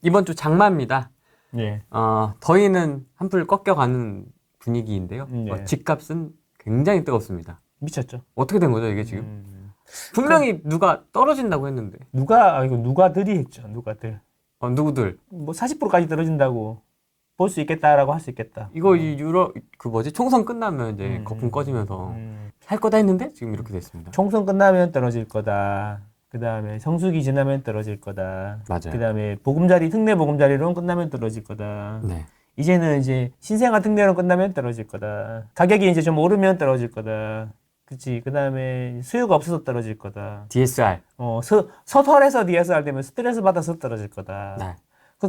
이번 주 장마입니다. 예. 더위는 한풀 꺾여가는 분위기인데요. 예. 집값은 굉장히 뜨겁습니다. 미쳤죠. 어떻게 된 거죠, 이게 지금? 분명히 누가 떨어진다고 했는데. 누가들이 했죠. 누가들. 누구들? 뭐 40%까지 떨어진다고 볼 수 있겠다라고 할 수 있겠다. 이거 이 총선 끝나면 이제 거품 꺼지면서 할 거다 했는데 지금 이렇게 됐습니다. 총선 끝나면 떨어질 거다. 그 다음에 성수기 지나면 떨어질 거다. 맞아요. 그 다음에 보금자리, 특례 보금자리론 끝나면 떨어질 거다. 네. 이제는 이제 신생아 특례론 끝나면 떨어질 거다. 가격이 이제 좀 오르면 떨어질 거다. 그치. 그 다음에 수요가 없어서 떨어질 거다. DSR. 서털에서 DSR 되면 스트레스 받아서 떨어질 거다. 네.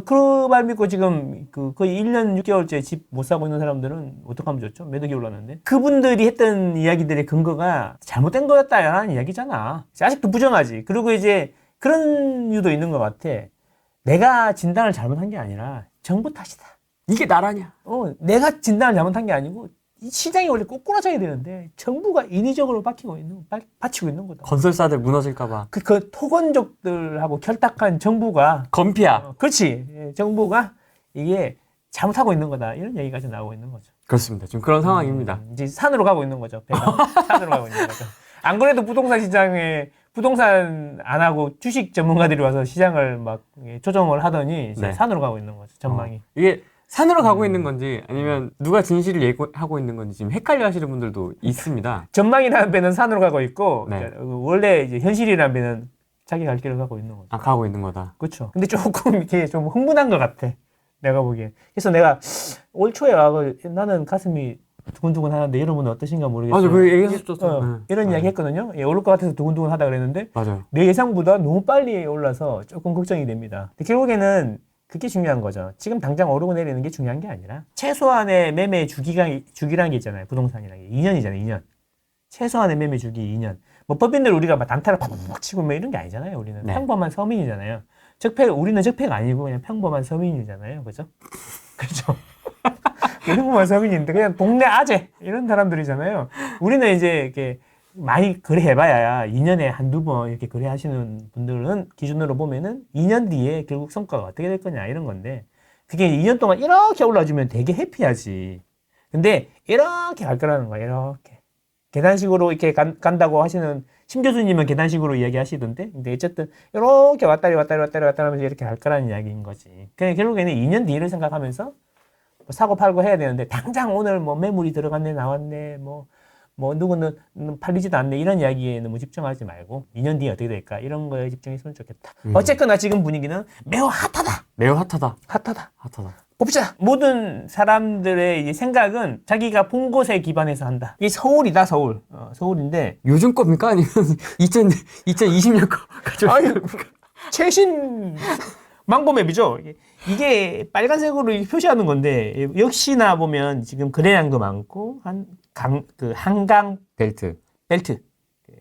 그 말 믿고 지금 거의 1년 6개월째 집 못 사고 있는 사람들은 어떡하면 좋죠? 매덕이 올랐는데. 그분들이 했던 이야기들의 근거가 잘못된 거였다라는 이야기잖아. 아직도 부정하지. 그리고 이제 그런 이유도 있는 것 같아. 내가 진단을 잘못한 게 아니라 정부 탓이다. 이게 나라냐? 내가 진단을 잘못한 게 아니고 이 시장이 원래 꼬꾸라져야 되는데 정부가 인위적으로 바치고 있는 거다. 건설사들 무너질까봐. 그 토건족들하고 결탁한 정부가 건피야. 그렇지. 예, 정부가 이게 잘못하고 있는 거다. 이런 얘기까지 나오고 있는 거죠. 그렇습니다. 지금 그런 상황입니다. 이제 산으로 가고 있는 거죠. 배가 산으로 가고 있는 거죠. 안 그래도 부동산 시장에 부동산 안 하고 주식 전문가들이 와서 시장을 막 조정을 하더니 이제 네. 산으로 가고 있는 거죠. 전망이. 이게 산으로 가고 있는 건지 아니면 누가 진실을 예고하고 있는 건지 지금 헷갈려 하시는 분들도 있습니다. 전망이라는 배는 산으로 가고 있고 네. 원래 이제 현실이라는 배는 자기 갈 길을 가고 있는 거죠. 가고 있는 거다. 그렇죠. 근데 조금 이렇게 좀 흥분한 것 같아. 내가 보기엔. 그래서 내가 올 초에 와서 나는 가슴이 두근두근 하는데 여러분은 어떠신가 모르겠어요. 맞아, 그 얘기했었죠. 이런 이야기 했거든요. 오를 것 같아서 두근두근 하다 그랬는데 맞아요. 내 예상보다 너무 빨리 올라서 조금 걱정이 됩니다. 근데 결국에는 그게 중요한 거죠. 지금 당장 오르고 내리는 게 중요한 게 아니라 최소한의 매매 주기라는 게 있잖아요. 부동산이라는 게 2년이잖아요. 2년. 최소한의 매매 주기 2년. 뭐 법인들 우리가 막 단타를 팍팍 치고 뭐 이런 게 아니잖아요. 우리는 네. 평범한 서민이잖아요. 우리는 적폐가 아니고 그냥 평범한 서민이잖아요. 그죠? 그렇죠. 평범한 서민인데 그냥 동네 아재 이런 사람들이잖아요. 우리는 이제 이렇게 많이 거래해봐야 2년에 한두 번 이렇게 거래하시는 분들은 기준으로 보면은 2년 뒤에 결국 성과가 어떻게 될 거냐 이런 건데 그게 2년 동안 이렇게 올라주면 되게 해피하지. 근데 이렇게 갈 거라는 거야. 이렇게 계단식으로 이렇게 간다고 하시는 심 교수님은 계단식으로 이야기하시던데 근데 어쨌든 이렇게 왔다리 하면서 이렇게 갈 거라는 이야기인 거지. 그냥 결국에는 2년 뒤를 생각하면서 뭐 사고 팔고 해야 되는데 당장 오늘 뭐 매물이 들어갔네 나왔네 뭐 누구는 팔리지도 않네 이런 이야기에 너무 집중하지 말고 2년 뒤에 어떻게 될까 이런 거에 집중했으면 좋겠다. 어쨌거나 지금 분위기는 매우 핫하다. 매우 핫하다. 핫하다. 핫하다. 봅시다. 모든 사람들의 생각은 자기가 본 곳에 기반해서 한다. 이게 서울이다, 서울. 서울인데. 요즘 겁니까? 아니면 2020년 거 가지고 아니, 최신 망고맵이죠. 이게 빨간색으로 표시하는 건데, 역시나 보면 지금 거래량도 많고, 한강 벨트.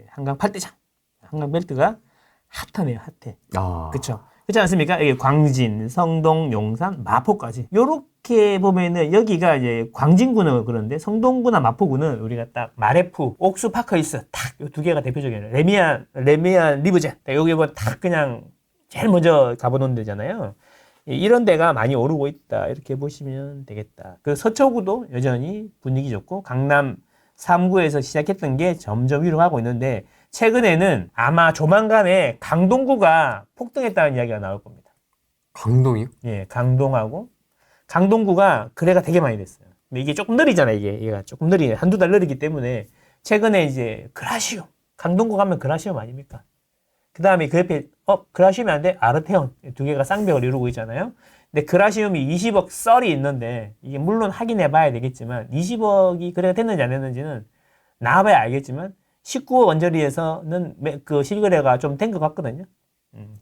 한강 팔대장. 한강 벨트가 핫하네요, 핫해. 그쵸. 그렇지 않습니까? 이게 광진, 성동, 용산, 마포까지. 요렇게 보면은 여기가 이제 광진구는 그런데 성동구나 마포구는 우리가 딱 마레프, 옥수 파커이스 딱 요 두 개가 대표적이에요. 레미안 리브제. 여기 보면 딱 그냥 제일 먼저 가보는 데잖아요. 이런 데가 많이 오르고 있다. 이렇게 보시면 되겠다. 그 서초구도 여전히 분위기 좋고 강남 3구에서 시작했던 게 점점 위로 가고 있는데 최근에는 아마 조만간에 강동구가 폭등했다는 이야기가 나올 겁니다. 강동이요? 예, 강동구가 거래가 되게 많이 됐어요. 근데 이게 조금 느리잖아요, 얘가 조금 느리네. 한두 달 느리기 때문에 최근에 이제 그라시움. 강동구 가면 그라시움 아닙니까? 그 다음에 그 옆에, 그라시움이 안 돼? 아르테온. 두 개가 쌍벽을 이루고 있잖아요. 근데 그라시움이 20억 썰이 있는데 이게 물론 확인해 봐야 되겠지만 20억이 거래가 됐는지 안 됐는지는 나와봐야 알겠지만 19억 원저리에서는 그 실거래가 좀 된 것 같거든요.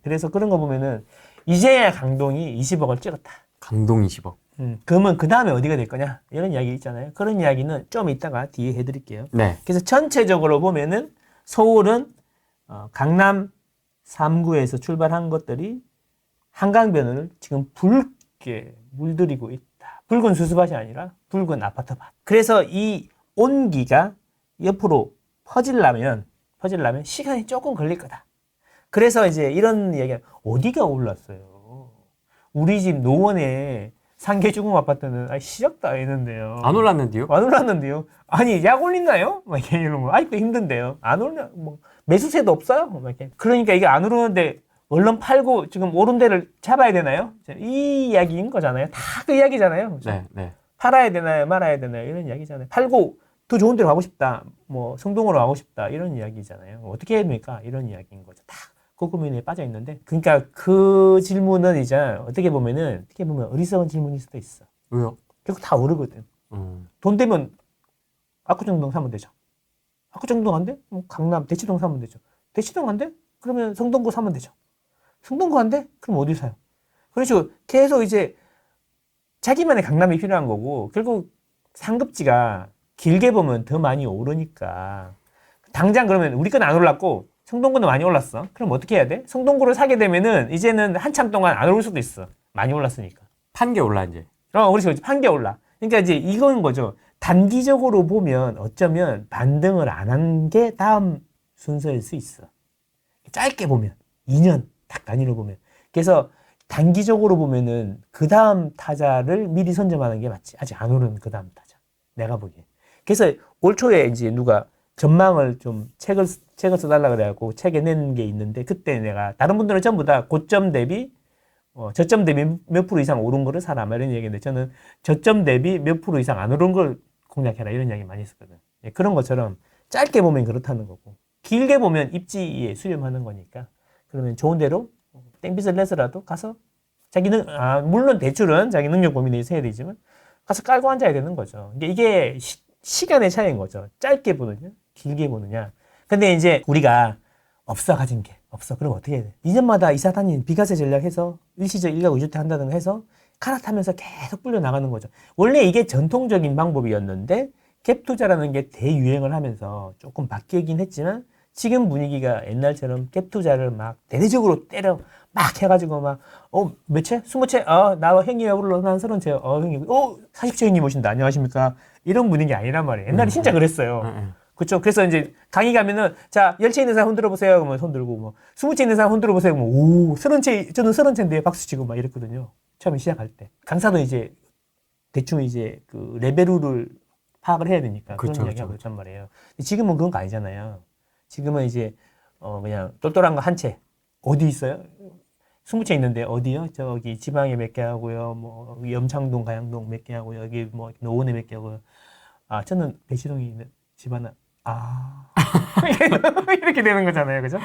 그래서 그런 거 보면은 이제야 강동이 20억을 찍었다. 강동 20억. 그러면 그 다음에 어디가 될 거냐? 이런 이야기 있잖아요. 그런 이야기는 좀 이따가 뒤에 해드릴게요. 네. 그래서 전체적으로 보면은 서울은 강남 3구에서 출발한 것들이 한강변을 지금 붉게 물들이고 있다. 붉은 수수밭이 아니라 붉은 아파트밭. 그래서 이 온기가 옆으로 퍼지려면 시간이 조금 걸릴 거다. 그래서 이제 이런 이야기가 어디가 올랐어요? 우리 집 노원에 상계주공 아파트는 시작도 했는데요. 안 올랐는데요? 안 올랐는데요. 아니 약 올리나요? 막 이렇게 이런 거. 아직도 힘든데요. 안 올려 뭐 매수세도 없어요. 막 이렇게. 그러니까 이게 안 오르는데 얼른 팔고 지금 오른 데를 잡아야 되나요? 이 이야기인 거잖아요. 다 그 이야기잖아요. 그렇죠? 네, 네. 팔아야 되나요? 말아야 되나요? 이런 이야기잖아요. 팔고 더 좋은 데로 가고 싶다. 뭐 성동으로 가고 싶다. 이런 이야기잖아요. 어떻게 해야 됩니까? 이런 이야기인 거죠. 다 그 고민에 빠져 있는데. 그러니까 그 질문은 이제 어떻게 보면 어리석은 질문일 수도 있어. 왜요? 결국 다 오르거든. 돈 되면 압구정동 사면 되죠. 압구정동 안 돼? 강남 대치동 사면 되죠. 대치동 안 돼? 그러면 성동구 사면 되죠. 성동구 안 돼? 그럼 어디 사요? 그런 식으로 계속 이제 자기만의 강남이 필요한 거고, 결국 상급지가 길게 보면 더 많이 오르니까. 당장 그러면 우리 건 안 올랐고 성동구는 많이 올랐어. 그럼 어떻게 해야 돼? 성동구를 사게 되면은 이제는 한참 동안 안 오를 수도 있어. 많이 올랐으니까. 판 게 올라 이제. 그렇지. 판게 올라. 그러니까 이제 이건 거죠. 단기적으로 보면 어쩌면 반등을 안 한 게 다음 순서일 수 있어. 짧게 보면 2년 딱 단위로 보면. 그래서 단기적으로 보면은 그 다음 타자를 미리 선점하는 게 맞지. 아직 안 오른 그 다음 타자. 내가 보기에. 그래서 올 초에 이제 누가 전망을 좀 책을 써달라 그래갖고 책에 낸 게 있는데, 그때 내가 다른 분들은 전부 다 고점 대비 저점 대비 몇 프로 이상 오른 거를 사라 이런 얘기인데, 저는 저점 대비 몇 프로 이상 안 오른 걸 공략해라 이런 이야기 많이 했었거든. 예, 그런 것처럼 짧게 보면 그렇다는 거고, 길게 보면 입지에 수렴하는 거니까, 그러면 좋은 대로 땡빚을 내서라도 가서 물론 대출은 자기 능력 범위 내에서 해야 되지만 가서 깔고 앉아야 되는 거죠. 이게 시간의 차이인 거죠. 짧게 보느냐 길게 보느냐. 근데 이제 우리가 없어, 가진 게 없어. 그럼 어떻게 해야 돼? 2년마다 이사 다닌 비과세 전략해서 일시적 1가구 2주택 한다든가 해서 갈아타면서 계속 불려 나가는 거죠. 원래 이게 전통적인 방법이었는데 갭 투자라는 게 대유행을 하면서 조금 바뀌긴 했지만, 지금 분위기가 옛날처럼 갭 투자를 막 대대적으로 때려 막 해가지고 몇 채? 20채? 나 형님 배불러. 난 30채. 형님. 40채 형님 오신다. 안녕하십니까? 이런 분위기 아니란 말이에요. 옛날에 진짜 그랬어요. 그렇죠. 그래서 이제 강의 가면은, 자, 10채 있는 사람 손 들어보세요. 그러면 손 들고, 20채 있는 사람 손 들어보세요. 그러면, 30채, 저는 30채인데 박수 치고 막 이랬거든요. 처음에 시작할 때. 강사도 이제 대충 이제 그 레벨을 파악을 해야 되니까 그런 이야기 하고 있단 말이에요. 지금은 그런 거 아니잖아요. 지금은 이제 그냥 똘똘한 거 한 채. 어디 있어요? 20채 있는데 어디요? 저기 지방에 몇 개 하고요. 뭐 염창동, 가양동 몇 개 하고요. 여기 뭐 노원에 몇 개 하고요. 저는 대치동에 있는 집 하나. 이렇게 되는 거잖아요. 그죠?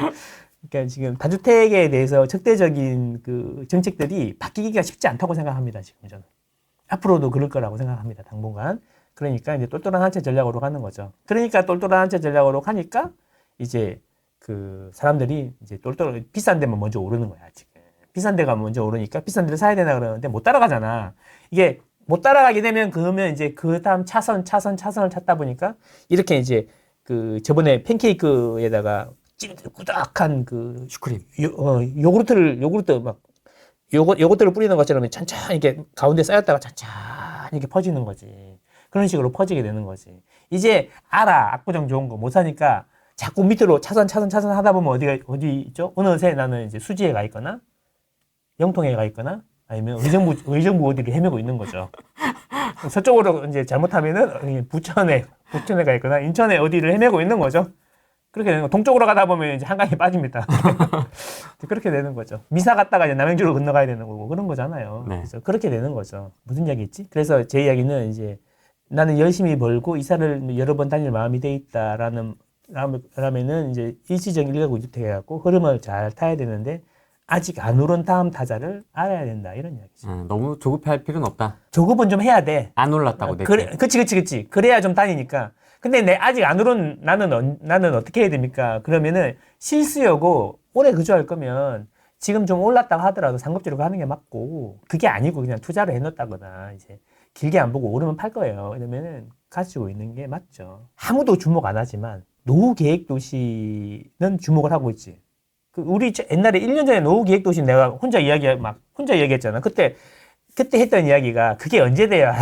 그러니까 지금 다주택에 대해서 적대적인 그 정책들이 바뀌기가 쉽지 않다고 생각합니다. 지금 저는. 앞으로도 그럴 거라고 생각합니다. 당분간. 그러니까 이제 똘똘한 한 채 전략으로 가는 거죠. 그러니까 똘똘한 한 채 전략으로 가니까 이제 그 사람들이 이제 비싼 데만 먼저 오르는 거야, 지금. 비싼 데가 먼저 오르니까 비싼 데를 사야 되나 그러는데 못 따라가잖아. 이게 못 따라가게 되면 그러면 이제 그 다음 차선을 찾다 보니까 이렇게 이제 그 저번에 팬케이크에다가 꾸덕한 그 슈크림. 요구르트 막 요거트를 뿌리는 것처럼 천천히 이렇게 가운데 쌓였다가 천천히 이렇게 퍼지는 거지. 그런 식으로 퍼지게 되는 거지. 이제 압구정 좋은 거 못 사니까 자꾸 밑으로 차선 하다 보면 어디 있죠? 어느새 나는 이제 수지에 가 있거나 영통에 가 있거나 아니면 의정부 어디를 헤매고 있는 거죠. 서쪽으로 이제 잘못하면은 부천에 가 있거나 인천에 어디를 헤매고 있는 거죠. 그렇게 되는 거. 동쪽으로 가다 보면 이제 한강에 빠집니다. 그렇게 되는 거죠. 미사 갔다가 이제 남양주로 건너가야 되는 거고 그런 거잖아요. 네. 그래서 그렇게 되는 거죠. 무슨 이야기 있지? 그래서 제 이야기는 이제 나는 열심히 벌고 이사를 여러 번 다닐 마음이 돼 있다라면은 이제 일시적 1가구 2주택 해갖고 흐름을 잘 타야 되는데 아직 안 오른 다음 타자를 알아야 된다 이런 이야기죠. 너무 조급할 필요는 없다. 조급은 좀 해야 돼. 안 올랐다고 내. 그치. 그래야 좀 다니니까. 근데 아직 안 오른 나는 어떻게 해야 됩니까? 그러면은 실수요고 오래 거주할 거면 지금 좀 올랐다고 하더라도 상급지로 가는 게 맞고, 그게 아니고 그냥 투자를 해놓았다거나 이제 길게 안 보고 오르면 팔 거예요. 이러면은 가지고 있는 게 맞죠. 아무도 주목 안 하지만 노후계획도시는 주목을 하고 있지. 우리 옛날에 1년 전에 노후계획도시 내가 혼자 얘기했잖아. 그때 했던 이야기가 그게 언제 돼요?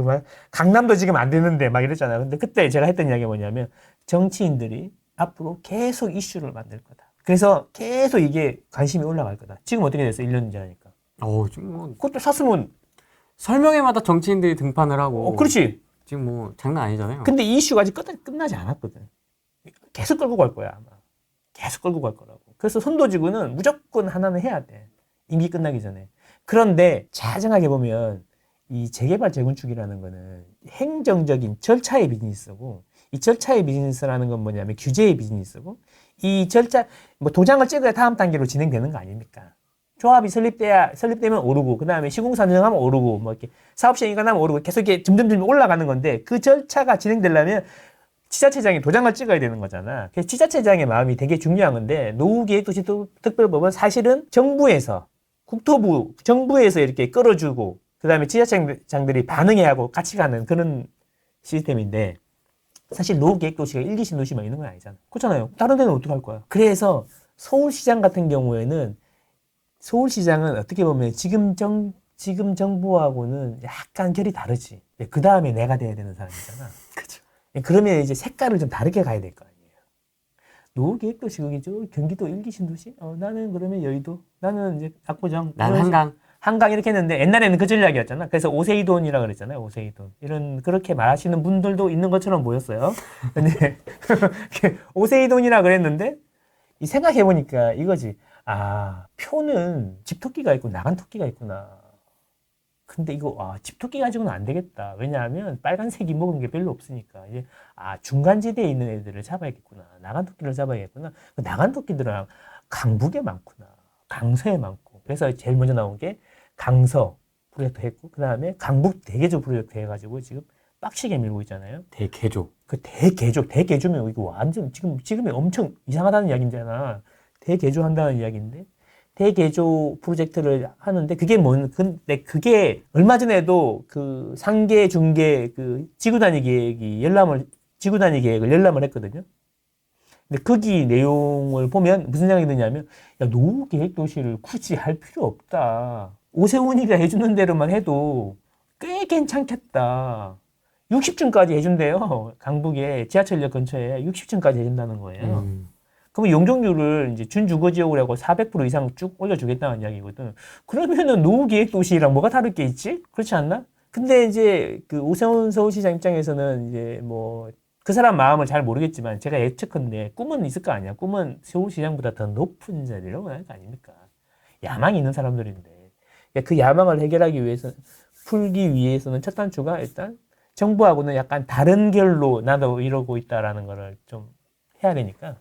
막 강남도 지금 안 되는데 막 이랬잖아요. 근데 그때 제가 했던 이야기가 뭐냐면 정치인들이 앞으로 계속 이슈를 만들 거다. 그래서 계속 이게 관심이 올라갈 거다. 지금 어떻게 됐어? 1년 전이니까. 지금 뭐 그것도 샀으면 설명회마다 정치인들이 등판을 하고. 그렇지. 지금 뭐 장난 아니잖아요. 근데 이 이슈가 아직 끝나지 않았거든. 계속 끌고 갈 거야 아마. 계속 끌고 갈 거라고. 그래서 선도지구는 무조건 하나는 해야 돼. 임기 끝나기 전에. 그런데 자정하게 보면 이 재개발 재건축이라는 거는 행정적인 절차의 비즈니스고, 이 절차의 비즈니스라는 건 뭐냐면 규제의 비즈니스고, 이 절차 뭐 도장을 찍어야 다음 단계로 진행되는 거 아닙니까? 조합이 설립되면 오르고, 그 다음에 시공사 정하면 오르고, 뭐 이렇게 사업 시행 이관하면 오르고, 계속 이렇게 점점 올라가는 건데, 그 절차가 진행되려면 지자체장이 도장을 찍어야 되는 거잖아. 그래서 지자체장의 마음이 되게 중요한 건데, 노후계획도시특별법은 사실은 정부에서, 정부에서 이렇게 끌어주고, 그 다음에 지자체장들이 반응해야 하고 같이 가는 그런 시스템인데, 사실 노후계획도시가 1기 신도시만 있는 건 아니잖아. 그렇잖아요. 다른 데는 어떻게 할 거야? 그래서 서울시장 같은 경우에는, 서울시장은 어떻게 보면 지금 정부하고는 약간 결이 다르지. 그 다음에 내가 돼야 되는 사람이잖아. 그죠. 그러면 이제 색깔을 좀 다르게 가야 될 거 아니에요. 노후계획도시 거기죠. 경기도 1기 신도시? 나는 그러면 여의도. 나는 이제 압구정. 난 한강. 한강 이렇게 했는데 옛날에는 그 전략이었잖아. 그래서 오세이돈이라고 그랬잖아요. 오세이돈. 그렇게 말하시는 분들도 있는 것처럼 보였어요. 근데 오세이돈이라고 그랬는데 이 생각해보니까 이거지. 표는 집토끼가 있고 나간 토끼가 있구나. 근데 이거 집토끼 가지고는 안 되겠다. 왜냐하면 빨간색이 먹은 게 별로 없으니까. 이제 중간지대에 있는 애들을 잡아야겠구나. 나간 토끼를 잡아야겠구나. 그 나간 토끼들은 강북에 많구나. 강서에 많고. 그래서 제일 먼저 나온 게 강서 프로젝트 했고, 그 다음에 강북 대개조 프로젝트 해가지고 지금 빡시게 밀고 있잖아요. 대개조. 그 대개조면 이거 완전 지금이 엄청 이상하다는 이야기잖아. 대개조 한다는 이야기인데, 대개조 프로젝트를 하는데, 근데 그게 얼마 전에도 그 상계, 중계, 그 지구단위 계획을 열람을 했거든요. 근데 거기 내용을 보면 무슨 생각이 드냐면, 노후계획도시를 굳이 할 필요 없다. 오세훈이가 해주는 대로만 해도 꽤 괜찮겠다. 60층까지 해준대요. 강북에 지하철역 근처에 60층까지 해준다는 거예요. 그러면 용적률을 이제 준주거지역으로 하고 400% 이상 쭉 올려주겠다는 이야기거든. 그러면은 노후계획도시랑 뭐가 다를 게 있지? 그렇지 않나? 근데 이제 그 오세훈 서울시장 입장에서는 이제 뭐 그 사람 마음을 잘 모르겠지만 제가 예측컨대 꿈은 있을 거 아니야. 꿈은 서울시장보다 더 높은 자리를 원하는 거 아닙니까? 야망이 있는 사람들인데. 그 야망을 풀기 위해서는 첫 단추가 일단 정부하고는 약간 다른 결로 나도 이러고 있다라는 거를 좀 해야 되니까.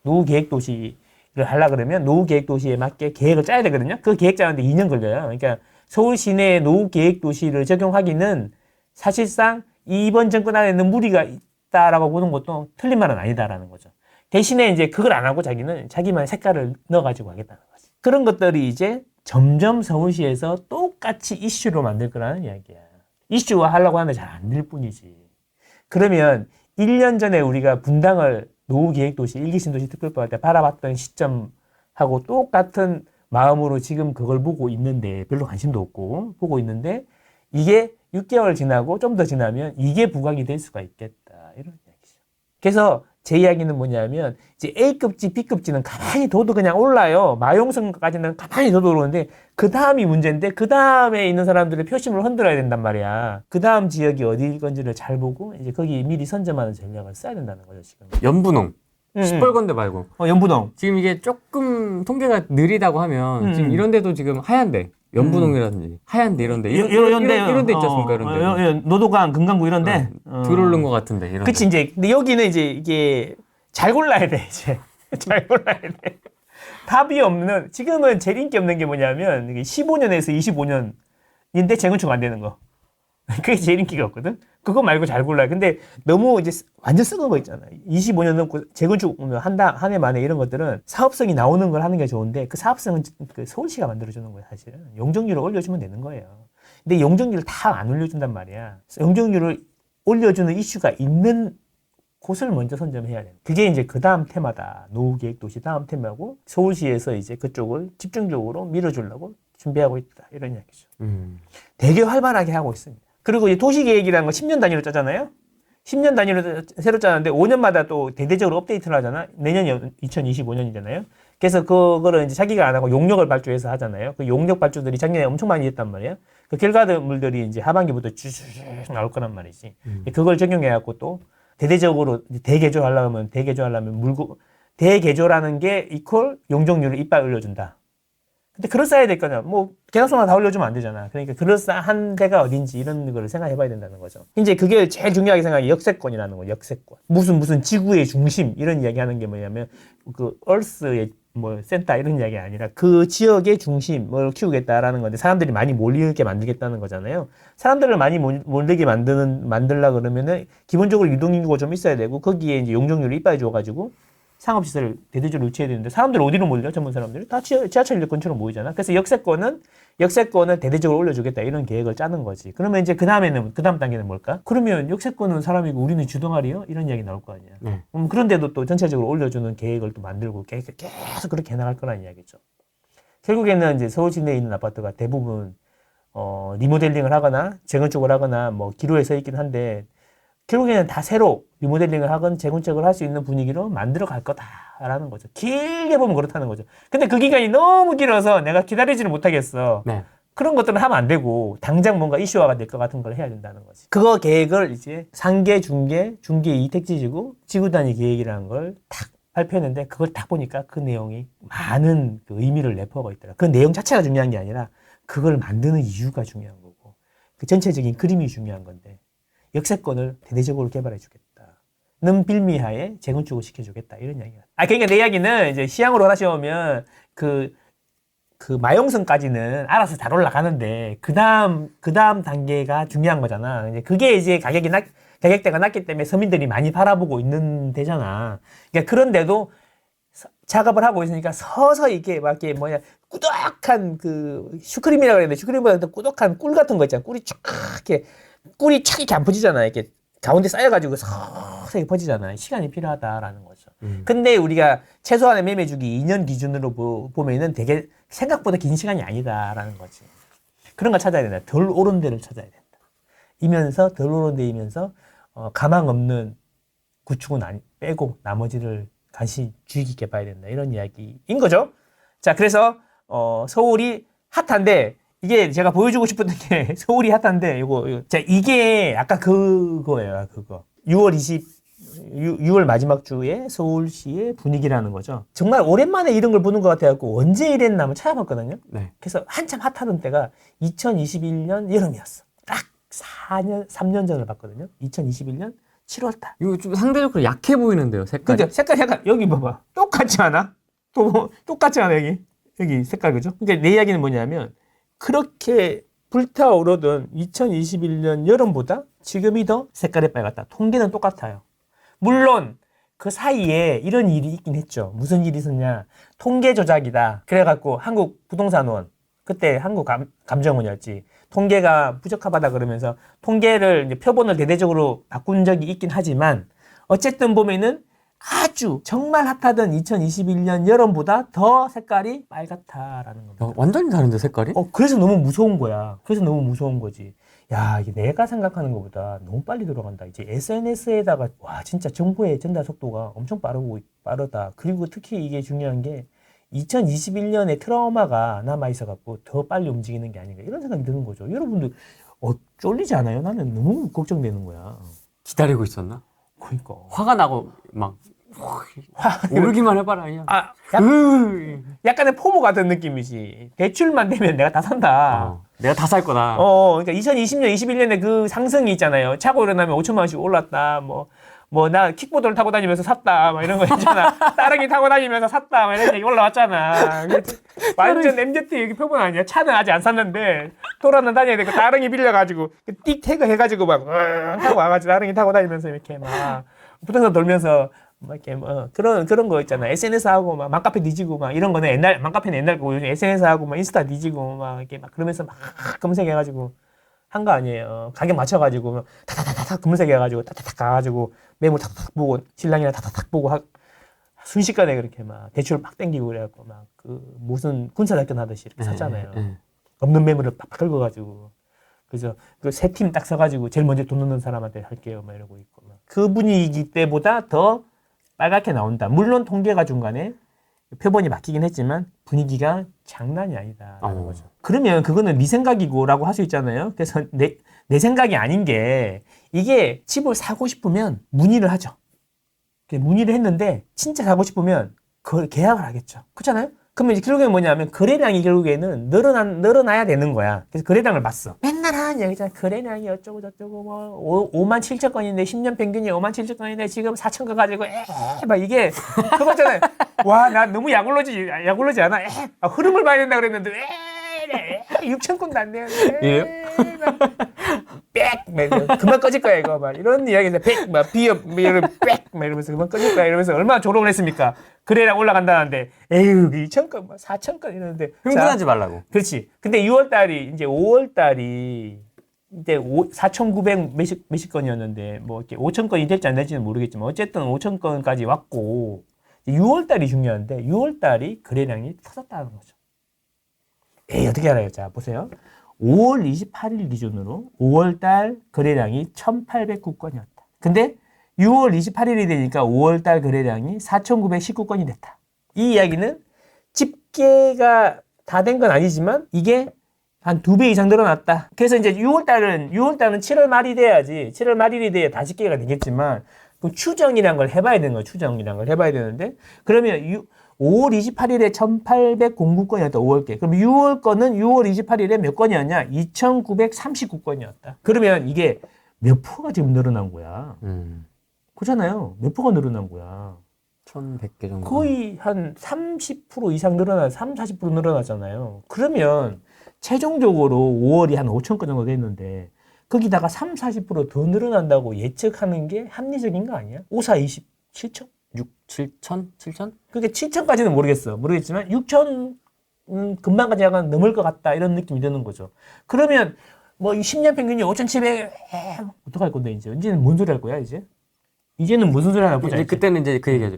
노후계획도시를 하려고 그러면 노후계획도시에 맞게 계획을 짜야 되거든요. 그 계획 짜는데 2년 걸려요. 그러니까 서울 시내 노후계획도시를 적용하기는 사실상 이번 정권 안에는 무리가 있다라고 보는 것도 틀린 말은 아니다라는 거죠. 대신에 이제 그걸 안 하고 자기만의 색깔을 넣어가지고 하겠다는 거지. 그런 것들이 이제 점점 서울시에서 똑같이 이슈로 만들 거라는 이야기야. 이슈화 하려고 하는데 잘 안 될 뿐이지. 그러면 1년 전에 우리가 분당을 노후계획도시, 1기 신도시 특별법 할 때 바라봤던 시점하고 똑같은 마음으로 지금 그걸 보고 있는데, 별로 관심도 없고 보고 있는데, 이게 6개월 지나고 좀 더 지나면 이게 부각이 될 수가 있겠다. 이런 이야기죠. 그래서 제 이야기는 뭐냐면, 이제 A급지, B급지는 가만히 둬도 그냥 올라요. 마용성까지는 가만히 둬도 오르는데, 그 다음이 문제인데, 그 다음에 있는 사람들의 표심을 흔들어야 된단 말이야. 그 다음 지역이 어디일 건지를 잘 보고, 이제 거기 미리 선점하는 전략을 써야 된다는 거죠, 지금. 연분홍. 시뻘건데 말고. 연분홍. 지금 이게 조금 통계가 느리다고 하면 지금 이런 데도 지금 하얀데. 연분홍이라든지 하얀데 이런데 이런데 있지 않습니까? 이런데 노도강, 금강구 이런데 들어오른 것 같은데. 이런데. 그치 이제 근데 여기는 이제 이게 잘 골라야 돼 이제 잘 골라야 돼. 답이 없는 지금은 제일 인기 없는 게 뭐냐면 15년에서 25년인데 재건축 안 되는 거. 그게 제일 인기가 없거든. 그거 말고 잘 골라요. 근데 너무 이제 완전 썩은 거 있잖아. 25년 넘고 재건축 한 해 만에 이런 것들은 사업성이 나오는 걸 하는 게 좋은데 그 사업성은 그 서울시가 만들어주는 거예요, 사실은. 용적률을 올려주면 되는 거예요. 근데 용적률을 다 안 올려준단 말이야. 용적률을 올려주는 이슈가 있는 곳을 먼저 선점해야 돼요. 그게 이제 그 다음 테마다. 노후계획도시 다음 테마고 서울시에서 이제 그쪽을 집중적으로 밀어주려고 준비하고 있다. 이런 이야기죠. 되게 활발하게 하고 있습니다. 그리고 이 도시계획이라는 거 10년 단위로 짜잖아요. 10년 단위로 새로 짜는데 5년마다 또 대대적으로 업데이트를 하잖아. 내년이 2025년이잖아요. 그래서 그거를 이제 자기가 안 하고 용역을 발주해서 하잖아요. 그 용역 발주들이 작년에 엄청 많이 했단 말이에요. 그 결과물들이 이제 하반기부터 쭉 나올 거란 말이지. 그걸 적용해갖고 또 대대적으로 대개조하려면 대개조라는 게 이퀄 용적률을 이빨 올려준다. 근데 그럴싸해야 될 거냐. 뭐 계약서만 다 올려주면 안 되잖아. 그러니까 그럴싸한 데가 어딘지 이런 걸 생각해 봐야 된다는 거죠. 이제 그게 제일 중요하게 생각해 역세권이라는 거예요. 역세권. 무슨 지구의 중심 이런 이야기 하는 게 뭐냐면 그 얼스의 뭐 센터 이런 이야기 아니라 그 지역의 중심을 키우겠다라는 건데 사람들이 많이 몰리게 만들겠다는 거잖아요. 사람들을 많이 몰리게 만들려 그러면은 기본적으로 유동인구가 좀 있어야 되고 거기에 이제 용적률을 이빨 줘가지고 상업시설을 대대적으로 유치해야 되는데 사람들 어디로 몰려? 전문 사람들이 다 지하철역 근처로 모이잖아. 그래서 역세권을 대대적으로 올려주겠다 이런 계획을 짜는 거지. 그러면 이제 그 다음 단계는 뭘까? 그러면 역세권은 사람이고 우리는 주동아리요? 이런 이야기 나올 거 아니야. 그런데도 또 전체적으로 올려주는 계획을 또 만들고 계속 그렇게 해나갈 거라는 이야기죠. 결국에는 이제 서울 시내에 있는 아파트가 대부분 리모델링을 하거나 재건축을 하거나 뭐 기로에 서 있긴 한데 결국에는 다 새로 리모델링을 하건 재건축을 할 수 있는 분위기로 만들어 갈 거다라는 거죠. 길게 보면 그렇다는 거죠. 근데 그 기간이 너무 길어서 내가 기다리지를 못하겠어. 네. 그런 것들은 하면 안 되고 당장 뭔가 이슈화가 될 것 같은 걸 해야 된다는 거지. 그거 계획을 이제 상계, 중계 2택지지구 지구 단위 계획이라는 걸 탁 발표했는데 그걸 딱 보니까 그 내용이 많은 그 의미를 내포하고 있더라. 그 내용 자체가 중요한 게 아니라 그걸 만드는 이유가 중요한 거고 그 전체적인 그림이 중요한 건데 역세권을 대대적으로 개발해 주겠다는 빌미하에 재건축을 시켜주겠다 이런 이야기가. 그러니까 내 이야기는 이제 시향으로 하시면 그 마용성까지는 알아서 잘 올라가는데 그 다음 단계가 중요한 거잖아. 이제 그게 이제 가격대가 낮기 때문에 서민들이 많이 바라보고 있는 데잖아. 그러니까 그런데도 작업을 하고 있으니까 서서히 이렇게 막 이렇게 꾸덕한 그 슈크림이라고 그러는데 슈크림보다 더 꾸덕한 꿀 같은 거 있잖아. 꿀이 이렇게 안 퍼지잖아. 이렇게 가운데 쌓여가지고 서서히 퍼지잖아. 시간이 필요하다라는 거죠. 근데 우리가 최소한의 매매 주기 2년 기준으로 보면은 되게 생각보다 긴 시간이 아니다라는 거지. 그런 걸 찾아야 된다. 덜 오른 데를 찾아야 된다. 덜 오른 데이면서 가망 없는 구축은 빼고 나머지를 다시 주의 깊게 봐야 된다. 이런 이야기인 거죠. 자, 그래서 서울이 핫한데 이게 제가 보여주고 싶었던 게 서울이 핫한데 자, 이게 아까 그거예요. 6월 마지막 주에 서울시의 분위기라는 거죠. 정말 오랜만에 이런 걸 보는 것 같아갖고 언제 이랬나 한번 찾아봤거든요. 네. 그래서 한참 핫하던 때가 2021년 여름이었어. 딱 3년 전을 봤거든요. 2021년 7월달. 이거 좀 상대적으로 약해 보이는데요, 색깔이. 근데 색깔 약간 여기 봐봐. 똑같지 않아? 똑같지 않아 여기 색깔 그죠? 그러니까 내 이야기는 뭐냐면 그렇게 불타오르던 2021년 여름보다 지금이 더 색깔이 빨갛다. 통계는 똑같아요. 물론 그 사이에 이런 일이 있긴 했죠. 무슨 일이 있었냐. 통계 조작이다. 그래갖고 한국부동산원 그때 한국감정원이었지. 통계가 부적합하다 그러면서 통계를 이제 표본을 대대적으로 바꾼 적이 있긴 하지만 어쨌든 보면은 아주 정말 핫하던 2021년 여름보다 더 색깔이 빨갛다라는 겁니다. 완전히 다른데 색깔이? 그래서 너무 무서운 거야. 그래서 너무 무서운 거지. 야, 이게 내가 생각하는 것보다 너무 빨리 돌아간다. 이제 SNS에다가 와 진짜 정보의 전달 속도가 엄청 빠르다. 그리고 특히 이게 중요한 게 2021년에 트라우마가 남아있어갖고 더 빨리 움직이는 게 아닌가 이런 생각이 드는 거죠. 여러분들 쫄리지 않아요? 나는 너무 걱정되는 거야. 기다리고 있었나? 그러니까 화가 나고 막 오르기만 해봐라 그냥. 약간의 포모 같은 느낌이지. 대출만 되면 내가 다 산다. 내가 다 살 거다. 그러니까 2020년, 21년에 그 상승이 있잖아요. 차고 일어나면 5천만 원씩 올랐다. 나 킥보드를 타고 다니면서 샀다. 막 이런 거 있잖아. 따릉이 타고 다니면서 샀다. 막 이런 얘기 올라왔잖아. 완전 MZ 여기 표본 아니야. 차는 아직 안 샀는데 돌아는 다녀야 되고 따릉이 빌려가지고 띡 태그 해가지고 막 타고 와가지고 따릉이 타고 다니면서 이렇게 막 부동산 돌면서 막 이렇게 그런 거 있잖아. SNS 하고 막 맘카페 뒤지고 막 이런 거는 맘카페는 옛날 거고 요즘 SNS 하고 막 인스타 뒤지고 막 이렇게 막 그러면서 막 검색해가지고 한 거 아니에요. 가격 맞춰가지고 타타타타 검색해가지고 타타타 가가지고 매물 탁탁 보고 신랑이랑 타타탁 보고 순식간에 그렇게 막 대출을 막 땡기고 그래갖고 막 무슨 군사작전 하듯이 이렇게 샀잖아요. 없는 매물을 팍팍 긁어가지고 그래서 그 세 팀 딱 서가지고 제일 먼저 돈 넣는 사람한테 할게요 막 이러고 있고 막. 그 분위기 때보다 더 빨갛게 나온다. 물론 통계가 중간에 표본이 바뀌긴 했지만 분위기가 장난이 아니다라는 거죠. 그러면 그거는 네 생각이고라고 할 수 있잖아요. 그래서 내 생각이 아닌 게 이게 집을 사고 싶으면 문의를 하죠. 문의를 했는데 진짜 사고 싶으면 계약을 하겠죠. 그렇잖아요? 그러면 이제 결국에는 뭐냐면 거래량이 결국에는 늘어나야 되는 거야. 그래서 거래량을 봤어. 맨날 하는 얘기잖아. 거래량이 어쩌고 저쩌고 뭐 5만 7천 건인데 10년 평균이 5만 7천 건인데 지금 4천 건 가지고 막 이게 그거잖아요. 와, 나 너무 약올르지 않아? 흐름을 봐야 된다 그랬는데 6천 건도 안 돼요. 그만 꺼질 거야 이거 막 이런 이야기인데 막 비업 이런 막 이러면서 그만 꺼질 거야 이러면서 얼마나 조롱을 했습니까? 거래량 올라간다는데 에휴 2천 건, 4천 건 이러는데 흥분하지 말라고. 그렇지. 근데 6월달이 이제 5월달이 이제 4,900 몇십 건이었는데 뭐 이렇게 5천 건이 될지 안 될지는 모르겠지만 어쨌든 5천 건까지 왔고 6월달이 중요한데 6월달이 거래량이 터졌다는 거죠. 어떻게 알아요? 자 보세요. 5월 28일 기준으로 5월달 거래량이 1,809건이었다. 근데 6월 28일이 되니까 5월달 거래량이 4,919건이 됐다. 이 이야기는 집계가 다 된 건 아니지만 이게 한 2배 이상 늘어났다. 그래서 이제 6월달은 7월 말이 돼야지. 7월 말일이 돼야 다 집계가 되겠지만 그 추정이란 걸 해봐야 되는 거예요. 추정이란 걸 해봐야 되는데 그러면 5월 28일에 1,809건이었다. 5월께. 그럼 6월 거는 6월 28일에 몇 건이었냐? 2,939건이었다. 그러면 이게 몇 프로가 지금 늘어난 거야? 그렇잖아요. 몇 프로가 늘어난 거야? 1,100개 정도. 거의 한 30% 이상 늘어나, 40% 늘어나잖아요. 그러면 최종적으로 5월이 한 5천 건 정도 됐는데 거기다가 40%더 늘어난다고 예측하는 게 합리적인 거 아니야? 5사 27천? 7천? 7천? 그게 7천까지는 모르겠지만 6천 금방까지 약간 넘을 것 같다 이런 느낌이 드는 거죠. 그러면 뭐 10년 평균이 5,700 어떡할 건데 이제는 뭔 소리 할 거야 이제는 무슨 소리 하나 보자. 이제 그때는 이제 그 얘기하죠.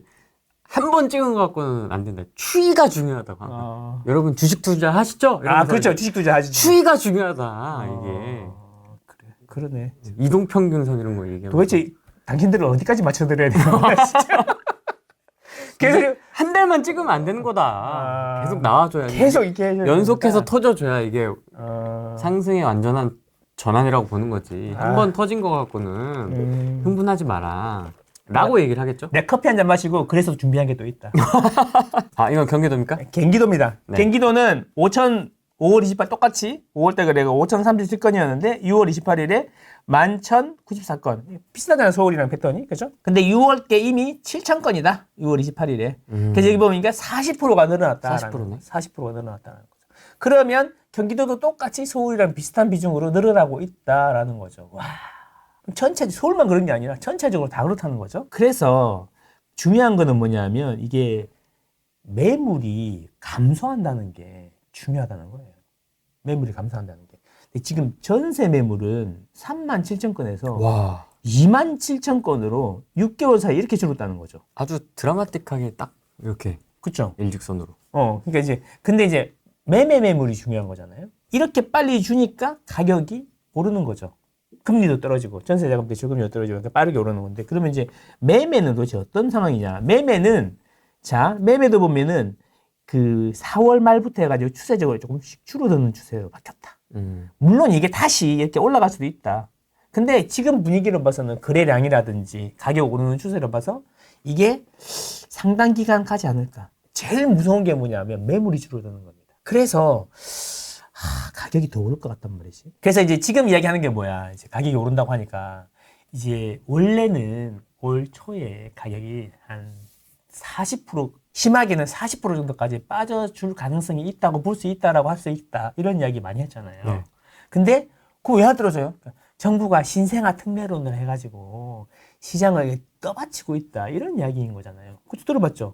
한 번 찍은 거 갖고는 안 된다. 추이가 중요하다고. 여러분 주식 투자 하시죠? 그렇죠. 주식 투자 하시죠. 추이가 중요하다 이게. 그러네. 이동 평균선 이런 거 얘기하고. 도대체 당신들은 어디까지 맞춰드려야 되는 거야 진짜. 계속 한 달만 찍으면 안 되는 거다. 계속 나와줘야지. 계속 이렇게 연속해서 터져줘야 이게 상승의 완전한 전환이라고 보는 거지. 한 번 터진 거 갖고는 흥분하지 마라. 라고 얘기를 하겠죠? 내가 커피 한 잔 마시고 그래서 준비한 게 또 있다. 이건 경기도입니까? 경기도입니다. 네. 경기도는 5월 28일 똑같이 5월달 거래가 5,037건이었는데 6월 28일에 11,094건. 비슷하잖아요, 서울이랑 패턴이. 그죠? 근데 6월께 이미 7,000건이다. 6월 28일에. 그래서 여기 보니까 40%가 늘어났다. 40%네. 40%가 늘어났다는 거죠. 그러면 경기도도 똑같이 서울이랑 비슷한 비중으로 늘어나고 있다라는 거죠. 와. 서울만 그런 게 아니라 전체적으로 다 그렇다는 거죠. 그래서 중요한 거는 뭐냐면 이게 매물이 감소한다는 게 중요하다는 거예요. 매물이 감소한다는 게. 근데 지금 전세 매물은 37,000건에서 와. 27,000건으로 6개월 사이에 이렇게 줄었다는 거죠. 아주 드라마틱하게 딱 이렇게 그렇죠. 일직선으로. 그러니까 근데 이제 매물이 중요한 거잖아요. 이렇게 빨리 주니까 가격이 오르는 거죠. 금리도 떨어지고 전세 자금대 저금리도 떨어지고 그러니까 빠르게 오르는 건데 그러면 이제 매매는 도대체 어떤 상황이냐? 매매도 보면은 그 4월 말부터 해가지고 추세적으로 조금씩 줄어드는 추세로 바뀌었다. 물론 이게 다시 이렇게 올라갈 수도 있다. 근데 지금 분위기로 봐서는 거래량이라든지 가격 오르는 추세로 봐서 이게 상당 기간 가지 않을까. 제일 무서운 게 뭐냐면 매물이 줄어드는 겁니다. 그래서 가격이 더 오를 것 같단 말이지. 그래서 이제 지금 이야기하는 게 뭐야. 이제 가격이 오른다고 하니까 이제 원래는 올 초에 가격이 한 40% 심하게는 40% 정도까지 빠져줄 가능성이 있다고 볼 수 있다라고 할 수 있다. 이런 이야기 많이 했잖아요. 네. 근데 그거 왜 하더라고요? 정부가 신생아 특례론을 해가지고 시장을 떠받치고 있다. 이런 이야기인 거잖아요. 그것도 들어봤죠?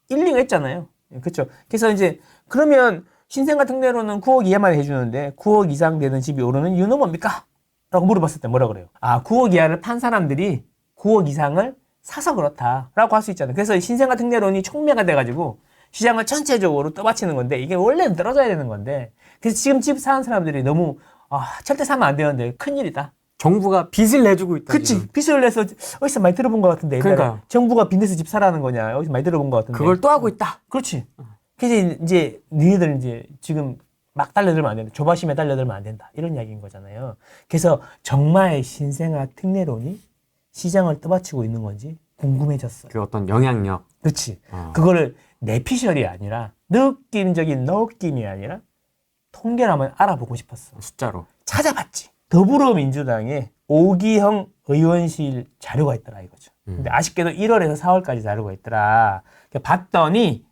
일리가 있잖아요. 그렇죠? 그래서 이제 그러면 신생아 특례로는 9억 이하만 해주는데 9억 이상 되는 집이 오르는 이유는 뭡니까? 라고 물어봤을 때 뭐라 그래요? 9억 이하를 판 사람들이 9억 이상을 사서 그렇다 라고 할 수 있잖아요. 그래서 신생아 특례론이 촉매가 돼가지고 시장을 전체적으로 떠받치는 건데 이게 원래는 떨어져야 되는 건데 그래서 지금 집 사는 사람들이 너무 절대 사면 안 되는데 큰일이다. 정부가 빚을 내주고 있다. 그치. 지금. 빚을 내서 어디서 많이 들어본 것 같은데. 옛날에 그러니까요. 정부가 빚 내서 집 사라는 거냐. 어디서 많이 들어본 것 같은데. 그걸 또 하고 있다. 그렇지. 그래서 이제 니네들 이제 지금 막 달려들면 안 된다. 조바심에 달려들면 안 된다. 이런 이야기인 거잖아요. 그래서 정말 신생아 특례론이 시장을 떠받치고 있는 건지 궁금해졌어. 그 어떤 영향력. 그렇지. 그거를 내피셜이 아니라 느낌적인 느낌이 아니라 통계를 한번 알아보고 싶었어. 숫자로. 찾아봤지. 더불어민주당의 오기형 의원실 자료가 있더라 이거죠. 근데 아쉽게도 1월에서 4월까지 자료가 있더라. 봤더니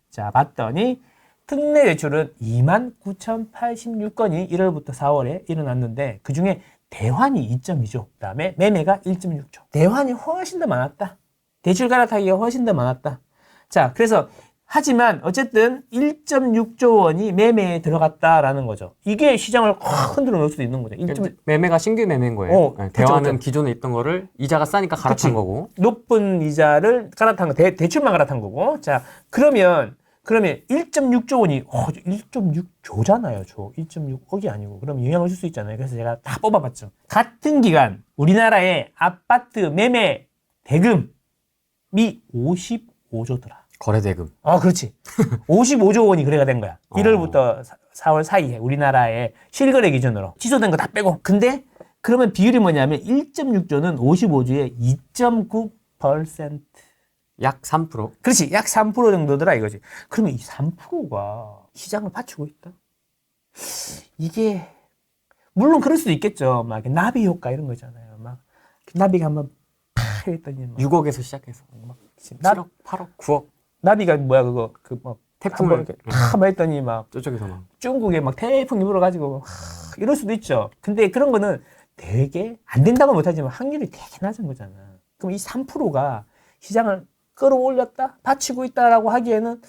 특례 대출은 29,086건이 1월부터 4월에 일어났는데 그중에 대환이 2.2조, 그다음에 매매가 1.6조. 대환이 훨씬 더 많았다. 대출 갈아타기가 훨씬 더 많았다. 자, 그래서 하지만 어쨌든 1.6조 원이 매매에 들어갔다라는 거죠. 이게 시장을 확 흔들어 놓을 수도 있는 거죠. 매매가 신규 매매인 거예요. 네, 그쵸, 대화는 그쵸. 기존에 있던 거를 이자가 싸니까 갈아탄 그치. 거고. 높은 이자를 갈아탄 거, 대출만 갈아탄 거고. 자, 그러면 1.6조 원이 1.6조잖아요. 1.6억이 아니고. 그럼 영향을 줄 수 있잖아요. 그래서 제가 다 뽑아봤죠. 같은 기간 우리나라의 아파트 매매 대금이 55조더라. 거래대금. 그렇지. 55조 원이 거래가 된 거야. 1월부터 4월 사이에 우리나라의 실거래 기준으로 취소된 거 다 빼고. 근데 그러면 비율이 뭐냐면 1.6조는 55조의 2.9%. 약 3%. 그렇지. 약 3% 정도더라 이거지. 그러면 이 3%가 시장을 받치고 있다? 이게 물론 그럴 수도 있겠죠. 막 이렇게 나비 효과 이런 거 있잖아요. 막 나비가 한번 팍 했더니 막 6억에서 시작해서 막 7억, 8억, 9억. 나비가 뭐야 그거 막 태풍을 탁 했더니 막 저쪽에서 막 중국에 막 태풍이 불어가지고 이럴 수도 있죠. 근데 그런 거는 되게 안 된다고 못하지만 확률이 되게 낮은 거잖아. 그럼 이 3%가 시장을 끌어올렸다, 받치고 있다라고 하기에는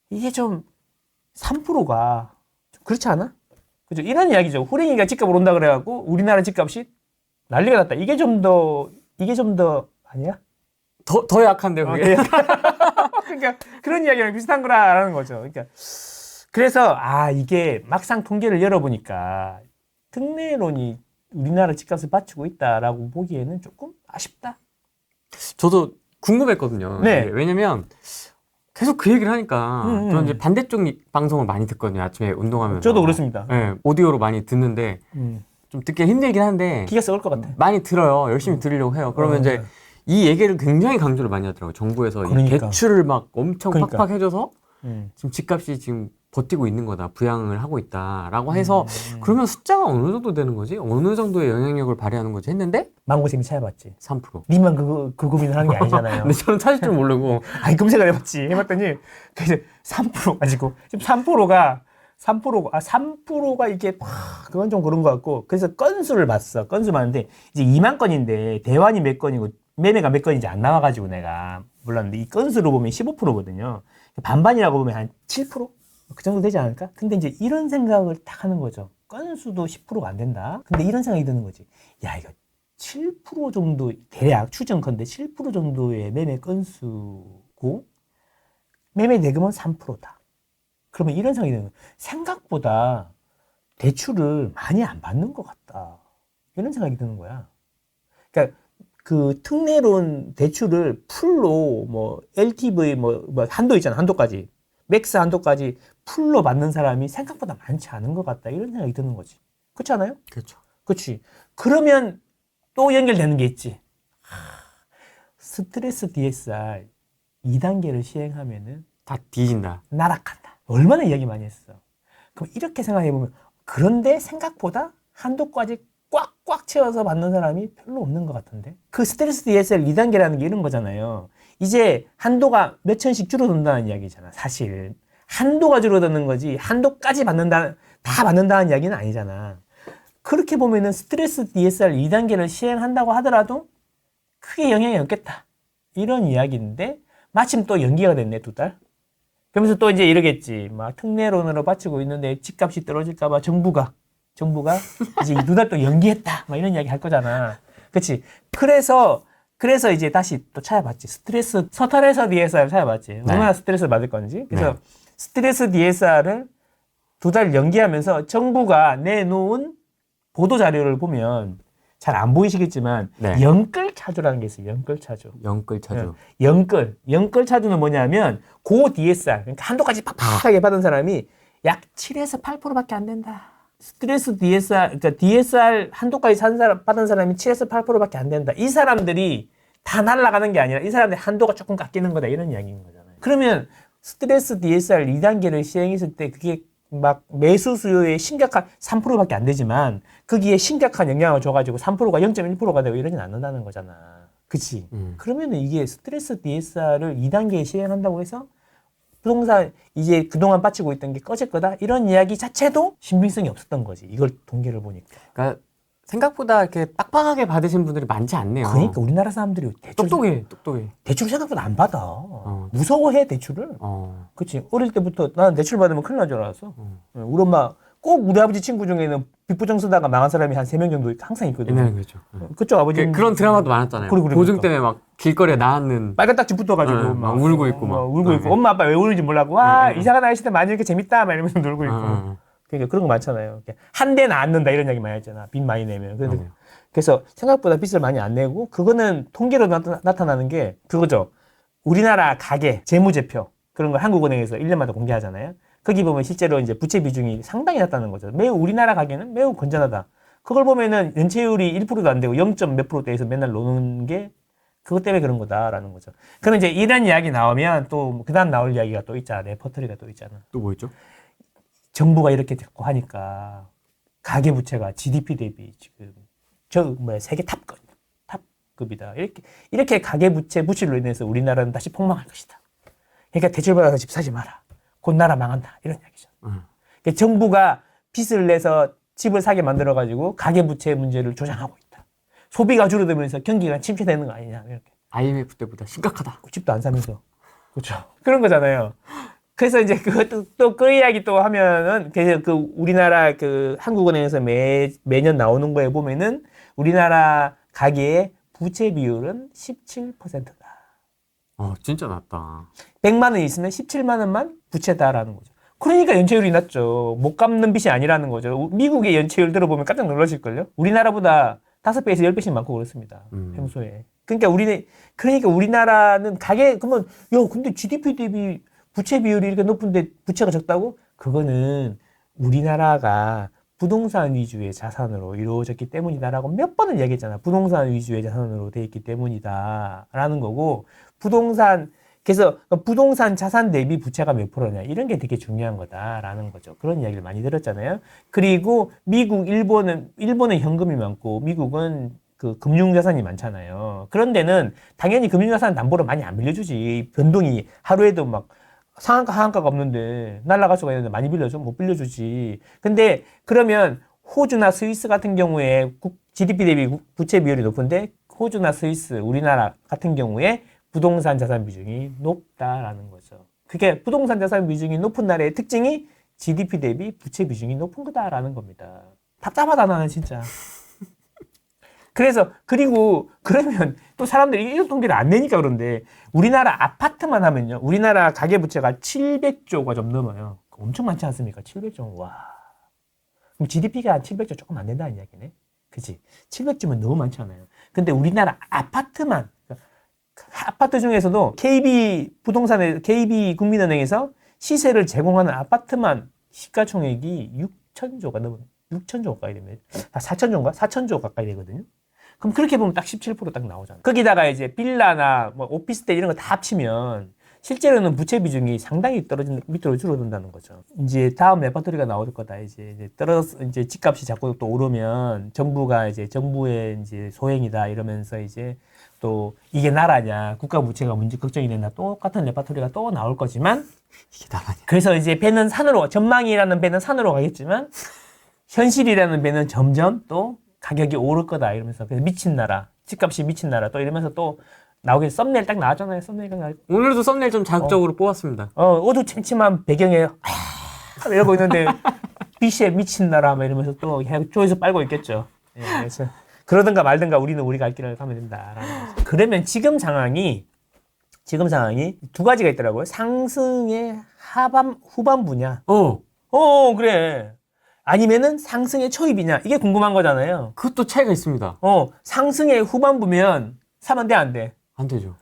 이게 좀 3%가 좀 그렇지 않아? 그죠? 이런 이야기죠. 호랭이가 집값을 온다 그래갖고 우리나라 집값이 난리가 났다. 이게 좀 더 아니야? 더 약한데 그게. 그러니까 그런 이야기랑 비슷한 거라는 거죠. 그러니까 그래서 이게 막상 통계를 열어보니까 특례론이 우리나라 집값을 받치고 있다라고 보기에는 조금 아쉽다. 저도 궁금했거든요. 네. 왜냐면 계속 그 얘기를 하니까 저는 이제 반대쪽 방송을 많이 듣거든요. 아침에 운동하면서. 저도 그렇습니다. 네, 오디오로 많이 듣는데 좀 듣기 힘들긴 한데 기가 썩을 것 같아. 많이 들어요. 열심히 들으려고 해요. 그러면 이제 이 얘기를 굉장히 강조를 많이 하더라고요. 정부에서 이 그러니까. 대출을 막 엄청 그러니까. 팍팍 해줘서 지금 집값이 지금 버티고 있는 거다. 부양을 하고 있다라고 해서 그러면 숫자가 어느 정도 되는 거지? 어느 정도의 영향력을 발휘하는 거지 했는데 망고쌤이 찾아봤지. 3%. 니만 그 고민을 하는 게 아니잖아요. 근데 저는 찾을 줄 모르고 검색을 해봤지. 해봤더니 그래서 3% 가지고 지금 3%가 이게 그건 좀 그런 것 같고 그래서 건수를 봤어. 건수 봤는데 이제 2만 건인데 대환이 몇 건이고 매매가 몇 건인지 안 나와가지고 내가 몰랐는데 이 건수로 보면 15%거든요. 반반이라고 보면 한 7%? 그 정도 되지 않을까? 근데 이제 이런 생각을 딱 하는 거죠. 건수도 10%가 안 된다? 근데 이런 생각이 드는 거지. 야, 이거 7% 정도, 대략 추정컨대 7% 정도의 매매 건수고, 매매 대금은 3%다. 그러면 이런 생각이 드는 거예요. 생각보다 대출을 많이 안 받는 것 같다. 이런 생각이 드는 거야. 그러니까 그 특례론 대출을 풀로 뭐 LTV 뭐 한도 있잖아. 한도까지. 맥스 한도까지 풀로 받는 사람이 생각보다 많지 않은 것 같다. 이런 생각이 드는 거지. 그렇지 않아요? 그렇죠. 그렇지. 그러면 또 연결되는 게 있지. 스트레스 DSR 2단계를 시행하면은 다 뒤진다. 날아간다. 얼마나 이야기 많이 했어. 그럼 이렇게 생각해보면 그런데 생각보다 한도까지 꽉꽉 채워서 받는 사람이 별로 없는 것 같은데. 그 스트레스 DSR 2단계라는 게 이런 거잖아요. 이제 한도가 몇 천씩 줄어든다는 이야기잖아. 사실 한도가 줄어드는 거지 한도까지 다 받는다는 이야기는 아니잖아. 그렇게 보면은 스트레스 DSR 2단계를 시행한다고 하더라도 크게 영향이 없겠다. 이런 이야기인데 마침 또 연기가 됐네, 2달. 그러면서 또 이제 이러겠지. 막 특례론으로 바치고 있는데 집값이 떨어질까봐 정부가 이제 2달 또 연기했다. 막 이런 이야기 할 거잖아. 그치? 그래서 이제 다시 또 찾아봤지. 스트레스 DSR을 찾아봤지. 얼마나 스트레스를 받을 건지. 그래서 스트레스 DSR을 2달 연기하면서 정부가 내놓은 보도 자료를 보면 잘 안 보이시겠지만 네. 영끌 차주라는 게 있어요. 영끌 차주. 영끌 차주. 영끌 차주는 뭐냐면 고 DSR, 그러니까 한도까지 팍팍하게 받은 사람이 약 7에서 8%밖에 안 된다. 스트레스 DSR, 그러니까 DSR 한도까지 받은 사람이 7에서 8%밖에 안 된다. 이 사람들이 다 날아가는 게 아니라 이 사람들 한도가 조금 깎이는 거다 이런 이야기인 거잖아요. 그러면 스트레스 DSR 2단계를 시행했을 때 그게 막 매수 수요의 심각한 3%밖에 안 되지만 거기에 심각한 영향을 줘가지고 3%가 0.1%가 되고 이러진 않는다는 거잖아. 그치? 그러면 이게 스트레스 DSR을 2단계에 시행한다고 해서 부동산 이제 그동안 빠지고 있던 게 꺼질 거다 이런 이야기 자체도 신빙성이 없었던 거지. 이걸 통계를 보니까. 그러니까 생각보다 이렇게 빡빡하게 받으신 분들이 많지 않네요. 그러니까 우리나라 사람들이 똑똑해. 대출 생각보다 안 받아. 무서워해 대출을. 그치. 어릴 때부터 나는 대출 받으면 큰일 날 줄 알았어. 우리 엄마 꼭 우리 아버지 친구 중에는 빚부정 쓰다가 망한 사람이 한 3명 정도 항상 있거든. 옛날에 그렇죠. 그쪽 아버지 그런 드라마도 많았잖아요. 그래, 보증 그러니까. 때문에 막 길거리에 나앉는 빨간 딱지 붙어가지고 막 울고 있고 막. 울고 있고 엄마 아빠 왜 우는지 몰라고 와 이사가 나있을 때 많이 이렇게 재밌다 막 이러면서 놀고 있고. 그러니까 그런 거 많잖아요. 한 대는 안 는다 이런 이야기 많이 했잖아. 빚 많이 내면. 그래서 생각보다 빚을 많이 안 내고 그거는 통계로 나타나는 게 그거죠. 우리나라 가계 재무제표 그런 걸 한국은행에서 1년마다 공개하잖아요. 거기 보면 실제로 이제 부채 비중이 상당히 낮다는 거죠. 매우 우리나라 가계는 매우 건전하다. 그걸 보면은 연체율이 1%도 안 되고 0. 몇 %대에서 맨날 노는 게 그것 때문에 그런 거다라는 거죠. 그럼 이제 이런 이야기 나오면 또 그다음 나올 이야기가 또 있잖아. 레퍼토리가 또 있잖아. 또 뭐 있죠? 정부가 이렇게 됐고 하니까 가계 부채가 GDP 대비 지금 세계 탑급이다. 이렇게 가계 부채 부실로 인해서 우리나라는 다시 폭망할 것이다. 그러니까 대출 받아서 집 사지 마라. 곧 나라 망한다. 이런 이야기죠. 그러니까 정부가 빚을 내서 집을 사게 만들어 가지고 가계 부채 문제를 조장하고 있다. 소비가 줄어들면서 경기가 침체되는 거 아니냐 이렇게. IMF 때보다 심각하다. 집도 안 사면서. 그렇죠. 그런 거잖아요. 그래서 이제 그것도 또 그 이야기 또 하면은 그 우리나라 그 한국은행에서 매년 나오는 거에 보면은 우리나라 가계의 부채 비율은 17%다. 진짜 낮다. 100만 원 있으면 17만 원만 부채다라는 거죠. 그러니까 연체율이 낮죠. 못 갚는 빚이 아니라는 거죠. 미국의 연체율 들어보면 깜짝 놀라실걸요? 우리나라보다 5배에서 10배씩 많고 그렇습니다. 평소에. 그러니까 우리나라는 그러면 근데 GDP 대비 부채 비율이 이렇게 높은데 부채가 적다고? 그거는 우리나라가 부동산 위주의 자산으로 이루어졌기 때문이다라고 몇 번을 얘기했잖아. 부동산 위주의 자산으로 돼 있기 때문이다라는 거고 그래서 부동산 자산 대비 부채가 몇 프로냐 이런 게 되게 중요한 거다라는 거죠. 그런 이야기를 많이 들었잖아요. 그리고 미국, 일본은 현금이 많고 미국은 그 금융자산이 많잖아요. 그런 데는 당연히 금융자산 담보로 많이 안 빌려주지. 변동이 하루에도 막 상한가 하한가가 없는데 날라갈 수가 있는데 많이 빌려줘? 못 빌려주지. 근데 그러면 호주나 스위스 같은 경우에 GDP 대비 부채 비율이 높은데 호주나 스위스, 우리나라 같은 경우에 부동산 자산 비중이 높다라는 거죠. 그게 부동산 자산 비중이 높은 나라의 특징이 GDP 대비 부채 비중이 높은 거다라는 겁니다. 답답하다 나는 진짜. 그러면 또 사람들이 이런 통계를 안 내니까 그런데 우리나라 아파트만 하면요. 우리나라 가계부채가 700조가 좀 넘어요. 엄청 많지 않습니까? 700조. 와. 그럼 GDP가 한 700조 조금 안 된다는 이야기네. 그치? 700조면 너무 많지 않아요. 근데 우리나라 아파트 중에서도 KB 국민은행에서 시세를 제공하는 아파트만 시가총액이 6천조가 넘어요. 6천조 가까이 되면 4천조인가? 4천조 가까이 되거든요. 그럼 그렇게 보면 딱 17% 나오잖아. 거기다가 이제 빌라나 뭐 오피스텔 이런 거 다 합치면 실제로는 부채 비중이 상당히 밑으로 줄어든다는 거죠. 이제 다음 레퍼토리가 나올 거다. 이제 집값이 자꾸 또 오르면 정부의 이제 소행이다 이러면서 이제 또 이게 나라냐 국가 부채가 문제 걱정이 된다. 똑같은 레퍼토리가 또 나올 거지만 이게 나라냐. 그래서 이제 배는 산으로 전망이라는 배는 산으로 가겠지만 현실이라는 배는 점점 또 가격이 오를 거다 이러면서 그래서 미친 나라 집값이 미친 나라 또 이러면서 또 나오게 썸네일 딱 나왔잖아요. 오늘도 썸네일 좀 자극적으로 뽑았습니다. 어두침침한 배경에 이러고 있는데 빛에 미친 나라 막 이러면서 또 조에서 빨고 있겠죠. 예, 그래서 그러든가 말든가 우리는 우리가 갈 길을 가면 된다라는 거죠. 그러면 지금 상황이 두 가지가 있더라고요. 상승의 후반부냐. 그래. 아니면은 상승의 초입이냐? 이게 궁금한 거잖아요. 그것도 차이가 있습니다. 상승의 후반부면 사면 돼, 안 돼? 안 되죠.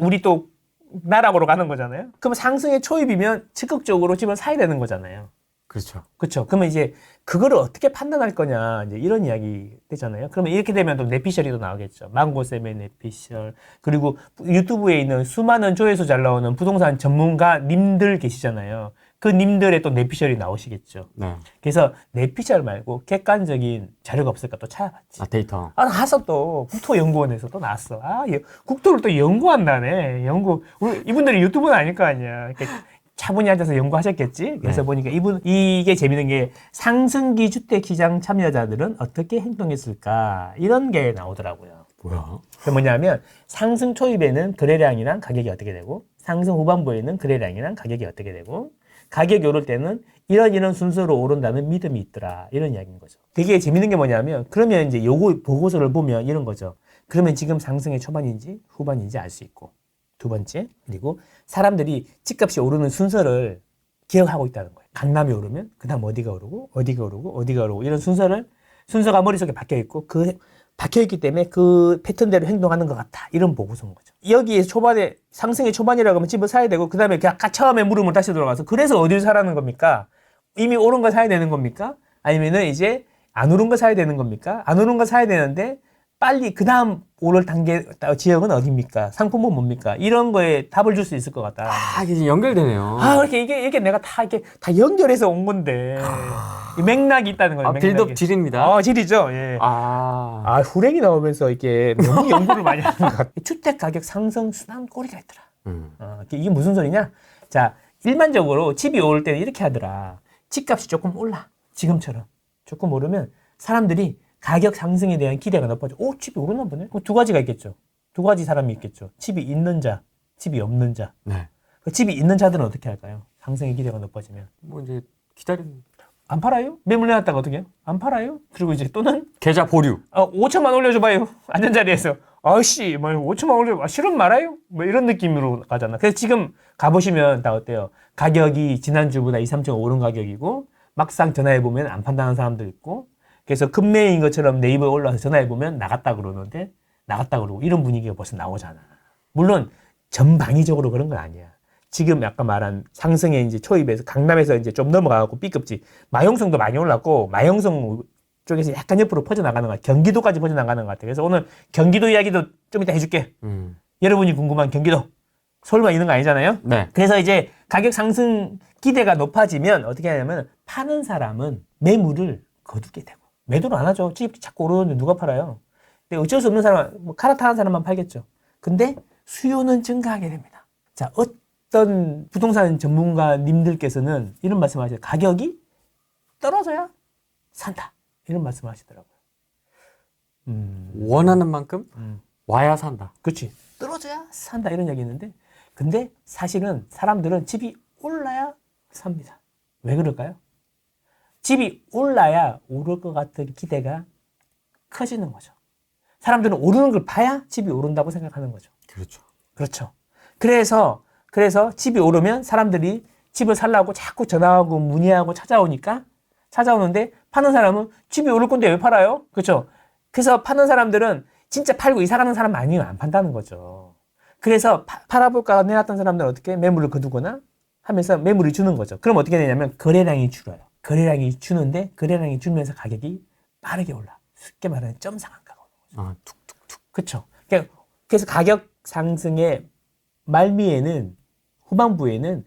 우리 또 나락으로 가는 거잖아요. 그럼 상승의 초입이면 적극적으로 집을 사야 되는 거잖아요. 그렇죠. 그렇죠. 그러면 이제 그거를 어떻게 판단할 거냐, 이제 이런 이야기 되잖아요. 그러면 이렇게 되면 또 뇌피셜이 또 나오겠죠. 망고쌤의 뇌피셜. 그리고 유튜브에 있는 수많은 조회수 잘 나오는 부동산 전문가님들 계시잖아요. 그 님들의 또 뇌피셜이 나오시겠죠. 네. 그래서 뇌피셜 말고 객관적인 자료가 없을까 또 찾아봤지. 데이터. 나왔어 또. 국토연구원에서 또 나왔어. 국토를 또 연구한다네. 이분들이 유튜브는 아닐 거 아니야. 이렇게 차분히 앉아서 연구하셨겠지. 그래서 네. 보니까 이게 재밌는 게 상승기 주택시장 참여자들은 어떻게 행동했을까 이런 게 나오더라고요. 뭐야? 그 뭐냐면 상승 초입에는 거래량이랑 가격이 어떻게 되고 상승 후반부에는 거래량이랑 가격이 어떻게 되고 가격이 오를 때는 이런 순서로 오른다는 믿음이 있더라. 이런 이야기인 거죠. 되게 재밌는 게 뭐냐면 그러면 이제 요거 보고서를 보면 이런 거죠. 그러면 지금 상승의 초반인지 후반인지 알 수 있고 두 번째, 그리고 사람들이 집값이 오르는 순서를 기억하고 있다는 거예요. 강남이 오르면 그 다음 어디가 오르고 어디가 오르고 어디가 오르고 이런 순서가 머릿속에 박혀있고 박혀있기 때문에 그 패턴대로 행동하는 것 같아. 이런 보고서인 거죠. 여기에 초반에 상승의 초반이라고 하면 집을 사야 되고 그 다음에 아까 처음에 물으면 다시 돌아가서 그래서 어디를 사라는 겁니까? 이미 오른 거 사야 되는 겁니까? 아니면은 이제 안 오른 거 사야 되는 겁니까? 안 오른 거 사야 되는데 빨리 그 다음 오를 단계 지역은 어디입니까? 상품은 뭡니까? 이런 거에 답을 줄 수 있을 것 같다. 이게 연결되네요. 이렇게 이게 내가 다 연결해서 온 건데 이 맥락이 있다는 거예요. 빌드업 질입니다. 질이죠. 예. 후랭이 나오면서 이게 너무 연구를 많이 하는 것 같아요. 주택 가격 상승 순환 꼬리가 있더라. 이게 무슨 소리냐? 자, 일반적으로 집이 오를 때는 이렇게 하더라. 집값이 조금 올라. 지금처럼 조금 오르면 사람들이 가격 상승에 대한 기대가 높아져. 집이 오르나 보네? 두 가지가 있겠죠. 두 가지 사람이 있겠죠. 집이 있는 자, 집이 없는 자. 네. 집이 있는 자들은 어떻게 할까요? 상승의 기대가 높아지면. 이제 기다리는. 안 팔아요? 매물 내놨다가 어떻게 해요? 안 팔아요? 그리고 이제 또는 계좌 보류. 5천만 올려줘봐요. 앉은 자리에서. 5천만 올려봐. 실은 말아요? 이런 느낌으로 가잖아. 그래서 지금 가보시면 다 어때요? 가격이 지난주보다 2, 3천 오른 가격이고 막상 전화해보면 안 판다는 사람도 있고 그래서 급매인 것처럼 네이버에 올라와서 전화해보면 나갔다 그러는데 나갔다 그러고 이런 분위기가 벌써 나오잖아. 물론 전방위적으로 그런 건 아니야. 지금 아까 말한 상승의 이제 초입에서 강남에서 이제 좀 넘어가고 B급지 마용성도 많이 올랐고 마용성 쪽에서 약간 옆으로 퍼져나가는 것 같아. 경기도까지 퍼져나가는 것 같아. 그래서 오늘 경기도 이야기도 좀 이따 해줄게. 여러분이 궁금한 경기도. 서울만 있는 거 아니잖아요. 네. 그래서 이제 가격 상승 기대가 높아지면 어떻게 하냐면 파는 사람은 매물을 거두게 되고 매도를 안 하죠. 집이 자꾸 오르는데 누가 팔아요? 근데 어쩔 수 없는 사람은 갈아타는 사람만 팔겠죠. 근데 수요는 증가하게 됩니다. 자, 어떤 부동산 전문가님들께서는 이런 말씀을 하시죠. 가격이 떨어져야 산다. 이런 말씀을 하시더라고요. 원하는 만큼 와야 산다. 그렇지. 떨어져야 산다. 이런 얘기 있는데 근데 사실은 사람들은 집이 올라야 삽니다. 왜 그럴까요? 집이 올라야 오를 것 같은 기대가 커지는 거죠. 사람들은 오르는 걸 봐야 집이 오른다고 생각하는 거죠. 그렇죠. 그렇죠. 그래서 집이 오르면 사람들이 집을 살라고 자꾸 전화하고 문의하고 찾아오는데 파는 사람은 집이 오를 건데 왜 팔아요? 그렇죠. 그래서 파는 사람들은 진짜 팔고 이사 가는 사람 아니면 안 판다는 거죠. 그래서 팔아볼까 내놨던 사람들은 어떻게 매물을 거두거나 하면서 매물을 주는 거죠. 그럼 어떻게 되냐면 거래량이 줄어요. 거래량이 줄면서 가격이 빠르게 올라. 쉽게 말하면 점상한가가 오는 거죠. 툭툭툭. 그렇죠. 그래서 가격 상승의 말미에는 후반부에는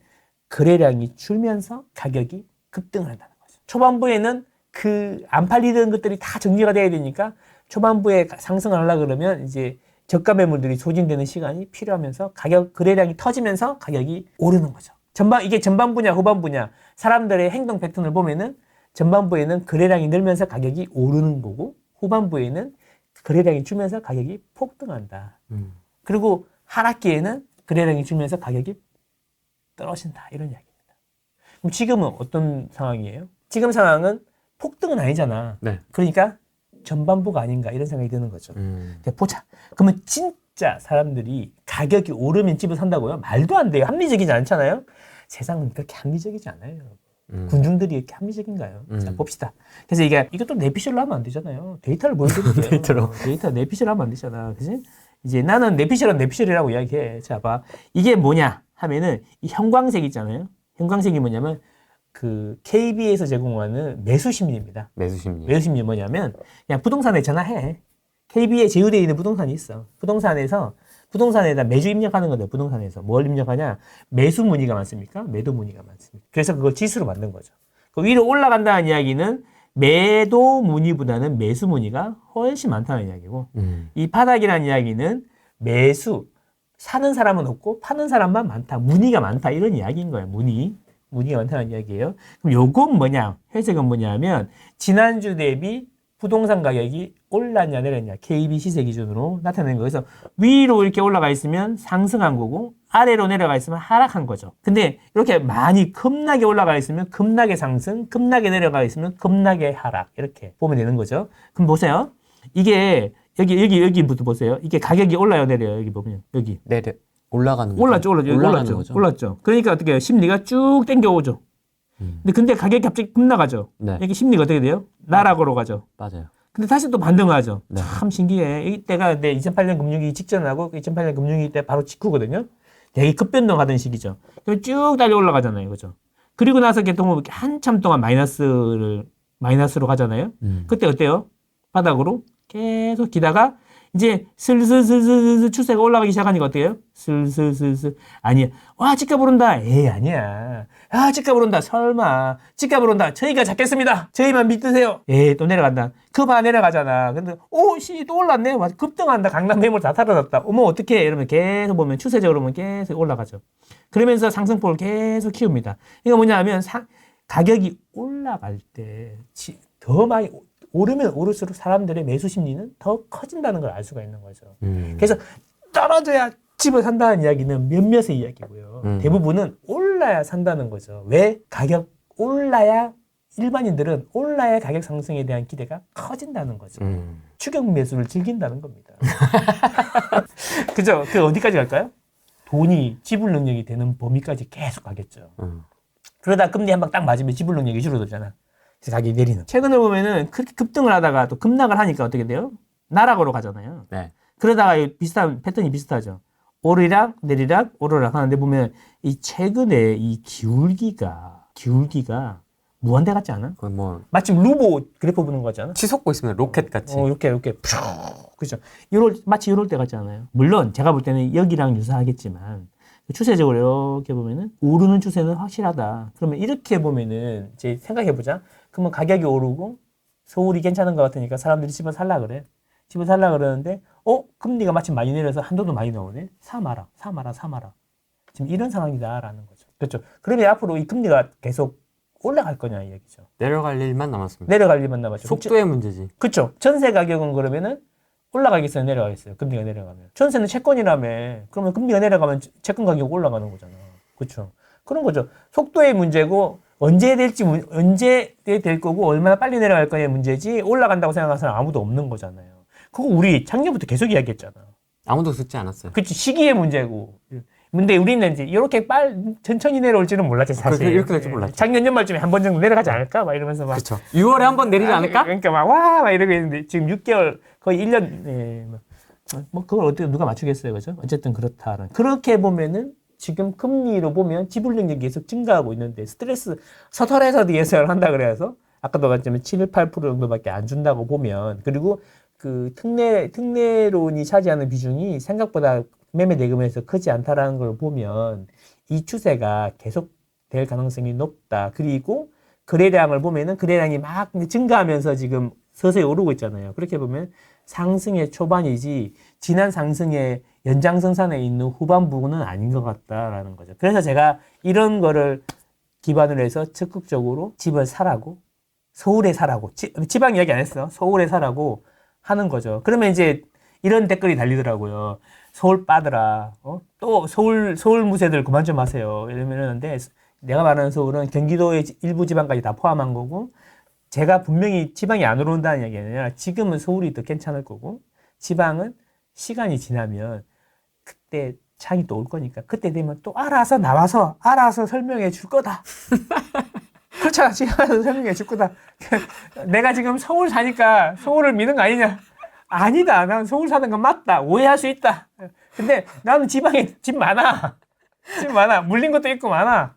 거래량이 줄면서 가격이 급등을 한다는 거죠. 초반부에는 그 안 팔리던 것들이 다 정리가 돼야 되니까 초반부에 상승을 하려고 그러면 이제 저가 매물들이 소진되는 시간이 필요하면서 거래량이 터지면서 가격이 오르는 거죠. 이게 전반부냐 후반부냐 사람들의 행동 패턴을 보면은 전반부에는 거래량이 늘면서 가격이 오르는 거고 후반부에는 거래량이 줄면서 가격이 폭등한다. 그리고 하락기에는 거래량이 줄면서 가격이 떨어진다. 이런 이야기입니다. 그럼 지금은 어떤 상황이에요? 지금 상황은 폭등은 아니잖아. 네. 그러니까 전반부가 아닌가 이런 생각이 드는 거죠. 보자. 그러면 진짜 사람들이 가격이 오르면 집을 산다고요? 말도 안 돼요. 합리적이지 않잖아요. 세상은 그렇게 합리적이지 않아요. 군중들이 이렇게 합리적인가요? 자, 봅시다. 그래서 이것도 내피셜로 하면 안 되잖아요. 데이터를 보여드릴게요. 데이터 내피셜로 하면 안 되잖아. 그지? 이제 나는 내피셜은 내피셜이라고 이야기해. 자, 봐. 이게 뭐냐 하면은 이 형광색 있잖아요. 형광색이 뭐냐면 그 KB에서 제공하는 매수심리입니다. 매수심리. 매수심리 뭐냐면 그냥 부동산에 전화해. KB에 제휴되어 있는 부동산이 있어. 부동산에다 매주 입력하는 건데 부동산에서 뭘 입력하냐? 매수 문의가 많습니까? 매도 문의가 많습니까? 그래서 그걸 지수로 만든 거죠. 그 위로 올라간다는 이야기는 매도 문의보다는 매수 문의가 훨씬 많다는 이야기고 이 바닥이라는 이야기는 매수, 사는 사람은 없고 파는 사람만 많다. 문의가 많다. 이런 이야기인 거예요. 문의가 많다는 이야기예요. 그럼 요건 뭐냐? 해석은 뭐냐면 지난주 대비 부동산 가격이 올랐냐 내렸냐 KB 시세 기준으로 나타내는 거예요. 그래서 위로 이렇게 올라가 있으면 상승한 거고 아래로 내려가 있으면 하락한 거죠. 근데 이렇게 많이 겁나게 올라가 있으면 겁나게 상승, 겁나게 내려가 있으면 겁나게 하락 이렇게 보면 되는 거죠. 그럼 보세요. 이게 여기부터 보세요. 이게 가격이 올라요 내려요. 여기 보면 여기 올라가는 거죠. 올랐죠. 그러니까 어떻게 해요? 심리가 쭉 땡겨오죠. 근데 가격이 갑자기 급나가죠. 네. 여기 심리가 어떻게 돼요? 나락으로 가죠. 맞아요. 근데 다시 또 반등하죠. 네. 참 신기해. 이때가 2008년 금융위기 직전하고 2008년 금융위기 때 바로 직후거든요. 되게 급변동하던 시기죠. 쭉 달려 올라가잖아요. 그죠? 그리고 나서 개통을 한참 동안 마이너스로 가잖아요. 그때 어때요? 바닥으로 계속 기다가 이제 슬슬 추세가 올라가기 시작하니까 어때요? 슬슬 아니야. 와 집값 오른다. 에이 아니야. 아 집값 오른다. 설마 집값 오른다. 저희가 잡겠습니다. 저희만 믿으세요. 에이 또 내려간다. 그 봐 내려가잖아. 근데 오씨 또 올랐네. 와 급등한다. 강남 매물 다 사라졌다. 어머 어떡해. 이러면 계속 보면 추세적으로 보면 계속 올라가죠. 그러면서 상승폭을 계속 키웁니다. 이거 뭐냐면 가격이 올라갈 때 더 많이 오르면 오를수록 사람들의 매수 심리는 더 커진다는 걸 알 수가 있는 거죠. 그래서 떨어져야 집을 산다는 이야기는 몇몇의 이야기고요. 대부분은 올라야 산다는 거죠. 왜? 가격 올라야 일반인들은 올라야 가격 상승에 대한 기대가 커진다는 거죠. 추격 매수를 즐긴다는 겁니다. 그죠? 그 어디까지 갈까요? 돈이 지불 능력이 되는 범위까지 계속 가겠죠. 그러다 금리 한 방 딱 맞으면 지불 능력이 줄어들잖아. 그래서 가격이 내리는. 최근에 보면은 그렇게 급등을 하다가 또 급락을 하니까 어떻게 돼요? 나락으로 가잖아요. 네. 그러다가 비슷한 패턴이 비슷하죠. 오르락 내리락 오르락 하는데 보면 이 최근에 이 기울기가 무한대 같지 않아? 거의 뭐 마침 루보 그래프 보는 거잖아. 치솟고 있으면 로켓 같이. 이렇게 푸 그죠. 마치 이럴 때 같지 않아요? 물론 제가 볼 때는 여기랑 유사하겠지만 추세적으로 이렇게 보면은 오르는 추세는 확실하다. 그러면 이렇게 보면은 이제 생각해 보자. 그러면 가격이 오르고 서울이 괜찮은 것 같으니까 사람들이 집을 살라 그래. 집을 살라 그러는데 금리가 마침 많이 내려서 한도도 많이 나오네. 사마라. 지금 이런 상황이다라는 거죠. 그렇죠. 그러면 앞으로 이 금리가 계속 올라갈 거냐 이 얘기죠. 내려갈 일만 남았습니다. 내려갈 일만 남았죠. 속도의 문제지. 그렇죠. 전세 가격은 그러면은 올라가겠어요, 내려가겠어요? 금리가 내려가면. 전세는 채권이라며. 그러면 금리가 내려가면 채권 가격 올라가는 거잖아. 그렇죠. 그런 거죠. 속도의 문제고 언제 될 거고 얼마나 빨리 내려갈 거냐의 문제지 문제지 생각하는 사람 아무도 없는 거잖아요. 그거 우리 작년부터 계속 이야기했잖아. 아무도 듣지 않았어요. 그치. 시기의 문제고. 근데 우리는 이제 이렇게 천천히 내려올지는 몰랐지 사실. 이렇게 될 줄 몰랐죠. 작년 연말쯤에 한 번 정도 내려가지 않을까? 막 이러면서 막. 그렇죠. 6월에 한 번 내리지 않을까? 그러니까 막 이러고 있는데 지금 6개월 거의 1년 뭐 그걸 어떻게 누가 맞추겠어요, 그죠? 어쨌든 그렇다. 그렇게 보면은 지금 금리로 보면 지불 능력이 계속 증가하고 있는데 스트레스 서털해서도 예상을 한다 그래서 아까도 말했지만 7, 8% 정도밖에 안 준다고 보면 그리고 그 특례론이 차지하는 비중이 생각보다 매매 대금에서 크지 않다라는 걸 보면 이 추세가 계속될 가능성이 높다. 그리고 거래량을 보면은 거래량이 막 증가하면서 지금 서서히 오르고 있잖아요. 그렇게 보면 상승의 초반이지 지난 상승의 연장선상에 있는 후반부는 아닌 것 같다라는 거죠. 그래서 제가 이런 거를 기반으로 해서 적극적으로 집을 사라고 서울에 사라고 지방 이야기 안 했어. 서울에 사라고 하는 거죠. 그러면 이제 이런 댓글이 달리더라고요. 서울 빠더라. 또 서울 무세들 그만 좀 하세요. 이러면은데 내가 말하는 서울은 경기도의 일부 지방까지 다 포함한 거고 제가 분명히 지방이 안 오른다는 얘기가 아니라 지금은 서울이 더 괜찮을 거고 지방은 시간이 지나면 그때 창이 또 올 거니까 그때 되면 또 알아서 나와서 알아서 설명해 줄 거다. 그렇잖아. 지금 하는 설명이 직구다. 내가 지금 서울 사니까 서울을 믿는 거 아니냐? 아니다. 난 서울 사는 건 맞다. 오해할 수 있다. 근데 나는 지방에 집 많아. 집 많아. 물린 것도 있고 많아.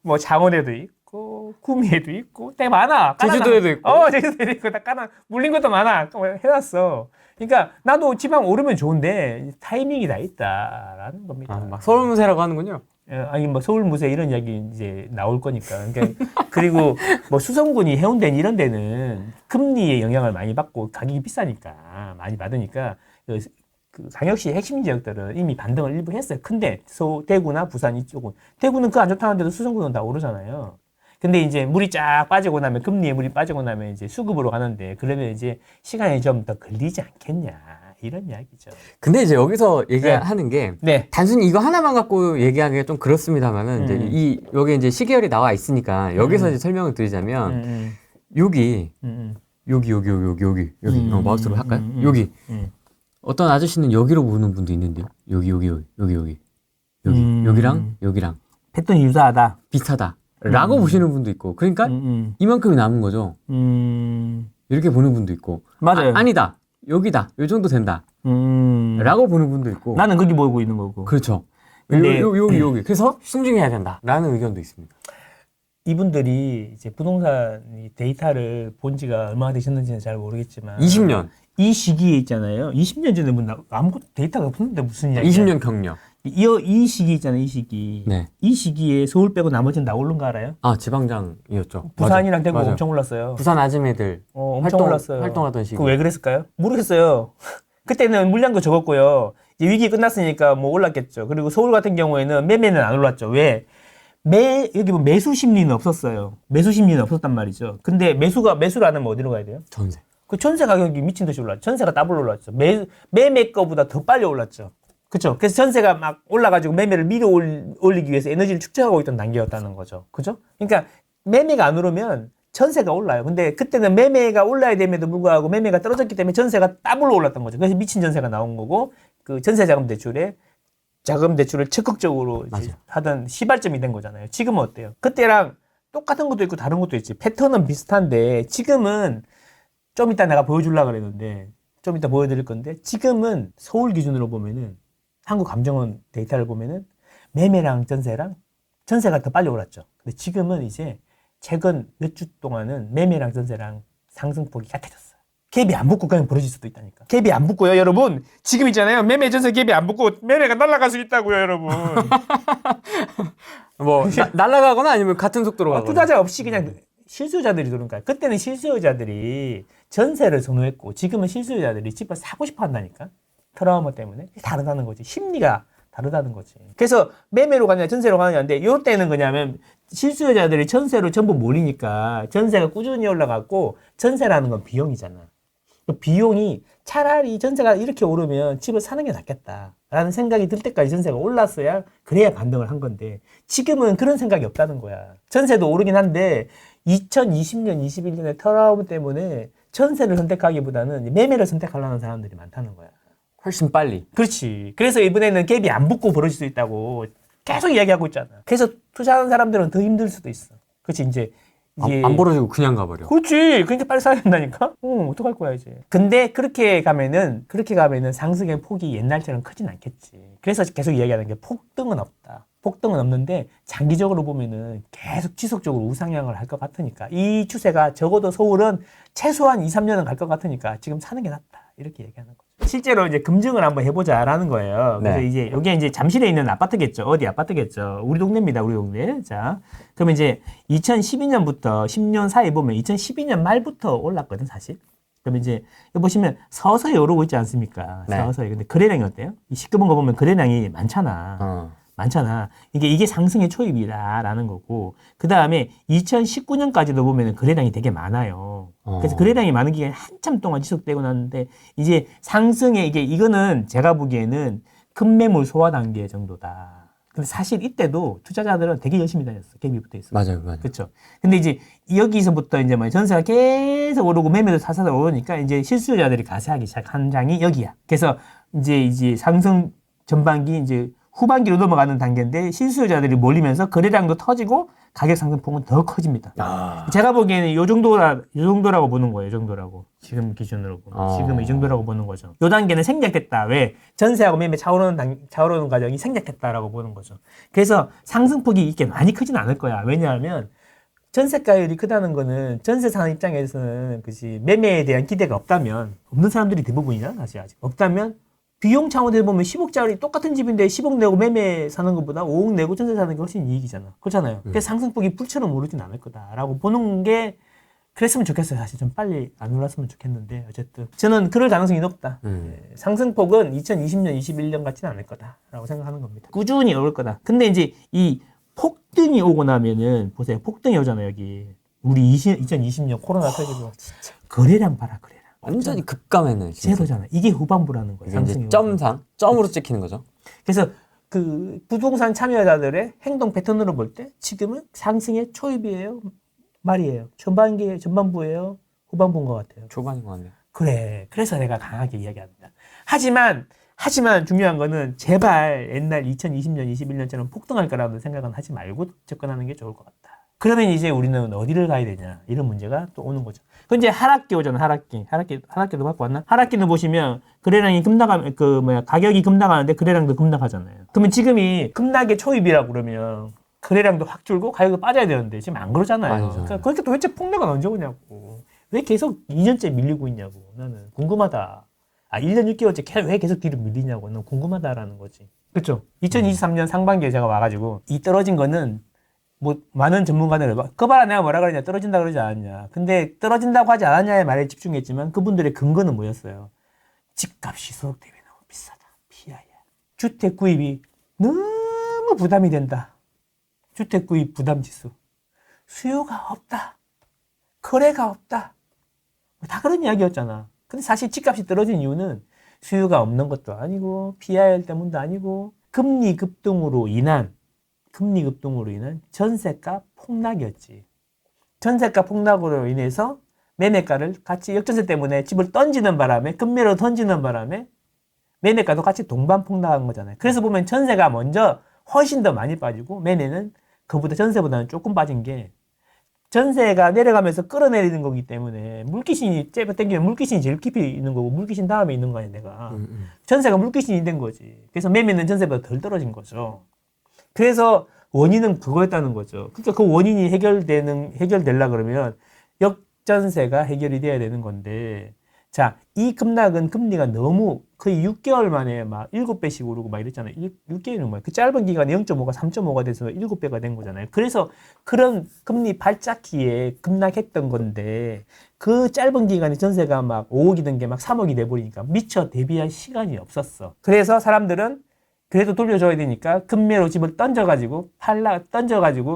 뭐 장원에도 있고 구미에도 있고 되게 많아. 제주도에도 있고. 제주도에도 있고 다 까나 물린 것도 많아. 해놨어. 그러니까 나도 지방 오르면 좋은데 타이밍이 다 있다라는 겁니다. 막 서울무세라고 하는군요. 아니 뭐 서울무세 이런 이야기 이제 나올 거니까. 그러니까 그리고 뭐 수성구니 해운대 이런 데는 금리의 영향을 많이 받고 가격이 비싸니까 많이 받으니까 그 광역시 핵심 지역들은 이미 반등을 일부 했어요. 근데 대구나 부산 이쪽은 대구는 그 안 좋다는데도 수성구는 다 오르잖아요. 근데 이제 물이 쫙 빠지고 나면 금리의 물이 빠지고 나면 이제 수급으로 가는데 그러면 이제 시간이 좀 더 걸리지 않겠냐 이런 이야기죠. 근데 이제 여기서 얘기하는 게 네. 단순히 이거 하나만 갖고 얘기하기가 좀 그렇습니다만은 이제 여기 이제 시계열이 나와 있으니까 여기서 이제 설명을 드리자면 여기 마우스로 할까요? 여기 어떤 아저씨는 여기로 보는 분도 있는데요. 여기랑 패턴이 유사하다. 비슷하다라고 보시는 분도 있고, 그러니까 이만큼이 남은 거죠. 이렇게 보는 분도 있고, 맞아요. 아니다, 여기다, 요 정도 된다라고 보는 분도 있고. 나는 거기 보고 있는 거고. 그렇죠. 근데 여기. 그래서 신중해야 된다라는 의견도 있습니다. 이분들이 이제 부동산 데이터를 본 지가 얼마나 되셨는지는 잘 모르겠지만 20년. 이 시기에 있잖아요. 20년 전에 아무것도 데이터가 없는데 무슨 이야기야. 20년 경력. 이 시기 있잖아요. 이 시기. 네. 이 시기에 서울 빼고 나머지는 다 오른 거 알아요? 지방장이었죠. 부산이랑 대구 맞아요. 엄청 올랐어요. 부산 아줌매들 엄청 올랐어요. 활동하던 시기. 그 왜 그랬을까요? 모르겠어요. 그때는 물량도 적었고요. 이제 위기 끝났으니까 뭐 올랐겠죠. 그리고 서울 같은 경우에는 매매는 안 올랐죠. 왜? 여기 뭐 매수 심리는 없었어요. 매수 심리는 없었단 말이죠. 근데 매수를 안 하면 어디로 가야 돼요? 전세. 그 전세 가격이 미친 듯이 올랐죠. 전세가 더블로 올랐죠. 매매 거보다 더 빨리 올랐죠. 그죠? 그래서 전세가 막 올라가지고 매매를 밀어 올리기 위해서 에너지를 축적하고 있던 단계였다는 거죠. 그죠? 그러니까 매매가 안 오르면 전세가 올라요. 근데 그때는 매매가 올라야 됨에도 불구하고 매매가 떨어졌기 때문에 전세가 더블로 올랐던 거죠. 그래서 미친 전세가 나온 거고 그 전세자금 대출을 적극적으로 하던 시발점이 된 거잖아요. 지금은 어때요? 그때랑 똑같은 것도 있고 다른 것도 있지. 패턴은 비슷한데 지금은 좀 이따 내가 보여주려고 그랬는데 좀 이따 보여드릴 건데 지금은 서울 기준으로 보면은 한국감정원 데이터를 보면은 매매랑 전세가 더 빨리 올랐죠. 근데 지금은 이제 최근 몇 주 동안은 매매랑 전세랑 상승폭이 같아졌어요. 갭이 안 붙고 그냥 벌어질 수도 있다니까. 갭이 안 붙고요, 여러분. 지금 있잖아요. 매매 전세 갭이 안 붙고 매매가 날아갈 수 있다고요, 여러분. 뭐 날아가거나 아니면 같은 속도로 가거나. 투자자 없이 그냥 실수요자들이 도는 거야. 그때는 실수요자들이 전세를 선호했고 지금은 실수요자들이 집을 사고 싶어 한다니까. 트라우마 때문에. 다르다는 거지. 심리가 다르다는 거지. 그래서 매매로 가느냐 전세로 가느냐인데 이럴 때는 그냐면 실수요자들이 전세로 전부 몰리니까 전세가 꾸준히 올라갔고 전세라는 건 비용이잖아. 그 비용이 차라리 전세가 이렇게 오르면 집을 사는 게 낫겠다라는 생각이 들 때까지 전세가 올랐어야 그래야 반등을 한 건데 지금은 그런 생각이 없다는 거야. 전세도 오르긴 한데 2020년, 21년의 트라우마 때문에 전세를 선택하기보다는 매매를 선택하려는 사람들이 많다는 거야. 훨씬 빨리. 그렇지. 그래서 이번에는 갭이 안 붙고 벌어질 수 있다고 계속 이야기하고 있잖아. 그래서 투자하는 사람들은 더 힘들 수도 있어. 그렇지. 이제 안 벌어지고 그냥 가버려. 그렇지. 그러니까 빨리 사야 된다니까. 어떡할 거야 이제. 근데 그렇게 가면은 상승의 폭이 옛날처럼 크진 않겠지. 그래서 계속 이야기하는 게 폭등은 없다. 폭등은 없는데 장기적으로 보면은 계속 지속적으로 우상향을 할 것 같으니까 이 추세가 적어도 서울은 최소한 2, 3년은 갈 것 같으니까 지금 사는 게 낫다. 이렇게 얘기하는 거죠. 실제로 이제 검증을 한번 해보자라는 거예요. 그래서 네. 이제 여기 이제 잠실에 있는 아파트겠죠. 어디 아파트겠죠. 우리 동네입니다. 우리 동네. 자, 그러면 이제 2012년부터 10년 사이 보면 2012년 말부터 올랐거든 사실. 그러면 이제 여기 보시면 서서히 오르고 있지 않습니까? 네. 서서히. 근데 거래량이 어때요? 이 시끄러운 거 보면 거래량이 많잖아. 많잖아. 이게 상승의 초입이다라는 거고. 그 다음에 2019년까지도 보면 거래량이 되게 많아요. 그래서 거래량이 많은 기간이 한참 동안 지속되고 났는데 이제 상승의 이거는 제가 보기에는 급매물 소화 단계 정도다. 근데 사실 이때도 투자자들은 되게 열심히 다녔어. 갭이 붙어 있어. 맞아요. 그렇죠. 근데 이제 여기서부터 이제 뭐 전세가 계속 오르고 매매도 사사사 오르니까 이제 실수요자들이 가세하기 시작한 장이 여기야. 그래서 이제 상승 전반기 이제 후반기로 넘어가는 단계인데 실수요자들이 몰리면서 거래량도 터지고 가격 상승폭은 더 커집니다. 아. 제가 보기에는 요 정도라고 보는 거예요. 요 정도라고. 지금 기준으로 보면. 지금 이 정도라고 보는 거죠. 요 단계는 생략됐다. 왜? 전세하고 매매 차오르는 과정이 생략됐다라고 보는 거죠. 그래서 상승폭이 이렇게 많이 크진 않을 거야. 왜냐하면 전세가율이 크다는 거는 전세 사는 입장에서는 그지 매매에 대한 기대가 없다면 없는 사람들이 대부분이잖아. 사실 아직 없다면 비용 차원에서 보면 10억짜리 똑같은 집인데 10억 내고 매매 사는 것보다 5억 내고 전세 사는 게 훨씬 이익이잖아. 그렇잖아요. 그래서 상승폭이 불처럼 오르진 않을 거다라고 보는 게 그랬으면 좋겠어요. 사실 좀 빨리 안 올랐으면 좋겠는데 어쨌든 저는 그럴 가능성이 높다. 상승폭은 2020년, 21년 같지는 않을 거다라고 생각하는 겁니다. 꾸준히 오를 거다. 근데 이제 이 폭등이 오고 나면은 보세요. 폭등이 오잖아요. 여기 우리 2020년 코로나 터지고 거래량 봐라. 거래량. 완전히 급감했네. 제로잖아. 이게 후반부라는 거예요. 이게 이제 점으로 찍히는 거죠. 그래서 그 부동산 참여자들의 행동 패턴으로 볼 때 지금은 상승의 초입이에요, 말이에요. 전반부예요, 후반부인 것 같아요. 초반인 것 같네요. 그래. 그래서 내가 강하게 이야기합니다. 하지만 중요한 거는 제발 옛날 2020년, 21년처럼 폭등할 거라는 생각은 하지 말고 접근하는 게 좋을 것 같다. 그러면 이제 우리는 어디를 가야 되냐 이런 문제가 또 오는 거죠. 그 이제 하락기 오잖아. 하락기도 갖고 왔나? 하락기는 보시면 거래량이 가격이 급락하는데 거래량도 급락하잖아요. 그러면 지금이 급락의 초입이라고 그러면 거래량도 확 줄고 가격도 빠져야 되는데 지금 안 그러잖아요. 그러니까 그렇게 도대체 폭락은 언제 오냐고. 왜 계속 2년째 밀리고 있냐고. 나는 궁금하다. 1년 6개월째 왜 계속 뒤로 밀리냐고. 난 궁금하다라는 거지. 그렇죠? 2023년 상반기에 제가 와가지고 이 떨어진 거는 뭐 많은 전문가들 그거 봐라 내가 뭐라 그러냐 떨어진다 그러지 않았냐. 근데 떨어진다고 하지 않았냐의 말에 집중했지만 그분들의 근거는 뭐였어요? 집값이 소득 대비 너무 비싸다. 피하야. 주택 구입이 너무 부담이 된다. 주택 구입 부담 지수. 수요가 없다. 거래가 없다. 다 그런 이야기였잖아. 근데 사실 집값이 떨어진 이유는 수요가 없는 것도 아니고 PIR 때문도 아니고 금리 급등으로 인한 전세가 폭락이었지. 전세가 폭락으로 인해서 매매가를 같이 역전세 때문에 집을 던지는 바람에 금매로 던지는 바람에 매매가도 같이 동반 폭락한 거잖아요. 그래서 보면 전세가 먼저 훨씬 더 많이 빠지고 매매는 그보다 전세보다는 조금 빠진 게 전세가 내려가면서 끌어내리는 거기 때문에 물귀신이 땡기면 물귀신이 제일 깊이 있는 거고 물귀신 다음에 있는 거 아니야 내가. 전세가 물귀신이 된 거지. 그래서 매매는 전세보다 덜 떨어진 거죠. 그래서 원인은 그거였다는 거죠. 그러니까 그 원인이 해결되려 그러면 역전세가 해결이 돼야 되는 건데, 자, 이 급락은 금리가 너무 거의 6개월 만에 막 7배씩 오르고 막 이랬잖아요. 6개월은 뭐야. 그 짧은 기간에 0.5가 3.5가 돼서 7배가 된 거잖아요. 그래서 그런 금리 발작기에 급락했던 건데, 그 짧은 기간에 전세가 막 5억이 된 게 막 3억이 돼버리니까 미처 대비할 시간이 없었어. 그래서 사람들은 그래도 돌려줘야 되니까 금매로 집을 던져가지고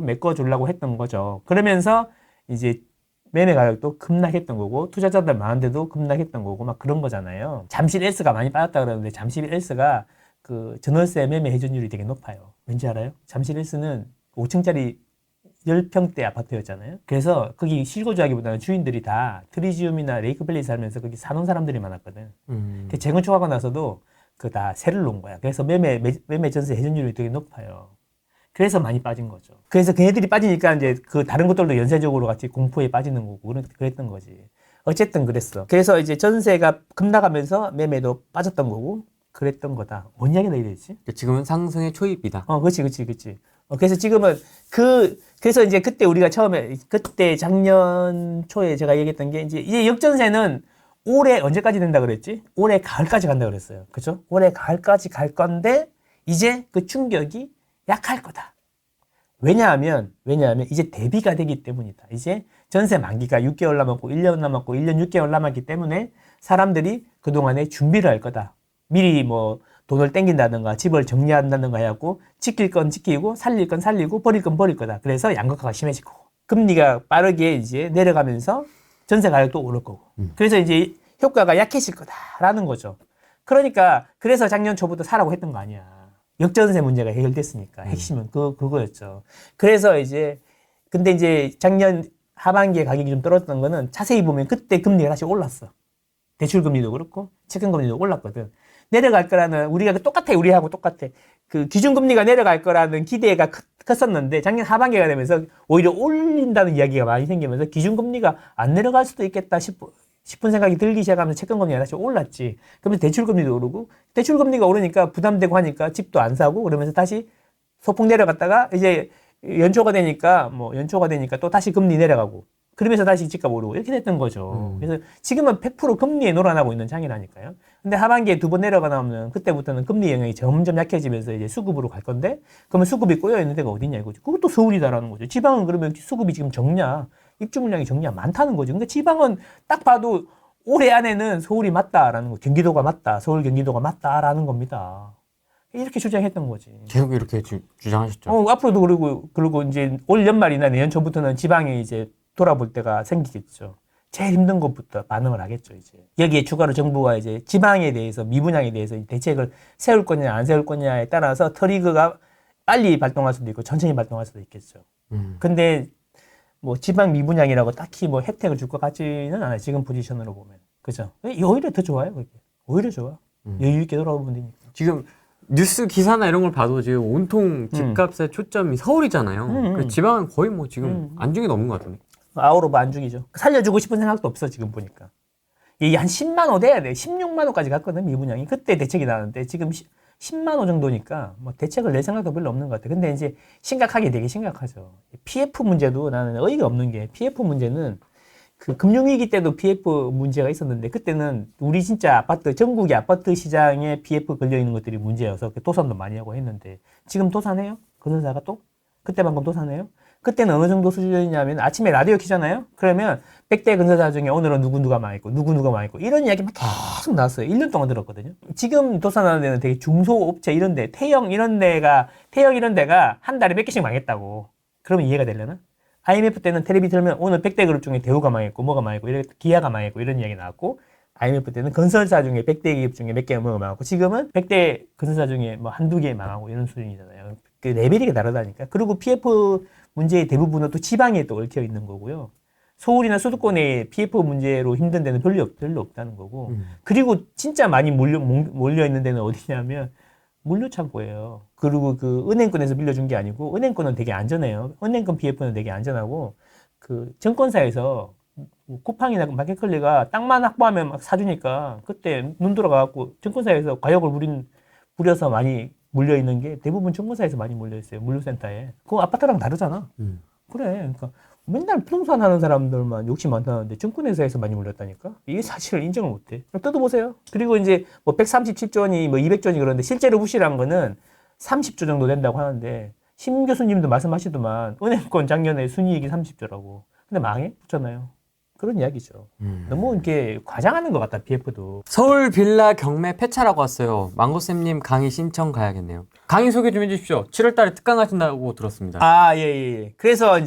메꿔주려고 했던 거죠. 그러면서 이제 매매 가격도 급락했던 거고 투자자들 많은데도 급락했던 거고 막 그런 거잖아요. 잠실 S가 많이 빠졌다 그러는데 잠실 S가 그 전월세 매매 회전율이 되게 높아요. 왠지 알아요? 잠실 S는 5층짜리 10평대 아파트였잖아요. 그래서 거기 실거주하기보다는 주인들이 다 트리지움이나 레이크밸리 살면서 거기 사는 사람들이 많았거든. 재건축하고 나서도 그 다 세를 놓은 거야. 그래서 매매 전세 회전율이 되게 높아요. 그래서 많이 빠진 거죠. 그래서 걔네들이 빠지니까 이제 그 다른 것들도 연쇄적으로 같이 공포에 빠지는 거고 그랬던 거지. 어쨌든 그랬어. 그래서 이제 전세가 급락하면서 매매도 빠졌던 거고 그랬던 거다. 뭔 이야기가 해야 되지? 지금은 상승의 초입이다. 그렇지. 그래서 지금은 그래서 이제 그때 작년 초에 제가 얘기했던 게 이제 역전세는 올해 언제까지 된다 그랬지? 올해 가을까지 간다 그랬어요. 그죠? 올해 가을까지 갈 건데 이제 그 충격이 약할 거다. 왜냐하면 이제 대비가 되기 때문이다. 이제 전세 만기가 6개월 남았고 1년 남았고 1년 6개월 남았기 때문에 사람들이 그동안에 준비를 할 거다. 미리 뭐 돈을 땡긴다든가 집을 정리한다든가 해갖고 지킬 건 지키고 살릴 건 살리고 버릴 건 버릴 거다. 그래서 양극화가 심해질 거고 금리가 빠르게 이제 내려가면서 전세 가격도 오를 거고. 그래서 이제 효과가 약해질 거다라는 거죠. 그러니까 그래서 작년 초부터 사라고 했던 거 아니야. 역전세 문제가 해결됐으니까 핵심은 그거였죠. 그래서 근데 이제 작년 하반기에 가격이 좀 떨어졌던 거는 자세히 보면 그때 금리가 다시 올랐어. 대출 금리도 그렇고 채권 금리도 올랐거든. 내려갈 거라는 우리가 똑같아 우리하고 똑같아. 그 기준금리가 내려갈 거라는 기대가 컸었는데 작년 하반기가 되면서 오히려 올린다는 이야기가 많이 생기면서 기준금리가 안 내려갈 수도 있겠다 싶은 생각이 들기 시작하면서 채권금리가 다시 올랐지. 그러면서 대출금리도 오르고 대출금리가 오르니까 부담되고 하니까 집도 안 사고 그러면서 다시 소폭 내려갔다가 이제 연초가 되니까 또 다시 금리 내려가고 그러면서 다시 집값 오르고 이렇게 됐던 거죠. 그래서 지금은 100% 금리에 놀아나고 있는 장이라니까요. 근데 하반기에 두 번 내려가 나오면 그때부터는 금리 영향이 점점 약해지면서 이제 수급으로 갈 건데 그러면 수급이 꼬여 있는 데가 어디냐 이거죠. 그것도 서울이다라는 거죠. 지방은 그러면 수급이 지금 적냐, 입주 물량이 적냐 많다는 거죠. 근데 지방은 딱 봐도 올해 안에는 서울이 맞다라는 거, 경기도가 맞다, 서울 경기도가 맞다라는 겁니다. 이렇게 주장했던 거지. 계속 이렇게 주장하셨죠. 앞으로도 그리고 이제 올 연말이나 내년 초부터는 지방에 이제 돌아볼 때가 생기겠죠. 제일 힘든 것부터 반응을 하겠죠, 이제. 여기에 추가로 정부가 이제 지방에 대해서, 미분양에 대해서 대책을 세울 거냐, 안 세울 거냐에 따라서 트리거가 빨리 발동할 수도 있고, 천천히 발동할 수도 있겠죠. 근데, 뭐, 지방 미분양이라고 딱히 뭐 혜택을 줄 것 같지는 않아요. 지금 포지션으로 보면. 그죠? 오히려 더 좋아요, 그게. 오히려 좋아. 여유있게 돌아보면 되니까. 지금 뉴스 기사나 이런 걸 봐도 지금 온통 집값의 초점이 서울이잖아요. 그 지방은 거의 뭐 지금 안중에도 없는 것 같은데. 아우로 안중이죠. 살려주고 싶은 생각도 없어, 지금 보니까. 이게 한 10만 호 돼야 돼. 16만 호까지 갔거든, 미분양이. 그때 대책이 나왔는데, 지금 10만 호 정도니까, 뭐, 대책을 낼 생각도 별로 없는 것 같아. 근데 이제, 심각하게 되게 심각하죠. PF 문제도 나는 어이가 없는 게, PF 문제는, 그 금융위기 때도 PF 문제가 있었는데, 그때는 우리 진짜 아파트, 전국의 아파트 시장에 PF 걸려있는 것들이 문제여서, 도산도 많이 하고 했는데, 지금 도산해요? 건설사가 또? 그때만큼 도산해요? 그때는 어느 정도 수준이냐면 아침에 라디오 키잖아요? 그러면 100대 건설사 중에 오늘은 누구누가 많이 있고 이런 이야기만 계속 나왔어요. 1년 동안 들었거든요. 지금 도산하는 데는 되게 중소업체 이런 데, 태영 이런 데가 한 달에 몇 개씩 망했다고. 그러면 이해가 되려나? IMF 때는 텔레비 들으면 오늘 100대 그룹 중에 대우가 망했고 뭐가 망했고 기아가 망했고 이런 이야기 나왔고 IMF 때는 건설사 중에 100대 기업 중에 몇 개가 뭐가 망하고 지금은 100대 건설사 중에 뭐 한두 개 망하고 이런 수준이잖아요. 그 레벨이 다르다니까. 그리고 PF 문제의 대부분은 또 지방에 또 얽혀 있는 거고요. 서울이나 수도권의 PF 문제로 힘든 데는 별로 없다는 거고. 그리고 진짜 많이 몰려 있는 데는 어디냐면 물류창고예요. 그리고 그 은행권에서 빌려준 게 아니고 은행권은 되게 안전해요. 은행권 PF는 되게 안전하고 그 증권사에서 쿠팡이나 마켓컬리가 땅만 확보하면 막 사주니까 그때 눈 돌아가갖고 증권사에서 과욕을 부려서 많이 몰려 있는 게 대부분 증권사에서 많이 몰려 있어요. 물류센터에. 그거 아파트랑 다르잖아. 그래. 그러니까 맨날 부동산 하는 사람들만 욕심 많다는데 증권회사에서 많이 몰렸다니까? 이게 사실을 인정을 못 해. 뜯어보세요. 그리고 이제 뭐 137조 원이 뭐 200조 원이 그러는데 실제로 부실한 거는 30조 정도 된다고 하는데 심 교수님도 말씀하시더만 은행권 작년에 순이익이 30조라고. 근데 망했잖아요. 그런 이야기죠. 너무 이렇게 과장하는 것 같다, BF도. 서울 빌라 경매 폐차라고 왔어요. 망고쌤님 강의 신청 가야겠네요. 강의 소개 좀 해주십시오. 7월달에 특강하신다고 들었습니다. 아, 예. 그래서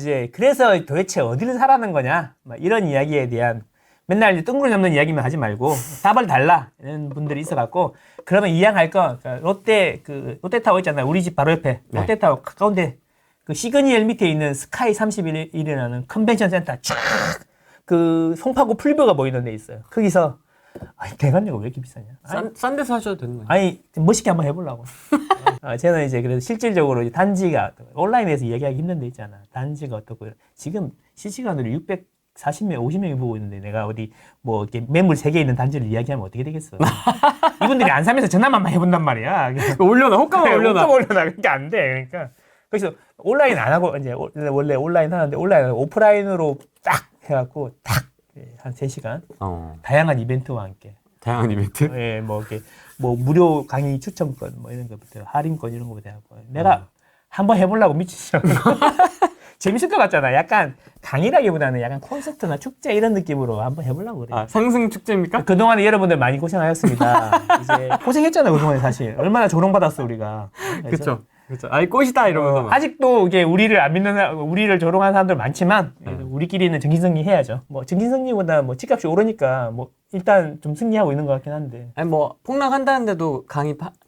도대체 어디를 사라는 거냐? 막 이런 이야기에 대한 맨날 이제 뜬구름 잡는 이야기만 하지 말고 답을 달라. 이런 분들이 있어갖고 그러면 이양할 거, 그러니까 롯데타워 있잖아요. 우리 집 바로 옆에. 네. 롯데타워 가까운데 그 시그니엘 밑에 있는 스카이 31이라는 컨벤션 센터 쫙 그 송파구 풀뷰가 보이는 데 있어요. 거기서 대관료가 왜 이렇게 비싸냐? 싼 데서 하셔도 되는 거예요. 아니 멋있게 한번 해보려고. 저는 이제 그래서 실질적으로 단지가 온라인에서 이야기하기 힘든 데 있잖아. 단지가 어떻고 지금 실시간으로 640명, 50명이 보고 있는데 내가 어디 뭐 이렇게 매물 3개 있는 단지를 이야기하면 어떻게 되겠어? 이분들이 안 사면서 전화만 해본단 말이야. 올려놔, 호가만 올려놔. 그러니까 안 돼. 그러니까 그래서 온라인 안 하고 이제 원래 온라인 하는데 온라인 오프라인으로 딱 해갖고 딱 한 3시간 다양한 이벤트와 함께 다양한 이벤트? 예, 뭐 이렇게 뭐 무료 강의 추천권 뭐 이런 것부터 할인권 이런 거부터 해갖고 내가 한번 해보려고 미치죠. 재밌을 것 같잖아. 약간 강의라기보다는 약간 콘서트나 축제 이런 느낌으로 한번 해보려고 그래. 아, 상승 축제입니까? 그동안에 여러분들 많이 고생하셨습니다. 이제 고생했잖아 그동안에 사실. 얼마나 조롱받았어 우리가. 그렇죠. 아이 꽃이다 이러면서 아직도 이게 우리를 안 믿는 우리를 조롱하는 사람들 많지만 우리끼리는 정신승리 해야죠. 뭐 정신승리보다 뭐 집값이 오르니까 뭐 일단 좀 승리하고 있는 것 같긴 한데. 아니 뭐 폭락한다는데도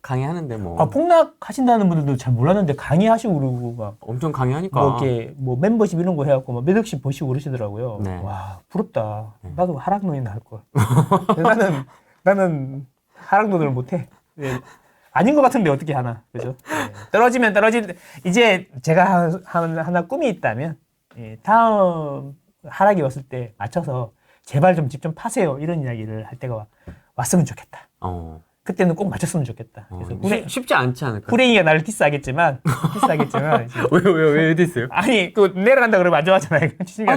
강의하는데 뭐. 폭락하신다는 분들도 잘 몰랐는데 강의하시고 그러고 막 엄청 강의하니까. 뭐 이렇게 뭐 멤버십 이런 거 해갖고 막 몇 억씩 버시고 그러시더라고요. 네. 와 부럽다. 나도 하락론이나 할 걸. 나는 하락론을 못해. 네. 아닌 것 같은데 어떻게 하나, 그죠? 네. 떨어지면 이제 제가 하나 꿈이 있다면, 예, 다음 하락이 왔을 때 맞춰서 제발 좀 집 좀 파세요. 이런 이야기를 할 때가 왔으면 좋겠다. 그때는 꼭 맞췄으면 좋겠다. 그래서 쉽지 않지 않을까? 후레이가 나를 디스하겠지만, 왜 디스요? 아니, 그 내려간다 그러면 안 좋아하잖아요.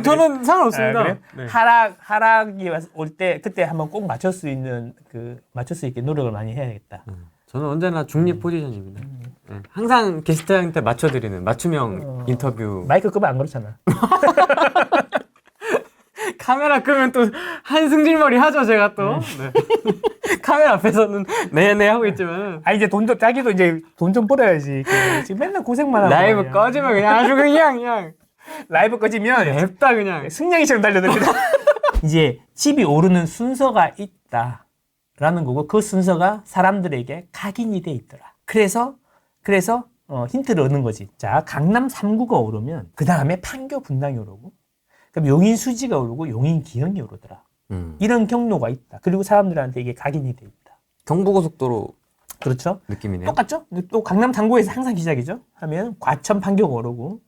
저는 상관없습니다. 그래? 네. 하락이 올 때, 그때 한번 꼭 맞출 수 있게 노력을 많이 해야겠다. 저는 언제나 중립 포지션입니다. 네. 항상 게스트한테 맞춰드리는 맞춤형 인터뷰. 마이크 끄면 안 그렇잖아. 카메라 끄면 또 한승질머리 하죠, 제가 또. 네. 카메라 앞에서는 네네 하고 있지만. 이제 자기도 이제 돈 좀 벌어야지. 지금 맨날 고생만 하고. 라이브 말이야. 꺼지면 그냥 아주 그냥. 라이브 꺼지면 냅다 그냥. 승냥이처럼 달려듭니다. 이제 집이 오르는 순서가 있다라는 거고, 그 순서가 사람들에게 각인이 돼 있더라. 그래서 힌트를 얻는 거지. 자, 강남 3구가 오르면 그 다음에 판교 분당이 오르고, 그럼 용인 수지가 오르고 용인 기흥이 오르더라. 이런 경로가 있다. 그리고 사람들한테 이게 각인이 돼 있다. 경부고속도로 그렇죠? 느낌이네요. 똑같죠? 또 강남 당구에서 항상 시작이죠. 하면 과천 판교가 오르고,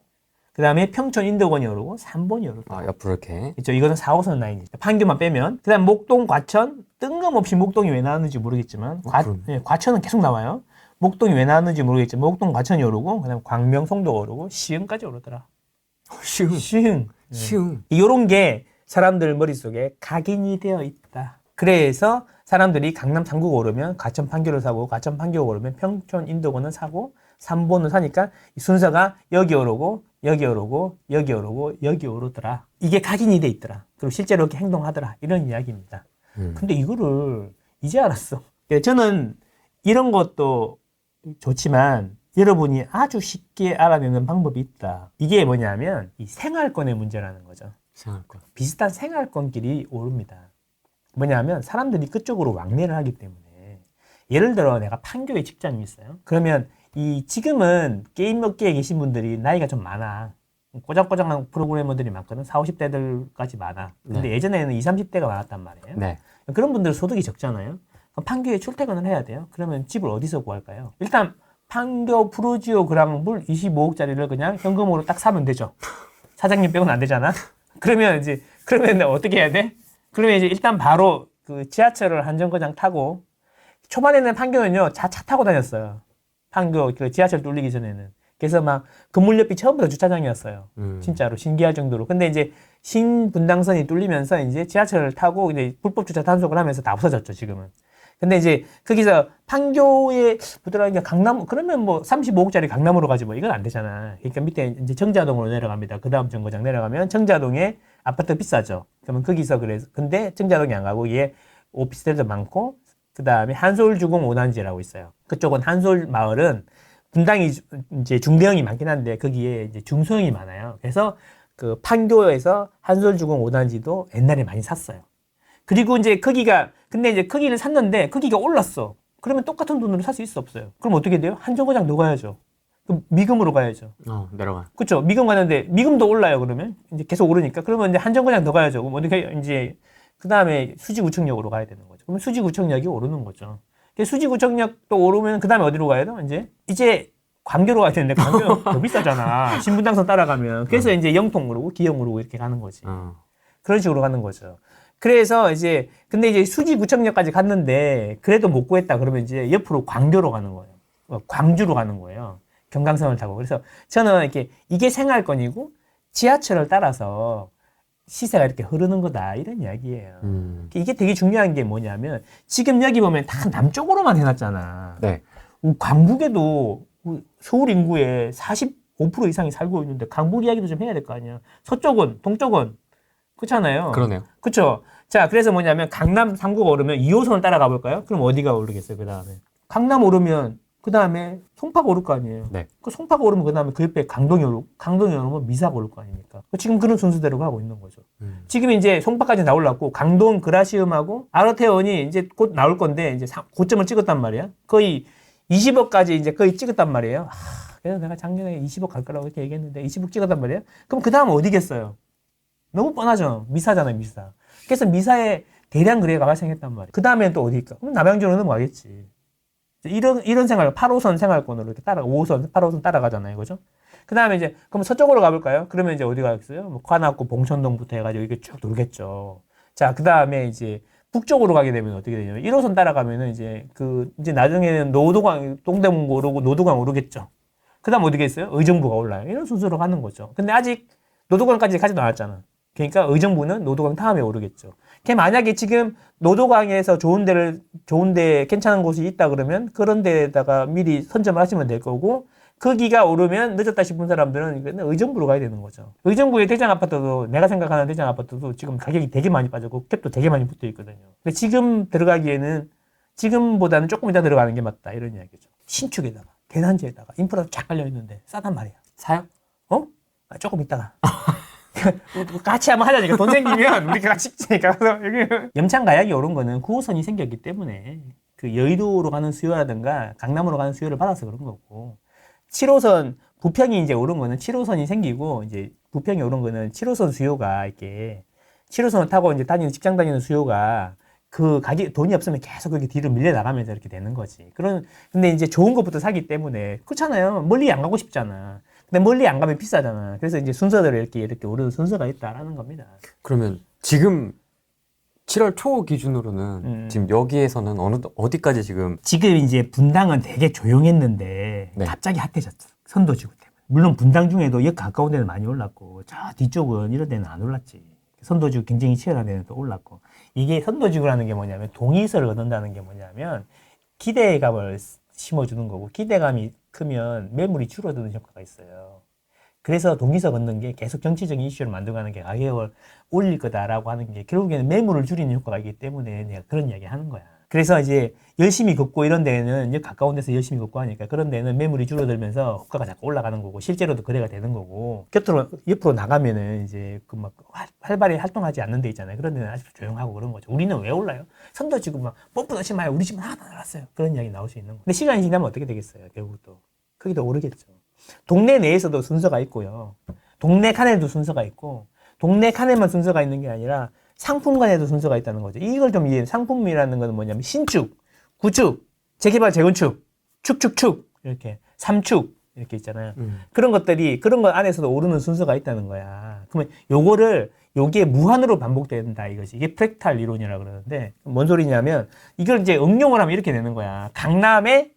그 다음에 평촌 인덕원이 오르고 3번이 오르고. 옆으로 이렇게. 그렇죠. 이거는 4호선 라인이죠. 판교만 빼면. 그 다음 목동, 과천. 뜬금없이 목동이 왜 나왔는지 모르겠지만 과천은 계속 나와요. 목동이 왜 나왔는지 모르겠지만 목동, 과천이 오르고, 그 다음 광명, 송도가 오르고 시흥까지 오르더라. 시흥. 이런 게 사람들 머릿속에 각인이 되어 있다. 그래서 사람들이 강남 3구가 오르면 과천 판교를 사고, 과천 판교가 오르면 평촌 인덕원을 사고, 3번을 사니까 이 순서가 여기 오르고 여기 오르고 여기 오르고 여기 오르더라. 이게 각인이 돼 있더라. 그리고 실제로 이렇게 행동하더라. 이런 이야기입니다. 근데 이거를 이제 알았어. 저는 이런 것도 좋지만 여러분이 아주 쉽게 알아내는 방법이 있다. 이게 뭐냐면 이 생활권의 문제라는 거죠. 생활권. 비슷한 생활권끼리 오릅니다. 뭐냐면 사람들이 그쪽으로 왕래를 하기 때문에, 예를 들어 내가 판교에 직장이 있어요. 그러면 지금은 게임 업계에 계신 분들이 나이가 좀 많아. 꼬장꼬장한 프로그래머들이 많거든. 40, 50대들까지 많아. 근데 예전에는 20, 30대가 많았단 말이에요. 네. 그런 분들 소득이 적잖아요. 그럼 판교에 출퇴근을 해야 돼요. 그러면 집을 어디서 구할까요? 일단 판교 프로지오 그랑물 25억짜리를 그냥 현금으로 딱 사면 되죠. 사장님 빼고는 안 되잖아. 그러면 어떻게 해야 돼? 그러면 이제 일단 바로 그 지하철을 한 정거장 타고, 초반에는 판교는요, 차 타고 다녔어요. 판교 그 지하철 뚫리기 전에는. 그래서 막 건물 옆이 처음부터 주차장이었어요. 진짜로 신기할 정도로. 근데 이제 신분당선이 뚫리면서 이제 지하철을 타고 이제 불법 주차 단속을 하면서 다 없어졌죠, 지금은. 근데 이제 거기서 판교에 부들어가니까 강남, 그러면 뭐 35억짜리 강남으로 가지 뭐 이건 안 되잖아. 그러니까 밑에 이제 정자동으로 내려갑니다. 그 다음 정거장 내려가면 정자동에 아파트 비싸죠. 그러면 거기서 근데 정자동이 안 가고 얘 오피스텔도 많고, 그 다음에 한솔주공 5단지라고 있어요. 그쪽은 한솔 마을은 분당이 이제 중대형이 많긴 한데 거기에 이제 중소형이 많아요. 그래서 그 판교에서 한솔주공 5단지도 옛날에 많이 샀어요. 그리고 이제 근데 이제 거기를 샀는데 거기가 올랐어. 그러면 똑같은 돈으로 살 수 있어, 없어요? 그럼 어떻게 돼요? 한 정거장 더 가야죠. 그럼 미금으로 가야죠. 내려가. 그렇죠. 미금 가는데 미금도 올라요. 그러면 이제 계속 오르니까 그러면 이제 한 정거장 더 가야죠. 그럼 어떻게 이제 그 다음에 수지구청역으로 가야 되는 거죠. 그러면 수지구청역이 오르는 거죠. 수지구청역도 오르면 그 다음에 어디로 가야 돼? 이제 광교로 가야 되는데 광교는 더 비싸잖아. 신분당선 따라가면. 그래서 이제 영통 오르고 기영 오르고 이렇게 가는 거지. 그런 식으로 가는 거죠. 그래서 근데 이제 수지구청역까지 갔는데 그래도 못 구했다 그러면 이제 옆으로 광교로 가는 거예요. 광주로 가는 거예요. 경강선을 타고. 그래서 저는 이게 생활권이고 지하철을 따라서 시세가 이렇게 흐르는 거다, 이런 이야기예요. 이게 되게 중요한 게 뭐냐면 지금 여기 보면 다 남쪽으로만 해놨잖아. 네. 강북에도 서울 인구의 45% 이상이 살고 있는데 강북 이야기도 좀 해야 될 거 아니야. 서쪽은, 동쪽은 그렇잖아요. 그러네요. 그렇죠. 자, 그래서 뭐냐면 강남 3구가 오르면 2호선을 따라가 볼까요? 그럼 어디가 오르겠어요? 그 다음에 강남 오르면 그 다음에 송파가 오를 거 아니에요. 네. 그 송파가 오르면 그 다음에 그 옆에 강동이 오르면 미사가 오를 거 아닙니까? 지금 그런 순서대로 가고 있는 거죠. 지금 이제 송파까지 다 올랐고 강동 그라시움하고 아르테온이 이제 곧 나올 건데 이제 고점을 찍었단 말이야. 거의 20억까지 이제 거의 찍었단 말이에요. 그래서 내가 작년에 20억 갈 거라고 이렇게 얘기했는데 20억 찍었단 말이에요. 그럼 그 다음 어디겠어요? 너무 뻔하죠. 미사잖아요, 미사. 그래서 미사에 대량 거래가 발생했단 말이에요. 그 다음엔 또 어디일까? 그럼 남양주로 넘어가겠지. 이런 생활, 8호선 생활권으로 이렇게 5호선, 8호선 따라가잖아요. 그죠? 그 다음에 이제, 그럼 서쪽으로 가볼까요? 그러면 이제 어디 가겠어요? 뭐, 관악구, 봉천동부터 해가지고 이렇게 쭉 돌겠죠. 자, 그 다음에 이제, 북쪽으로 가게 되면 어떻게 되냐면, 1호선 따라가면은 이제 나중에는 노도강, 동대문구 오르고 노도강 오르겠죠. 그 다음 어디겠어요? 의정부가 올라요. 이런 순서로 가는 거죠. 근데 아직 노도강까지 가지도 않았잖아. 그러니까 의정부는 노도강 다음에 오르겠죠. 걔 만약에 지금 노도강에서 좋은데 괜찮은 곳이 있다 그러면 그런 데다가 미리 선점을 하시면 될 거고, 거기가 오르면 늦었다 싶은 사람들은 의정부로 가야 되는 거죠. 의정부의 대장 아파트도, 내가 생각하는 대장 아파트도 지금 가격이 되게 많이 빠졌고 캡도 되게 많이 붙어 있거든요. 근데 지금 들어가기에는 지금보다는 조금 이따 들어가는 게 맞다, 이런 이야기죠. 신축에다가 대단지에다가 인프라 쫙 깔려 있는데 싸단 말이야. 사요? 조금 있다가 같이 한번 하자니까. 돈 생기면 우리 같이 가서 여기 염창 가약이 오른 거는 9호선이 생겼기 때문에 그 여의도로 가는 수요라든가 강남으로 가는 수요를 받아서 그런 거고, 7호선 부평이 이제 오른 거는 7호선이 생기고, 이제 부평이 오른 거는 7호선 수요가 이렇게 7호선을 타고 이제 직장 다니는 수요가 그 가격, 돈이 없으면 계속 그렇게 뒤로 밀려 나가면서 이렇게 되는 거지. 근데 이제 좋은 것부터 사기 때문에, 그렇잖아요. 멀리 안 가고 싶잖아. 근데 멀리 안 가면 비싸잖아. 그래서 이제 순서대로 이렇게 오르는 순서가 있다라는 겁니다. 그러면 지금 7월 초 기준으로는 지금 여기에서는 어디까지 지금 이제 분당은 되게 조용했는데 네. 갑자기 핫해졌어. 선도지구 때문에. 물론 분당 중에도 역 가까운 데는 많이 올랐고, 저 뒤쪽은 이런 데는 안 올랐지. 선도지구 굉장히 치열한 데는 또 올랐고. 이게 선도지구라는 게 뭐냐면, 동의서를 얻는다는 게 뭐냐면 기대감을 심어주는 거고, 기대감이 크면 매물이 줄어드는 효과가 있어요. 그래서 동의서 걷는 게 계속 정치적인 이슈를 만들고 하는 게 가격을 올릴 거다라고 하는 게 결국에는 매물을 줄이는 효과가 있기 때문에 내가 그런 이야기 하는 거야. 그래서 이제 열심히 걷고 이런 데는, 가까운 데서 열심히 걷고 하니까 그런 데는 매물이 줄어들면서 호가가 자꾸 올라가는 거고, 실제로도 거래가 되는 거고, 옆으로 나가면은 이제 그 막 활발히 활동하지 않는 데 있잖아요. 그런 데는 아직도 조용하고 그런 거죠. 우리는 왜 올라요? 선도 지금 막 펌프 넣지 마요. 우리 집은 하나도 안 올랐어요. 그런 이야기 나올 수 있는 거. 근데 시간이 지나면 어떻게 되겠어요? 결국 또 크기도 오르겠죠. 동네 내에서도 순서가 있고요. 동네 칸에도 순서가 있고, 동네 칸에만 순서가 있는 게 아니라 상품 간에도 순서가 있다는 거죠. 이걸 좀 이해해. 상품이라는 건 뭐냐면 신축, 구축, 재개발, 재건축, 축축축, 이렇게 3축 이렇게 있잖아요. 그런 것들이, 그런 것 안에서도 오르는 순서가 있다는 거야. 그러면 요게 무한으로 반복된다 이거지. 이게 프랙탈 이론이라고 그러는데, 뭔 소리냐면 이걸 이제 응용을 하면 이렇게 되는 거야. 강남에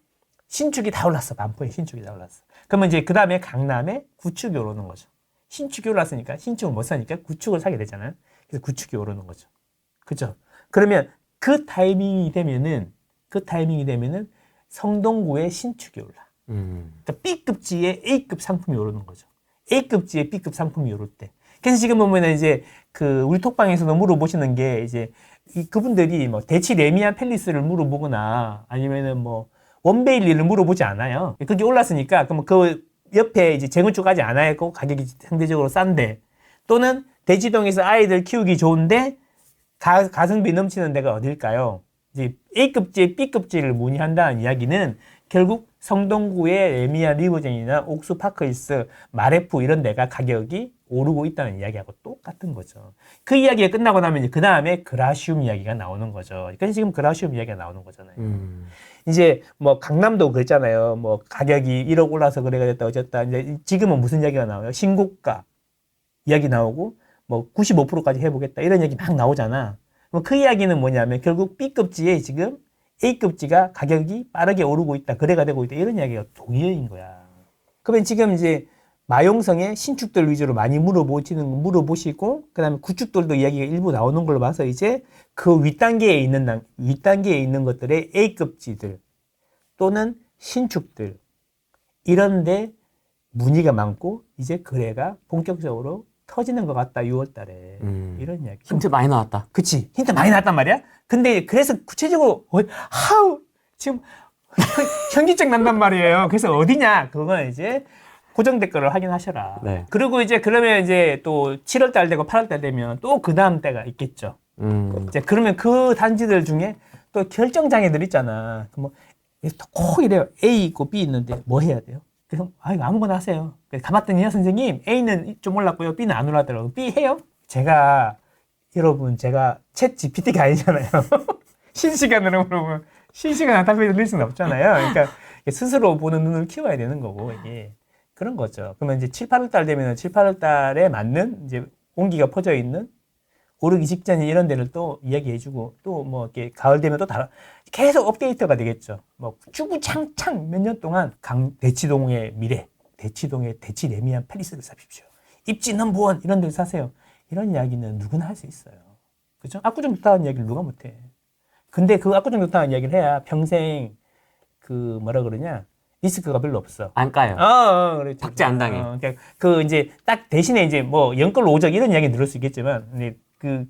신축이 다 올랐어. 반포에 신축이 다 올랐어. 그러면 이제 그 다음에 강남에 구축이 오르는 거죠. 신축이 올랐으니까 신축을 못 사니까 구축을 사게 되잖아요. 그래서 구축이 오르는 거죠. 그죠? 그러면 그 타이밍이 되면은 성동구에 신축이 올라. 그러니까 B급지에 A급 상품이 오르는 거죠. A급지에 B급 상품이 오를 때. 그래서 지금 보면은 이제 우리 톡방에서도 물어보시는 게 이제 그분들이 뭐 대치 레미안 팰리스를 물어보거나 아니면은 뭐 원베일리를 물어보지 않아요. 그게 올랐으니까 그럼 그 옆에 이제 재건축하지 않아야 했고 가격이 상대적으로 싼데, 또는 대치동에서 아이들 키우기 좋은데 가성비 넘치는 데가 어딜까요? 이제 A급지, B급지를 문의한다는 이야기는 결국 성동구의 레미안 리버젠이나 옥수 파크힐스, 마레프 이런 데가 가격이 오르고 있다는 이야기하고 똑같은 거죠. 그 이야기가 끝나고 나면 그 다음에 그라시움 이야기가 나오는 거죠. 그래서 지금 그라시움 이야기가 나오는 거잖아요. 이제 뭐 강남도 그랬잖아요. 뭐 가격이 1억 올라서 거래가 됐다 어쨌다. 이제 지금은 무슨 이야기가 나와요? 신고가 이야기 나오고 뭐 95%까지 해보겠다 이런 얘기 막 나오잖아. 그 이야기는 뭐냐면 결국 B급지에 지금 A급지가 가격이 빠르게 오르고 있다, 거래가 되고 있다 이런 이야기가 동의어인 거야. 그러면 지금 이제 마용성의 신축들 위주로 많이 물어보시고, 그 다음에 구축들도 이야기가 일부 나오는 걸로 봐서 이제 그 윗단계에 있는 것들의 A급지들 또는 신축들 이런데 문의가 많고 이제 거래가 본격적으로 터지는 것 같다 6월 달에 이런 이야기. 힌트 많이 나왔다. 그치, 힌트 많이 나왔단 말이야. 근데 그래서 구체적으로 지금 현기증 난단 말이에요. 그래서 어디냐 그건 이제 고정 댓글을 확인하셔라. 네. 그리고 이제 그러면 이제 또 7월 달 되고 8월 달 되면 또 그 다음 때가 있겠죠. 이제 그러면 그 단지들 중에 또 결정장애들 있잖아. 뭐 꼭 이래요. A 있고 B 있는데 뭐 해야 돼요? 그래서 이거 아무거나 하세요. 가봤더니요 선생님 A는 좀 올랐고요, B는 안 올랐더라고요. B 해요? 제가 챗 GPT가 아니잖아요. 실시간으로 물어보면 실시간 답변을 드릴 수는 없잖아요. 그러니까 스스로 보는 눈을 키워야 되는 거고, 이게. 그런 거죠. 그러면 이제 7, 8월 달 되면은 7, 8월 달에 맞는 이제 온기가 퍼져 있는 오르기 직전인 이런 데를 또 이야기해주고 또 뭐 이렇게 가을 되면 또 계속 업데이트가 되겠죠. 뭐 주구장창 몇 년 동안 대치동의 미래, 대치동의 대치레미안 팰리스를 사십시오. 입지 넘버원 이런 데를 사세요. 이런 이야기는 누구나 할 수 있어요. 그죠? 압구정 좋다는 이야기를 누가 못해. 근데 그 압구정 좋다는 이야기를 해야 평생 그 뭐라 그러냐 리스크가 별로 없어. 안 까요. 그렇죠. 박제 안 당해. 그러니까 그 이제 딱 대신에 이제 뭐 연끌 오적 이런 이야기 들을 수 있겠지만, 근데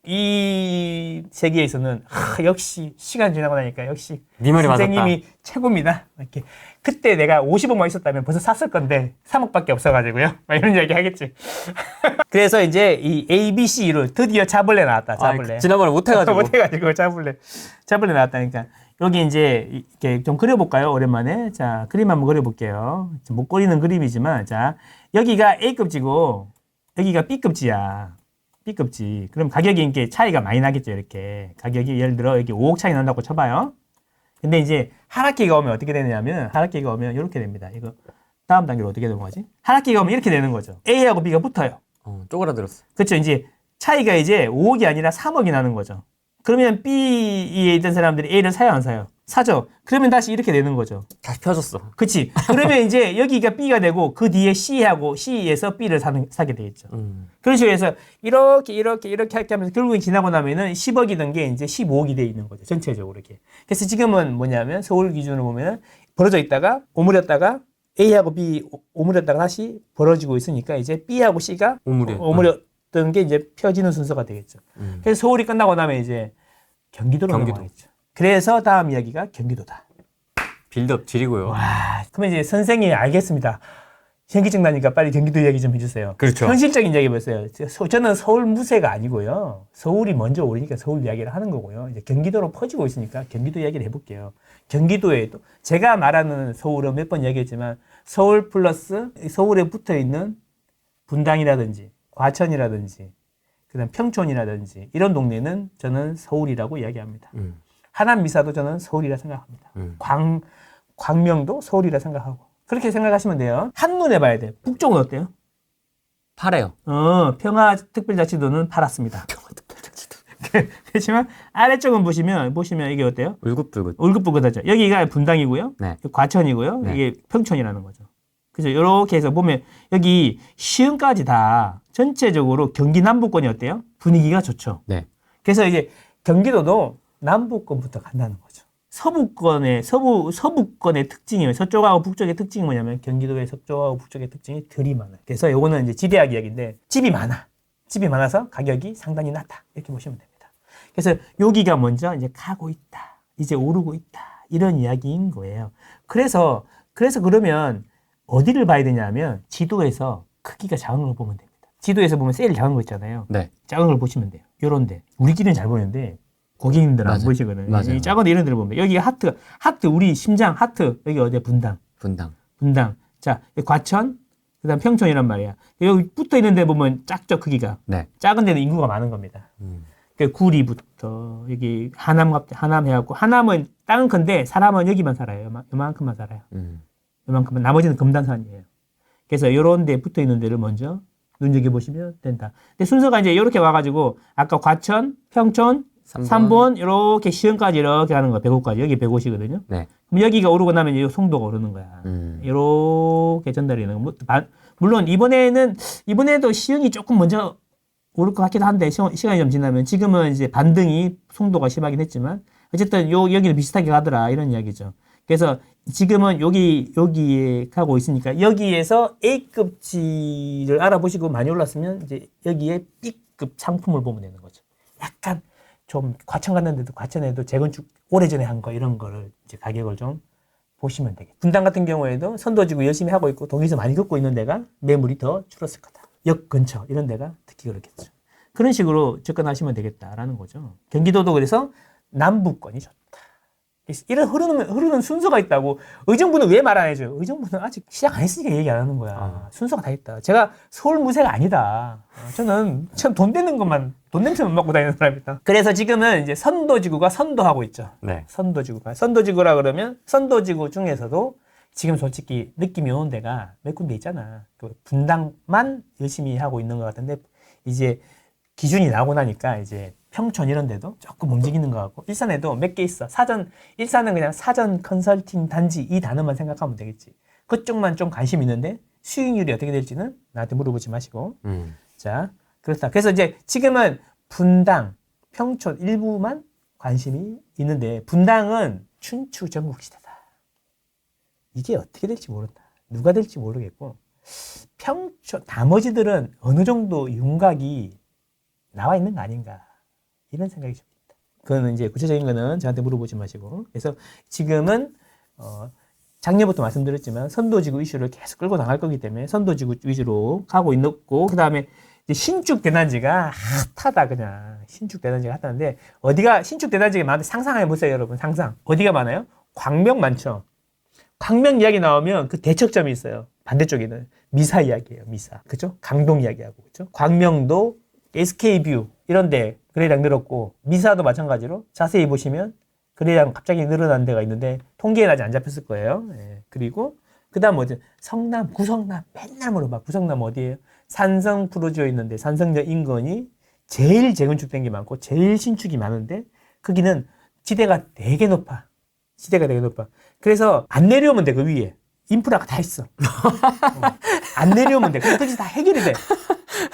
이 세계에서는 역시 시간 지나고 나니까 역시 네 말이 선생님이 맞았다. 최고입니다. 이렇게 그때 내가 50억만 있었다면 벌써 샀을 건데 3억밖에 없어가지고요. 막 이런 이야기 하겠지. 그래서 이제 이 ABC를 드디어 자블레 나왔다. 자블레. 지난번에 못해가지고. 못해가지고 자블레 나왔다니까. 여기 이제 이렇게 좀 그려볼까요? 오랜만에. 자, 그림 한번 그려볼게요. 못 그리는 그림이지만, 자, 여기가 A급지고 여기가 B급지야. B급지. 그럼 가격이 이렇게 차이가 많이 나겠죠, 이렇게. 가격이 예를 들어 여기 5억 차이 난다고 쳐봐요. 근데 이제 하락기가 오면 어떻게 되느냐면, 하락기가 오면 이렇게 됩니다. 이거 다음 단계로 어떻게 되는 거지? 하락기가 오면 이렇게 되는 거죠. A하고 B가 붙어요. 쪼그라들었어. 그렇죠. 이제 차이가 이제 5억이 아니라 3억이 나는 거죠. 그러면 B에 있던 사람들이 A를 사요, 안 사요? 사죠. 그러면 다시 이렇게 되는 거죠. 다시 펴졌어. 그치. 그러면 이제 여기가 B가 되고 그 뒤에 C하고 C에서 B를 사게 되겠죠. 그런 식으로 해서 이렇게 이렇게 하면서 결국에 지나고 나면은 10억이던 게 이제 15억이 돼 있는 거죠. 전체적으로 이렇게. 그래서 지금은 뭐냐면 서울 기준으로 보면은 벌어져 있다가 오므렸다가 A하고 B 오므렸다가 다시 벌어지고 있으니까 이제 B하고 C가 오므렸던 게 이제 펴지는 순서가 되겠죠. 그래서 서울이 끝나고 나면 이제 경기도로 넘어가겠죠. 그래서 다음 이야기가 경기도다. 빌드업 지리고요. 와, 그러면 이제 선생님이 알겠습니다. 현기증 나니까 빨리 경기도 이야기 좀 해주세요. 그렇죠. 현실적인 이야기 해보세요. 저는 서울 무세가 아니고요. 서울이 먼저 오르니까 서울 이야기를 하는 거고요. 이제 경기도로 퍼지고 있으니까 경기도 이야기를 해볼게요. 경기도에도 제가 말하는 서울은 몇 번 이야기했지만 서울 플러스 서울에 붙어 있는 분당이라든지 과천이라든지 그다음 평촌이라든지 이런 동네는 저는 서울이라고 이야기합니다. 하남 미사도 저는 서울이라 생각합니다. 광명도 서울이라 생각하고 그렇게 생각하시면 돼요. 한눈에 봐야 돼요. 북쪽은 어때요? 파래요. 평화특별자치도는 팔았습니다. 평화특별자치도. 그렇지만 아래쪽은 보시면 이게 어때요? 울긋불긋. 울긋불긋하죠. 여기가 분당이고요. 네. 과천이고요. 네. 이게 평촌이라는 거죠. 그죠? 이렇게 해서 보면 여기 시흥까지 다 전체적으로 경기 남부권이 어때요? 분위기가 좋죠. 네. 그래서 이제 경기도도 남부권부터 간다는 거죠. 서부권의 특징이 서쪽하고 북쪽의 특징이 뭐냐면 경기도의 서쪽하고 북쪽의 특징이 덜이 많아요. 그래서 요거는 이제 지대학 이야기인데 집이 많아. 집이 많아서 가격이 상당히 낮다. 이렇게 보시면 됩니다. 그래서 여기가 먼저 이제 가고 있다. 이제 오르고 있다. 이런 이야기인 거예요. 그래서 그러면 어디를 봐야 되냐면 지도에서 크기가 작은 걸 보면 됩니다. 지도에서 보면 세일 작은 거 있잖아요. 네. 작은 걸 보시면 돼요. 요런데 우리끼리는 잘 보이는데 고객님들은 안 보이시거든요. 맞아요. 이 작은 이런 데를 보면 여기 하트 우리 심장 하트 여기 어디야 분당. 자 과천 그다음 평촌이란 말이야. 여기 붙어 있는 데 보면 작죠 크기가. 네. 작은 데는 인구가 많은 겁니다. 구리부터 여기 하남 해갖고 하남은 땅은 큰데 사람은 여기만 살아요. 요만큼만 살아요. 요만큼만 나머지는 금단산이에요. 그래서 요런 데 붙어 있는 데를 먼저 눈여겨보시면 된다. 근데 순서가 이제 이렇게 와가지고 아까 과천, 평촌, 3번 이렇게 시흥까지 이렇게 가는 거야. 105까지. 여기 105이거든요. 네. 그럼 여기가 오르고 나면 이 송도가 오르는 거야. 이렇게 전달이 되는 거. 물론 이번에도 시흥이 조금 먼저 오를 것 같기도 한데 시간이 좀 지나면 지금은 이제 반등이 송도가 심하긴 했지만 어쨌든 여기는 비슷하게 가더라 이런 이야기죠. 그래서 지금은 여기에 가고 있으니까 여기에서 A급지를 알아보시고 많이 올랐으면 이제 여기에 B급 상품을 보면 되는 거죠. 약간 좀 과천 갔는데도 과천에도 재건축 오래전에 한 거 이런 거를 이제 가격을 좀 보시면 되겠다. 분당 같은 경우에도 선도지구 열심히 하고 있고 동에서 많이 걷고 있는 데가 매물이 더 줄었을 거다. 역 근처 이런 데가 특히 그렇겠죠. 그런 식으로 접근하시면 되겠다라는 거죠. 경기도도 그래서 남부권이 좋다. 이런 흐르는 순서가 있다고. 의정부는 왜 말 안 해줘요? 의정부는 아직 시작 안 했으니까 얘기 안 하는 거야. 순서가 다 있다. 제가 서울 무세가 아니다. 저는 돈 되는 것만, 돈 냄새만 맡고 다니는 사람이다. 그래서 지금은 이제 선도지구가 선도하고 있죠. 네. 선도지구라 그러면 선도지구 중에서도 지금 솔직히 느낌이 오는 데가 몇 군데 있잖아. 그 분당만 열심히 하고 있는 것 같은데 이제 기준이 나오고 나니까 이제 평촌 이런 데도 조금 움직이는 것 같고 일산에도 몇 개 있어. 일산은 그냥 사전 컨설팅 단지 이 단어만 생각하면 되겠지. 그쪽만 좀 관심 있는데 수익률이 어떻게 될지는 나한테 물어보지 마시고. 자, 그렇다. 그래서 이제 지금은 분당, 평촌 일부만 관심이 있는데 분당은 춘추 전국시대다. 이게 어떻게 될지 모른다. 누가 될지 모르겠고 평촌 나머지들은 어느 정도 윤곽이 나와 있는 거 아닌가 이런 생각이 좀 듭니다. 그거는 이제 구체적인 거는 저한테 물어보지 마시고 그래서 지금은 작년부터 말씀드렸지만 선도지구 이슈를 계속 끌고 나갈 거기 때문에 선도지구 위주로 가고 있고 그 다음에 신축 대단지가 핫하다. 그냥 신축 대단지가 핫한데 어디가 신축 대단지가 많은데 상상해 보세요 여러분. 상상 어디가 많아요? 광명 많죠. 광명 이야기 나오면 그 대척점이 있어요. 반대쪽에는 미사 이야기예요. 미사. 그죠? 강동 이야기하고 그죠? 광명도 SK뷰 이런데 거래량 늘었고 미사도 마찬가지로 자세히 보시면 거래량 갑자기 늘어난 데가 있는데 통계는 아직 안 잡혔을 거예요. 예. 그리고 그 다음 뭐지? 성남, 구성남 맨날 물어봐. 구성남 어디예요? 산성 프로지오 있는데 산성역 인근이 제일 재건축된 게 많고 제일 신축이 많은데 거기는 지대가 되게 높아. 그래서 안 내려오면 돼. 그 위에 인프라가 다 있어. 안 내려오면 돼. 그래서 거기서 다 해결이 돼.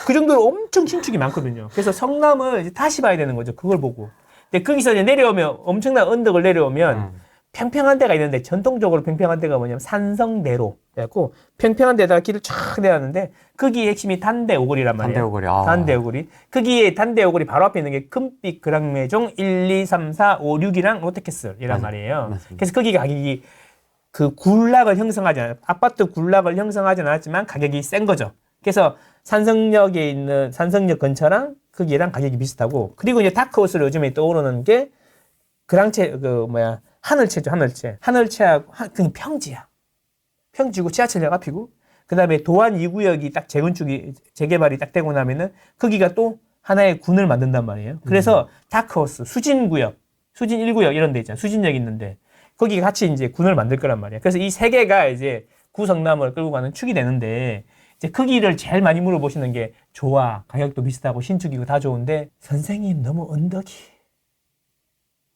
그 정도로 엄청 신축이 많거든요. 그래서 성남을 이제 다시 봐야 되는 거죠. 그걸 보고. 근데 거기서 이제 내려오면 엄청난 언덕을 내려오면 평평한 데가 있는데 전통적으로 평평한 데가 뭐냐면 산성대로 그래갖고 평평한 데다가 길을 쫙 내놨는데 거기에 핵심이 단대오거리란 말이에요. 단대오거리. 단대오거리. 거기에 단대오거리 바로 앞에 있는 게 금빛 그랑매종 1, 2, 3, 4, 5, 6이랑 롯데캐슬이란 말이에요. 맞습니다. 그래서 거기 가격이 그 굴락을 형성하지 않아요. 아파트 굴락을 형성하지 않았지만 가격이 센 거죠. 그래서 산성역에 있는 산성역 근처랑 거기랑 가격이 비슷하고 그리고 이제 다크호스로 요즘에 떠오르는 게 그랑채 하늘채죠. 하늘채하고 그냥 평지야. 평지고 지하철역 앞이고 그다음에 도안 2구역이 딱 재개발이 딱 되고 나면은 거기가 또 하나의 군을 만든단 말이에요. 그래서 다크호스, 수진구역, 수진 1구역 이런 데 있잖아요. 수진역 있는데 거기 같이 이제 군을 만들 거란 말이에요. 그래서 이 세 개가 이제 구성남을 끌고 가는 축이 되는데 이제 크기를 제일 많이 물어보시는 게 좋아. 가격도 비슷하고 신축이고 다 좋은데 선생님 너무 언덕이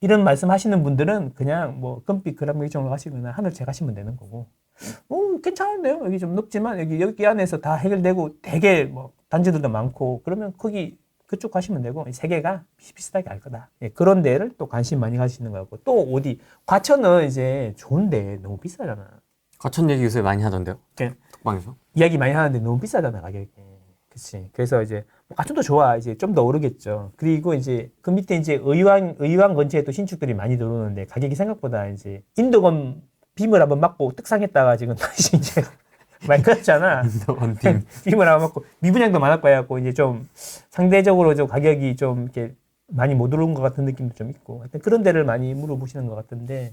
이런 말씀 하시는 분들은 그냥 뭐 금빛 그랑매종으로 가시거나 하늘채 가시면 되는 거고 괜찮은데요. 여기 좀 높지만 여기 안에서 다 해결되고 되게 뭐 단지들도 많고 그러면 거기 그쪽 가시면 되고 이 세 개가 비슷하게 알 거다. 예, 그런 데를 또 관심 많이 가시는 거고 또 어디 과천은 이제 좋은데 너무 비싸잖아. 과천 얘기 요새 많이 하던데요? 네. 톡방에서? 이야기 많이 하는데 너무 비싸잖아 가격이. 그치. 그래서 이제 과천도 좋아. 이제 좀 더 오르겠죠. 그리고 이제 그 밑에 이제 의왕 근처에 또 신축들이 많이 들어오는데 가격이 생각보다 이제 인도건 빔을 한번 맞고 떡상했다가 지금 다시 이제 많이 그렇잖아. 원팀. 빔을 한번 맞고 미분양도 많았고 해갖고 이제 좀 상대적으로 좀 가격이 좀 이렇게 많이 못 오른 것 같은 느낌도 좀 있고 하여튼 그런 데를 많이 물어보시는 것 같은데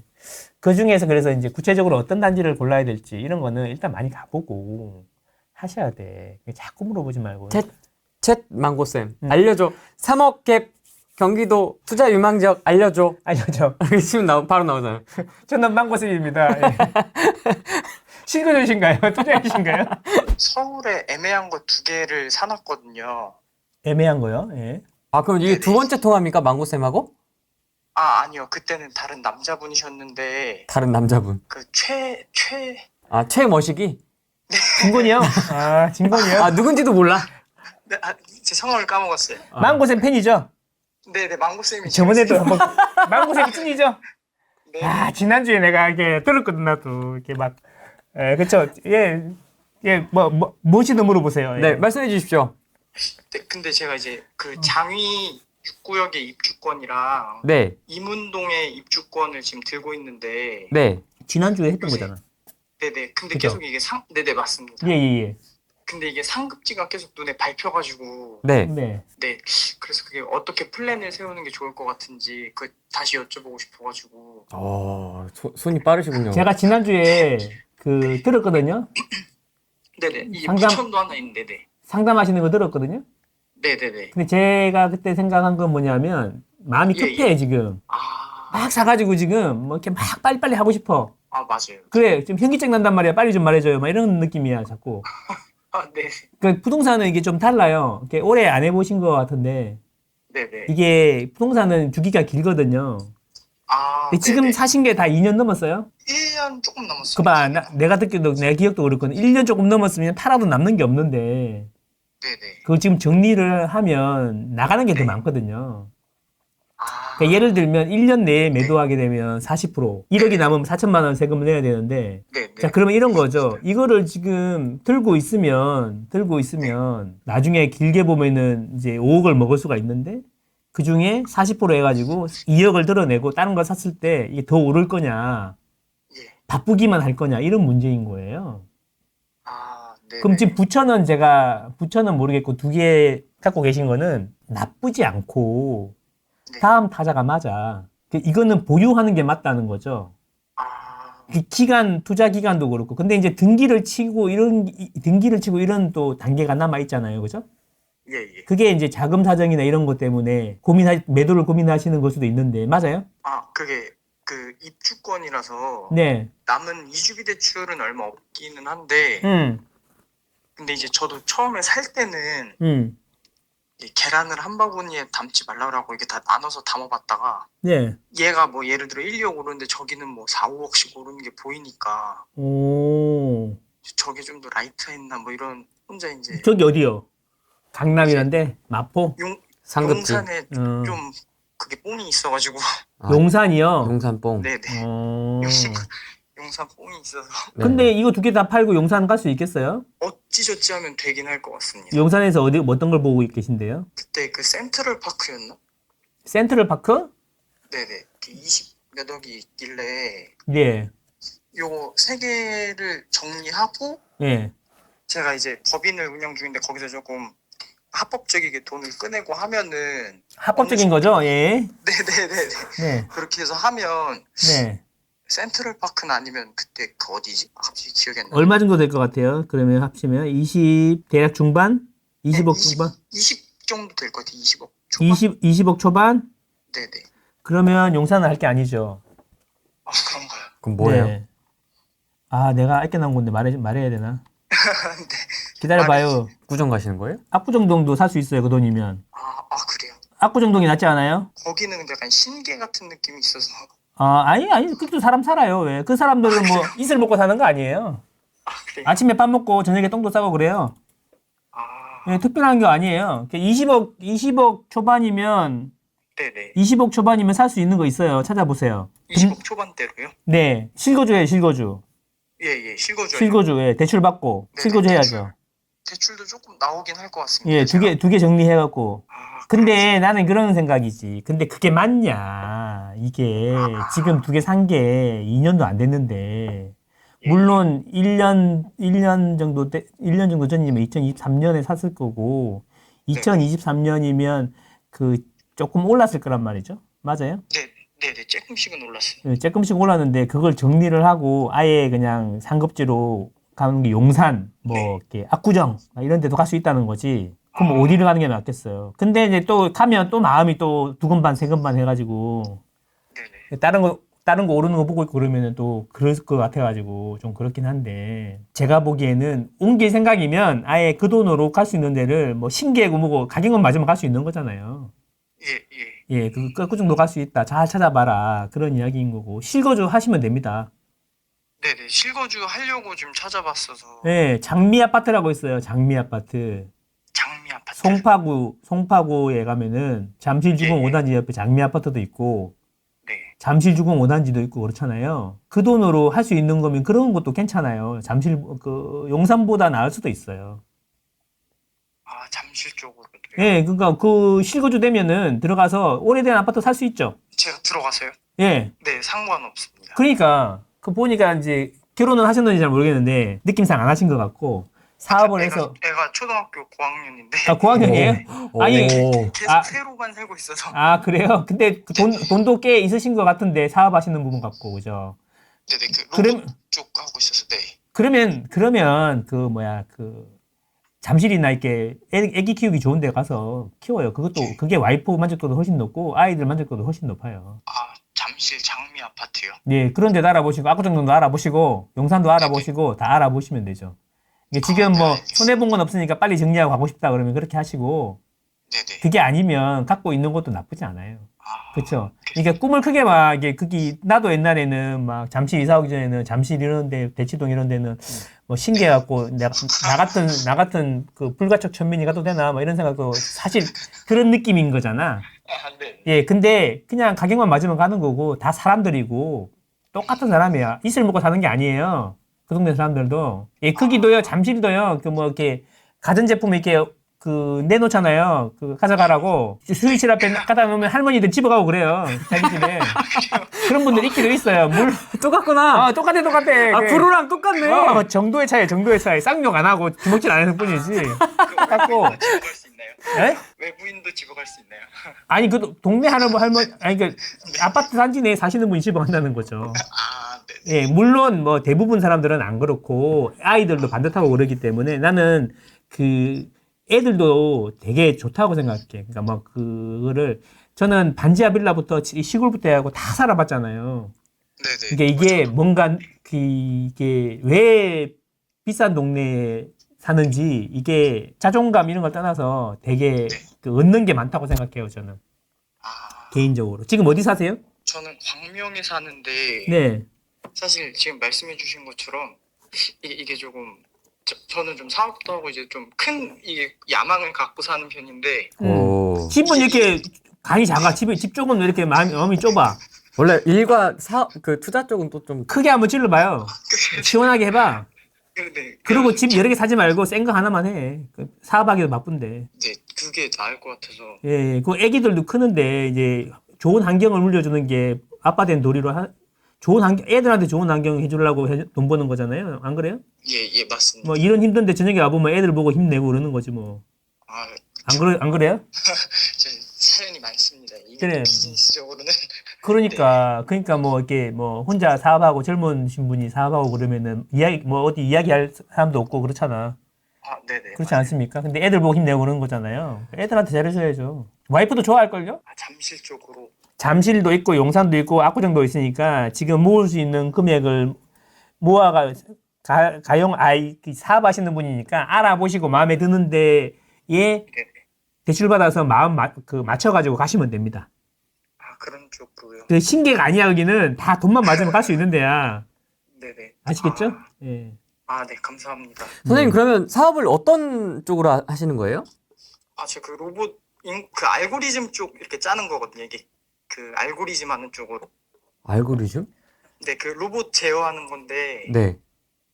그 중에서 그래서 이제 구체적으로 어떤 단지를 골라야 될지 이런 거는 일단 많이 가보고 하셔야 돼. 자꾸 물어보지 말고. 챗 망고쌤 알려줘. 3억 갭 경기도 투자 유망 지역 알려줘. 지금 바로 나오잖아요. 저는 망고쌤입니다. 예. 실거주신가요? 투자이신가요? 서울에 애매한 거 2개를 사놨거든요. 애매한 거요? 예. 아 그럼 이게 두 번째 통화입니까 망고쌤하고? 아니요. 그때는 다른 남자분이셨는데 다른 남자분. 그 최머식이? 진건이요? 진건이요? 누군지도 몰라. 네, 제 성함을 까먹었어요. 망고쌤 팬이죠? 네네, 망고쌤이 저번에도 한번 망고쌤 찐이죠? 네. 지난주에 내가 이렇게 들었거든 나도 이렇게 막 그쵸? 무엇이든 물어보세요. 네, 말씀해 주십시오. 네, 근데 제가 이제 그 장위 6구역의 입주권이랑 네. 이문동의 입주권을 지금 들고 있는데 네. 지난주에 했던 요새- 거잖아. 네네. 근데 그죠? 계속 이게 네네, 맞습니다. 예. 근데 이게 상급지가 계속 눈에 밟혀가지고 네. 네. 네, 그래서 그게 어떻게 플랜을 세우는 게 좋을 것 같은지 그 다시 여쭤보고 싶어가지고. 손이 빠르시군요. 제가 지난주에 그 들었거든요. 네네, 이게 상담- 부천도 하나 있는데, 네, 상담하시는 거 들었거든요. 네네네. 근데 제가 그때 생각한 건 뭐냐면 마음이 예, 급해 예. 지금. 아, 막 사가지고 지금 뭐 이렇게 막 빨리빨리 하고 싶어. 아 맞아요. 그래 지금 현기증 난단 말이야. 빨리 좀 말해줘요. 막 이런 느낌이야 자꾸. 아, 네, 그 부동산은 이게 좀 달라요. 이렇게 오래 안 해보신 것 같은데 네네. 이게 부동산은 주기가 길거든요. 아, 근데 지금 네네. 사신 게 다 2년 넘었어요? 1년 조금 넘었어요. 그봐 내가 듣기도 내 기억도 그렇거든. 1년 조금 넘었으면 팔아도 남는 게 없는데 네네. 그거 지금 정리를 하면 나가는 게 더 네. 많거든요. 아, 그러니까 예를 들면 1년 내에 매도하게 되면 40%, 1억이 남으면 4천만 원 세금을 내야 되는데 네네. 자, 그러면 이런 거죠. 이거를 지금 들고 있으면 나중에 길게 보면은 이제 5억을 먹을 수가 있는데 그 중에 40% 해가지고 2억을 들어내고 다른 거 샀을 때 이게 더 오를 거냐, 예. 바쁘기만 할 거냐, 이런 문제인 거예요. 아, 네네. 그럼 지금 부천은 모르겠고 두 개 갖고 계신 거는 나쁘지 않고 네. 다음 타자가 맞아. 이거는 보유하는 게 맞다는 거죠. 아, 그 투자 기간도 그렇고. 근데 이제 등기를 치고 이런 또 단계가 남아 있잖아요. 그죠? 예, 예. 그게 이제 자금 사정이나 이런 것 때문에 매도를 고민하시는 걸 수도 있는데, 맞아요? 아, 그게 그 입주권이라서 네. 남은 이주비 대출은 얼마 없기는 한데, 음. 근데 이제 저도 처음에 살 때는 음. 이 계란을 한 바구니에 담지 말라고 이게 다 나눠서 담아봤다가 네. 얘가 뭐 예를 들어 1, 2억 오르는데 저기는 뭐 4, 5억씩 오르는 게 보이니까 오. 저게 좀 더 라이트했나 뭐 이런 혼자 이제 저기 어디요? 강남이란데? 마포? 상급지. 용산에 어. 좀 그게 뽕이 있어가지고 용산이요? 용산뽕. 네네 어. 용산 뽕이 있어서 네. 근데 이거 두 개 다 팔고 용산 갈 수 있겠어요? 어찌저찌 하면 되긴 할 것 같습니다. 용산에서 어떤 걸 보고 계신데요? 그때 그 센트럴 파크였나? 센트럴 파크? 네네. 그 20 몇 억이 있길래 예. 요거 세 개를 정리하고 예. 제가 이제 법인을 운영 중인데 거기서 조금 합법적이게 돈을 꺼내고 하면은 합법적인 거죠? 예. 네네네네 네. 그렇게 해서 하면 네. 센트럴 파크는 아니면 그때 그 어디지? 갑자기 기억이 안 나요. 얼마 정도 될 것 같아요? 그러면 합치면 20 대략 중반? 20억 중반? 20 정도 될 것 같아요. 20억 초반? 20억 초반? 네네. 그러면 용산은 할 게 아니죠. 아 그런가요? 그럼 뭐예요? 네. 아, 내가 아껴 놓은 건데 말해야 되나? 네. 기다려봐요. 구정 가시는 거예요? 압구정동도 살 수 있어요, 그 돈이면. 아 그래요? 압구정동이 낫지 않아요? 거기는 근데 약간 신계 같은 느낌이 있어서 아니, 그것도 사람 살아요, 왜? 그 사람들은 뭐, 이슬 먹고 사는 거 아니에요. 아 그래요? 아침에 밥 먹고 저녁에 똥도 싸고 그래요. 아 예, 특별한 게 아니에요. 20억 초반이면, 네네. 20억 초반이면 살 수 있는 거 있어요. 찾아보세요. 20억 초반대로요? 네. 실거주예요, 실거주. 예예 실거주. 실거주, 예. 대출 받고, 네네, 실거주 해야죠. 대출도 조금 나오긴 할 것 같습니다. 예, 두 개 정리해갖고. 아, 근데 나는 그런 생각이지. 근데 그게 맞냐. 이게 지금 두 개 산 게 2년도 안 됐는데. 물론 1년 정도 1년 정도 전이면 2023년에 샀을 거고 2023년이면 그 조금 올랐을 거란 말이죠. 맞아요? 네네 조금씩은 올랐어요. 예, 조금씩 올랐는데 그걸 정리를 하고 아예 그냥 상급지로 가는 게 용산, 뭐 이렇게 압구정 이런 데도 갈 수 있다는 거지. 그럼 어디를 가는 게 낫겠어요. 근데 이제 또 가면 또 마음이 또 두근반 세근반 해가지고 네네. 다른 거 오르는 거 보고 있고 그러면은 또 그럴 것 같아가지고 좀 그렇긴 한데 제가 보기에는 옮길 생각이면 아예 그 돈으로 갈 수 있는 데를 뭐 신기하고 뭐고 가격만 맞으면 갈 수 있는 거잖아요. 예. 예, 그 정도 갈 수 있다. 잘 찾아봐라. 그런 이야기인 거고 실거주 하시면 됩니다. 네네 실거주 하려고 좀 찾아봤어서 예, 장미 아파트라고 있어요. 장미 아파트. 장미 아파트. 송파구에 가면은 잠실주공 예. 5단지 옆에 장미 아파트도 있고 네. 잠실주공 5단지도 있고 그렇잖아요. 그 돈으로 할 수 있는 거면 그런 것도 괜찮아요. 용산보다 나을 수도 있어요. 아 잠실 쪽으로도요? 예, 그러니까 그 실거주 되면은 들어가서 오래된 아파트 살 수 있죠. 제가 들어가서요? 예. 네 상관없습니다. 그러니까 그 보니까 이제 결혼은 하셨는지 잘 모르겠는데 느낌상 안 하신 것 같고 사업을 해서 애가 초등학교 고학년인데 아 고학년이에요? 아니 계속 아. 새로만 살고 있어서. 아 그래요? 근데 돈도 꽤 있으신 것 같은데 사업하시는 부분 같고 그죠? 네네 그 그럼- 로봇 쪽 하고 있어서 네. 그러면 그 뭐야 그 잠실이나 이렇게 애기 키우기 좋은 데 가서 키워요. 그게 와이프 만족도도 훨씬 높고 아이들 만족도도 훨씬 높아요. 아 잠실 장미 아파트요. 예, 그런 데도 알아보시고 압구정동도 알아보시고 용산도 알아보시고 다 알아보시면 되죠. 이게 지금 뭐 손해본 건 없으니까 빨리 정리하고 가고 싶다 그러면 그렇게 하시고 네네. 그게 아니면 갖고 있는 것도 나쁘지 않아요. 아, 그렇죠. 그러니까 꿈을 크게 막 이게 그게 나도 옛날에는 막 잠실 이사 오기 전에는 잠실 이런 데 대치동 이런 데는 뭐 신기해갖고 나 같은 그 불가촉 천민이 가도 되나 뭐 이런 생각도 사실 그런 느낌인 거잖아. 아, 네. 예, 근데 그냥 가격만 맞으면 가는 거고 다 사람들이고 똑같은 사람이야. 이슬 먹고 사는 게 아니에요. 그 동네 사람들도. 예, 크기도요, 잠실도요. 그 뭐 이렇게 가전제품 이렇게 그 내놓잖아요. 그 가져가라고 수유실 앞에 갖다 놓으면 할머니들 집어가고 그래요. 자기 집에. 그런 분들 있기도 있어요. 똑같구나. 똑같아. 아, 프로랑 똑같네. 정도의 차이. 쌍욕 안 하고 주먹질 안 하는 뿐이지. 똑같고. 집어갈 수 있나요? 예? 외부인도 집어갈 수 있나요? 아니, 그 동네 할머니, 아니, 그 아파트 단지 내에 사시는 분이 집어간다는 거죠. 아, 네. 예, 물론 뭐 대부분 사람들은 안 그렇고 아이들도 반듯하고 그러기 때문에 나는 그 애들도 되게 좋다고 생각해. 그러니까 뭐 그거를 저는 반지하 빌라부터 시골부터 해하고 다 살아봤잖아요. 네네. 그러니까 이게 뭔가 이게 왜 비싼 동네에 사는지 이게 자존감 이런 걸 떠나서 되게 그 얻는 게 많다고 생각해요, 저는. 아, 개인적으로. 지금 어디 사세요? 저는 광명에 사는데 네. 사실 지금 말씀해주신 것처럼 이게 조금 저는 좀 사업도 하고 이제 좀 큰 이게 야망을 갖고 사는 편인데 오. 집은 이렇게 간이 작아. 집 쪽은 왜 이렇게 마음이 좁아? 원래 일과 그 투자 쪽은 또 좀 크게 한번 찔러봐요. 시원하게 해봐. 네, 그리고 집 여러 개 사지 말고 센 거 하나만 해. 사업하기도 바쁜데. 네, 그게 나을 것 같아서. 예, 그 애기들도 크는데 이제 좋은 환경을 물려주는 게 아빠 된 도리로 좋은 환경, 애들한테 좋은 환경 해주려고 돈 버는 거잖아요. 안 그래요? 예, 맞습니다. 뭐 이런 힘든데 저녁에 와보면 애들 보고 힘내고 그러는 거지 뭐. 아, 안 그래요? 저 사연이 많습니다. 이게 그래. 비즈니스적으로는 그러니까 뭐 이렇게 뭐 혼자 사업하고 젊은 신분이 사업하고 그러면은 뭐 어디 이야기할 사람도 없고 그렇잖아. 아, 네네. 그렇지 않습니까? 근데 애들 보고 힘내고 그러는 거잖아요. 애들한테 잘해줘야죠. 와이프도 좋아할걸요? 아, 잠실 쪽으로. 잠실도 있고 용산도 있고 압구정도 있으니까 지금 모을 수 있는 금액을 모아가 가용 사업하시는 분이니까 알아보시고 마음에 드는 데에 네네. 대출 받아서 마음 맞춰가지고 가시면 됩니다. 아, 그런 쪽으로요. 그 신계가 아니야 여기는 다 돈만 맞으면 갈 수 있는 데야. 네네. 아시겠죠? 예. 네, 감사합니다. 선생님 그러면 사업을 어떤 쪽으로 하시는 거예요? 아, 저 그 로봇 그 알고리즘 쪽 이렇게 짜는 거거든요. 이게 그 알고리즘 하는 쪽으로. 알고리즘? 네, 그 로봇 제어하는 건데. 네.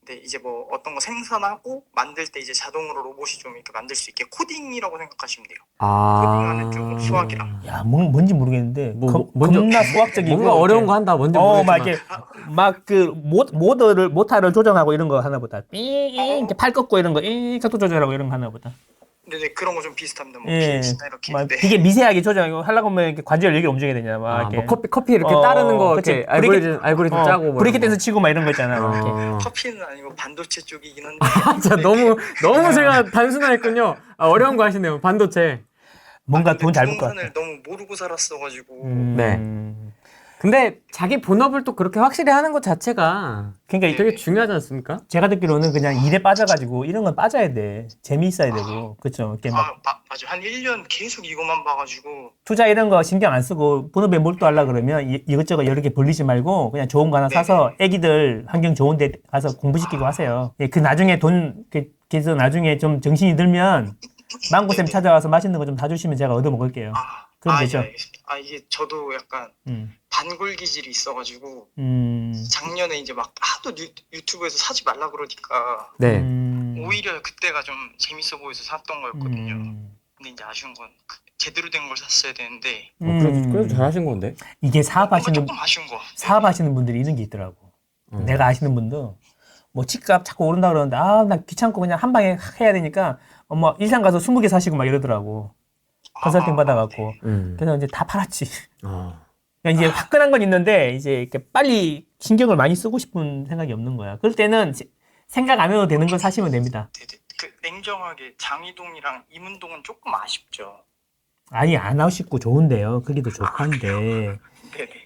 네, 이제 뭐 어떤 거 생산하고 만들 때 이제 자동으로 로봇이 좀 이렇게 만들 수 있게 코딩이라고 생각하시면 돼요. 코딩하는 쪽으로 수학이랑. 야, 뭔지 모르겠는데 먼저 겁나 수학적이고 뭔가 어려운 거 한다. 뭔지 모르겠지만. 막 그 모터를 조정하고 이런 거 하나 보다. 이렇게 팔 꺾고 이런 거, 각도 조절하고 이런 거 하나 보다. 네네, 그런 거 좀 비슷합니다. 뭐 예. 빈스나 이렇게. 막 네. 되게 미세하게 조정하고 하려고 하면 이렇게 관절 여기 움직여야 되냐, 막 이렇게. 뭐 커피 이렇게 따르는 거 그치. 이렇게 알고리즘 짜고 뭐 브레이크 이런 댄스 치고 막 이런 거 있잖아. 막 이렇게. 거. 커피는 아니고 반도체 쪽이긴 한데. 진짜 너무 제가 단순화했군요. 어려운 거 하시네요. 반도체. 뭔가 돈 잘 벌 것 같아. 부동산을 너무 모르고 살았어가지고. 네. 근데 자기 본업을 또 그렇게 확실히 하는 것 자체가 그러니까 되게 중요하지 않습니까? 제가 듣기로는 그냥 일에 빠져가지고 이런 건 빠져야 돼. 재미있어야 되고. 그쵸. 이렇게 막 맞아. 한 1년 계속 이것만 봐가지고. 투자 이런 거 신경 안 쓰고 본업에 몰두하려 그러면 이것저것 여러 개 벌리지 말고 그냥 좋은 거 하나 사서 애기들 환경 좋은 데 가서 공부시키고 하세요. 예, 그 나중에 그래서 나중에 좀 정신이 들면 망고쌤 찾아와서 맛있는 거 좀 사주시면 제가 얻어 먹을게요. 그럼 되죠. 예, 이게 저도 약간 반골 기질이 있어가지고 작년에 이제 막 하도 유튜브에서 사지 말라 그러니까 네. 오히려 그때가 좀 재밌어 보여서 샀던 거였거든요. 근데 이제 아쉬운 건 제대로 된 걸 샀어야 되는데. 그래도 잘하신 건데. 이게 조금 아쉬운 거. 사업하시는 분들이 이런 게 있더라고. 내가 아시는 분도 뭐 집값 자꾸 오른다 그러는데 나 귀찮고 그냥 한 방에 해야 되니까 뭐 일산 가서 20개 사시고 막 이러더라고. 컨설팅 받아갖고. 그래서 이제 다 팔았지. 그러니까 이제 화끈한 건 있는데 이제 이렇게 빨리 신경을 많이 쓰고 싶은 생각이 없는 거야. 그럴 때는 생각 안 해도 되는 걸 사시면 됩니다. 네네. 그 냉정하게 장이동이랑 이문동은 조금 아쉽죠. 아니 안 아쉽고 좋은데요. 거기도 좋고 한데 네네.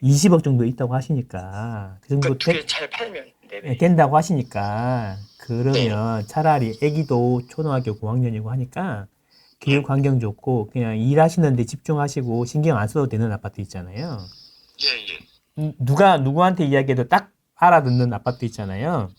20억 정도 있다고 하시니까 그 정도 그 두 개 잘 팔면 네네. 된다고 하시니까 그러면 차라리 애기도 초등학교 고학년이고 하니까 교육 환경 좋고 그냥 일하시는 데 집중하시고 신경 안 써도 되는 아파트 있잖아요. 예예. 누가 누구한테 이야기해도 딱 알아듣는 아파트 있잖아요.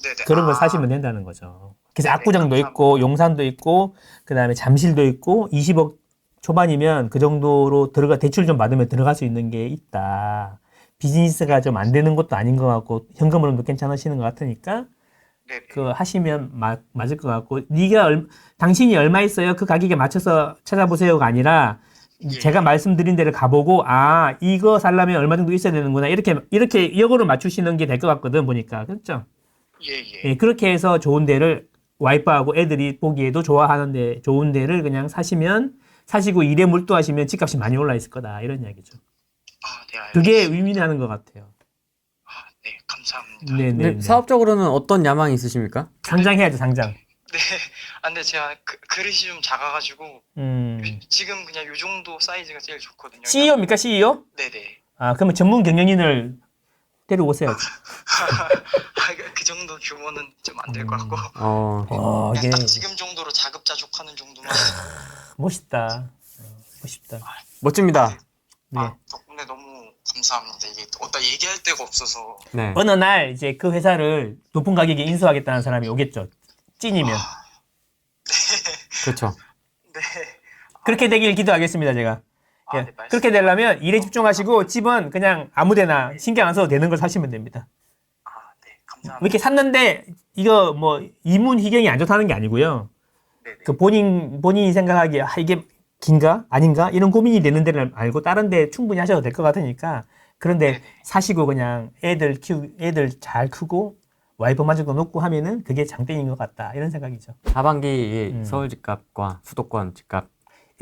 네네. 그런 걸 사시면 된다는 거죠. 그래서 네, 압구정도 감사합니다. 있고 용산도 있고 그다음에 잠실도 있고 20억 초반이면 그 정도로 대출 좀 받으면 들어갈 수 있는 게 있다. 비즈니스가 좀 안 되는 것도 아닌 것 같고 현금으로도 괜찮으시는 것 같으니까 네네. 그 하시면 맞을 것 같고 당신이 얼마 있어요? 그 가격에 맞춰서 찾아보세요가 아니라 제가 말씀드린 데를 가보고 이거 살려면 얼마 정도 있어야 되는구나 이렇게 역으로 맞추시는 게 될 것 같거든 보니까 그렇죠? 예예. 예, 그렇게 해서 좋은 데를 와이프하고 애들이 보기에도 좋아하는데 좋은 데를 그냥 사시고 일에 몰두하시면 집값이 많이 올라 있을 거다 이런 이야기죠. 네, 알겠습니다. 그게 의미하는 것 같아요. 네, 감사합니다. 네, 근데 네. 사업적으로는 어떤 야망이 있으십니까? 상장해야죠, 상장. 네. 근데 제가 그릇이 좀 작아가지고 지금 그냥 요 정도 사이즈가 제일 좋거든요. CEO입니까, CEO? 네네. 그러면 전문 경영인을 데려오세요. 그 정도 규모는 좀 안 될 것 같고. 이게 그냥 딱 지금 정도로 자급자족하는 정도만. 멋있다. 멋있다. 멋집니다. 네. 덕분에 너무 감사합니다. 이게 어디다 얘기할 데가 없어서. 네. 어느 날 이제 그 회사를 높은 가격에 인수하겠다는 사람이 오겠죠. 찐이면. 그렇죠. 네. 그렇게 되길 기도하겠습니다, 제가. 예. 네, 그렇게 되려면 일에 집중하시고 집은 그냥 아무데나 신경 안 써도 되는 걸 사시면 됩니다. 네, 감사합니다. 이렇게 샀는데 이거 뭐 이문희경이 안 좋다는 게 아니고요. 네네. 그 본인이 생각하기에 이게 긴가 아닌가 이런 고민이 되는 데를 알고 다른 데 충분히 하셔도 될 것 같으니까 그런데 네네. 사시고 그냥 애들 잘 크고 와이프 만족도 높고 하면은 그게 장땡인 것 같다 이런 생각이죠. 하반기 서울 집값과 수도권 집값.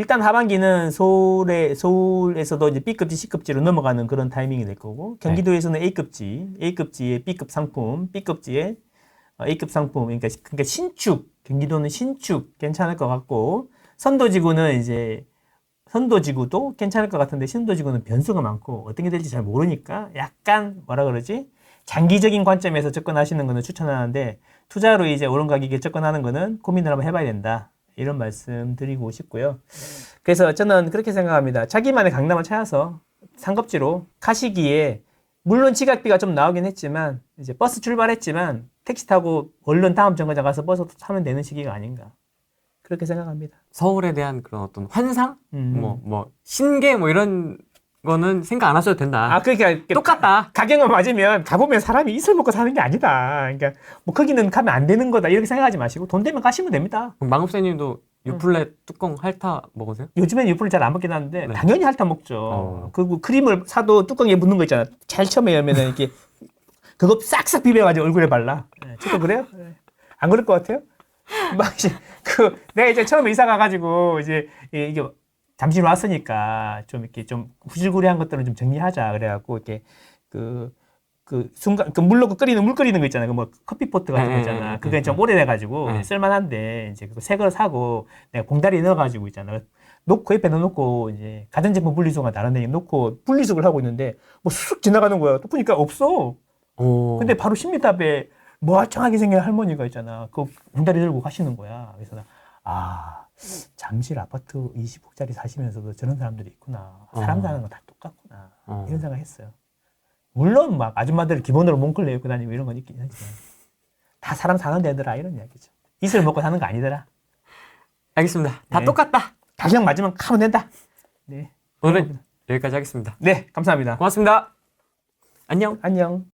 일단 하반기는 서울에서도 이제 B급지, C급지로 넘어가는 그런 타이밍이 될 거고 경기도에서는 A급지에 B급 상품, B급지에 A급 상품, 그러니까 신축, 경기도는 신축 괜찮을 것 같고 선도지구도 괜찮을 것 같은데 선도지구는 변수가 많고 어떤 게 될지 잘 모르니까 약간 장기적인 관점에서 접근하시는 거는 추천하는데 투자로 이제 오른 가격에 접근하는 거는 고민을 한번 해봐야 된다. 이런 말씀 드리고 싶고요. 그래서 저는 그렇게 생각합니다. 자기만의 강남을 찾아서 상급지로 가시기에 물론 지각비가 좀 나오긴 했지만 이제 버스 출발했지만 택시 타고 얼른 다음 정거장 가서 버스 타면 되는 시기가 아닌가. 그렇게 생각합니다. 서울에 대한 그런 어떤 환상? 뭐 신계 뭐 이런 거는 생각 안 하셔도 된다. 그러니까 똑같다. 가격을 맞으면 가보면 사람이 이슬 먹고 사는 게 아니다. 그러니까 뭐 거기는 가면 안 되는 거다 이렇게 생각하지 마시고 돈 되면 가시면 됩니다. 그럼 망업사님도 유플렛 뚜껑 핥아 먹으세요? 요즘엔 유플을 잘 안 먹긴 하는데 네. 당연히 핥아 먹죠. 그리고 크림을 사도 뚜껑에 묻는 거 있잖아. 제일 처음에 열면은 이렇게 그거 싹싹 비벼가지고 얼굴에 발라. 저도 그래요? 안 그럴 것 같아요? 내가 이제 처음에 이사 가가지고 이게 잠시 왔으니까 좀 이렇게 좀 후질구리한 것들은 좀 정리하자 그래갖고 이렇게 순간 물 끓이는 거 있잖아요. 뭐 커피포트 같은 거 있잖아. 그게 좀 오래돼가지고 쓸만한데 이제 그거 새 걸 사고 내가 봉다리 넣어가지고 있잖아. 놓고 옆에 넣어놓고 이제 가전제품 분리수거가 다른 데 놓고 분리수거를 하고 있는데 뭐 쑥 지나가는 거야. 또 보니까 없어. 근데 바로 10m 앞에 멀쩡하게 생긴 할머니가 있잖아. 그 봉다리 들고 가시는 거야. 그래서 잠실 아파트 20억짜리 사시면서도 저런 사람들이 있구나. 사람 사는 거 다 똑같구나. 이런 생각했어요. 물론 막 아줌마들 기본으로 몽클레 입고 다니고 이런 건 있긴 하지만 다 사람 사는 데더라 이런 이야기죠. 이슬 먹고 사는 거 아니더라. 알겠습니다. 다 네. 똑같다. 가격 맞으면 가면 된다. 네. 오늘 여기까지 하겠습니다. 네, 감사합니다. 고맙습니다. 안녕. 안녕.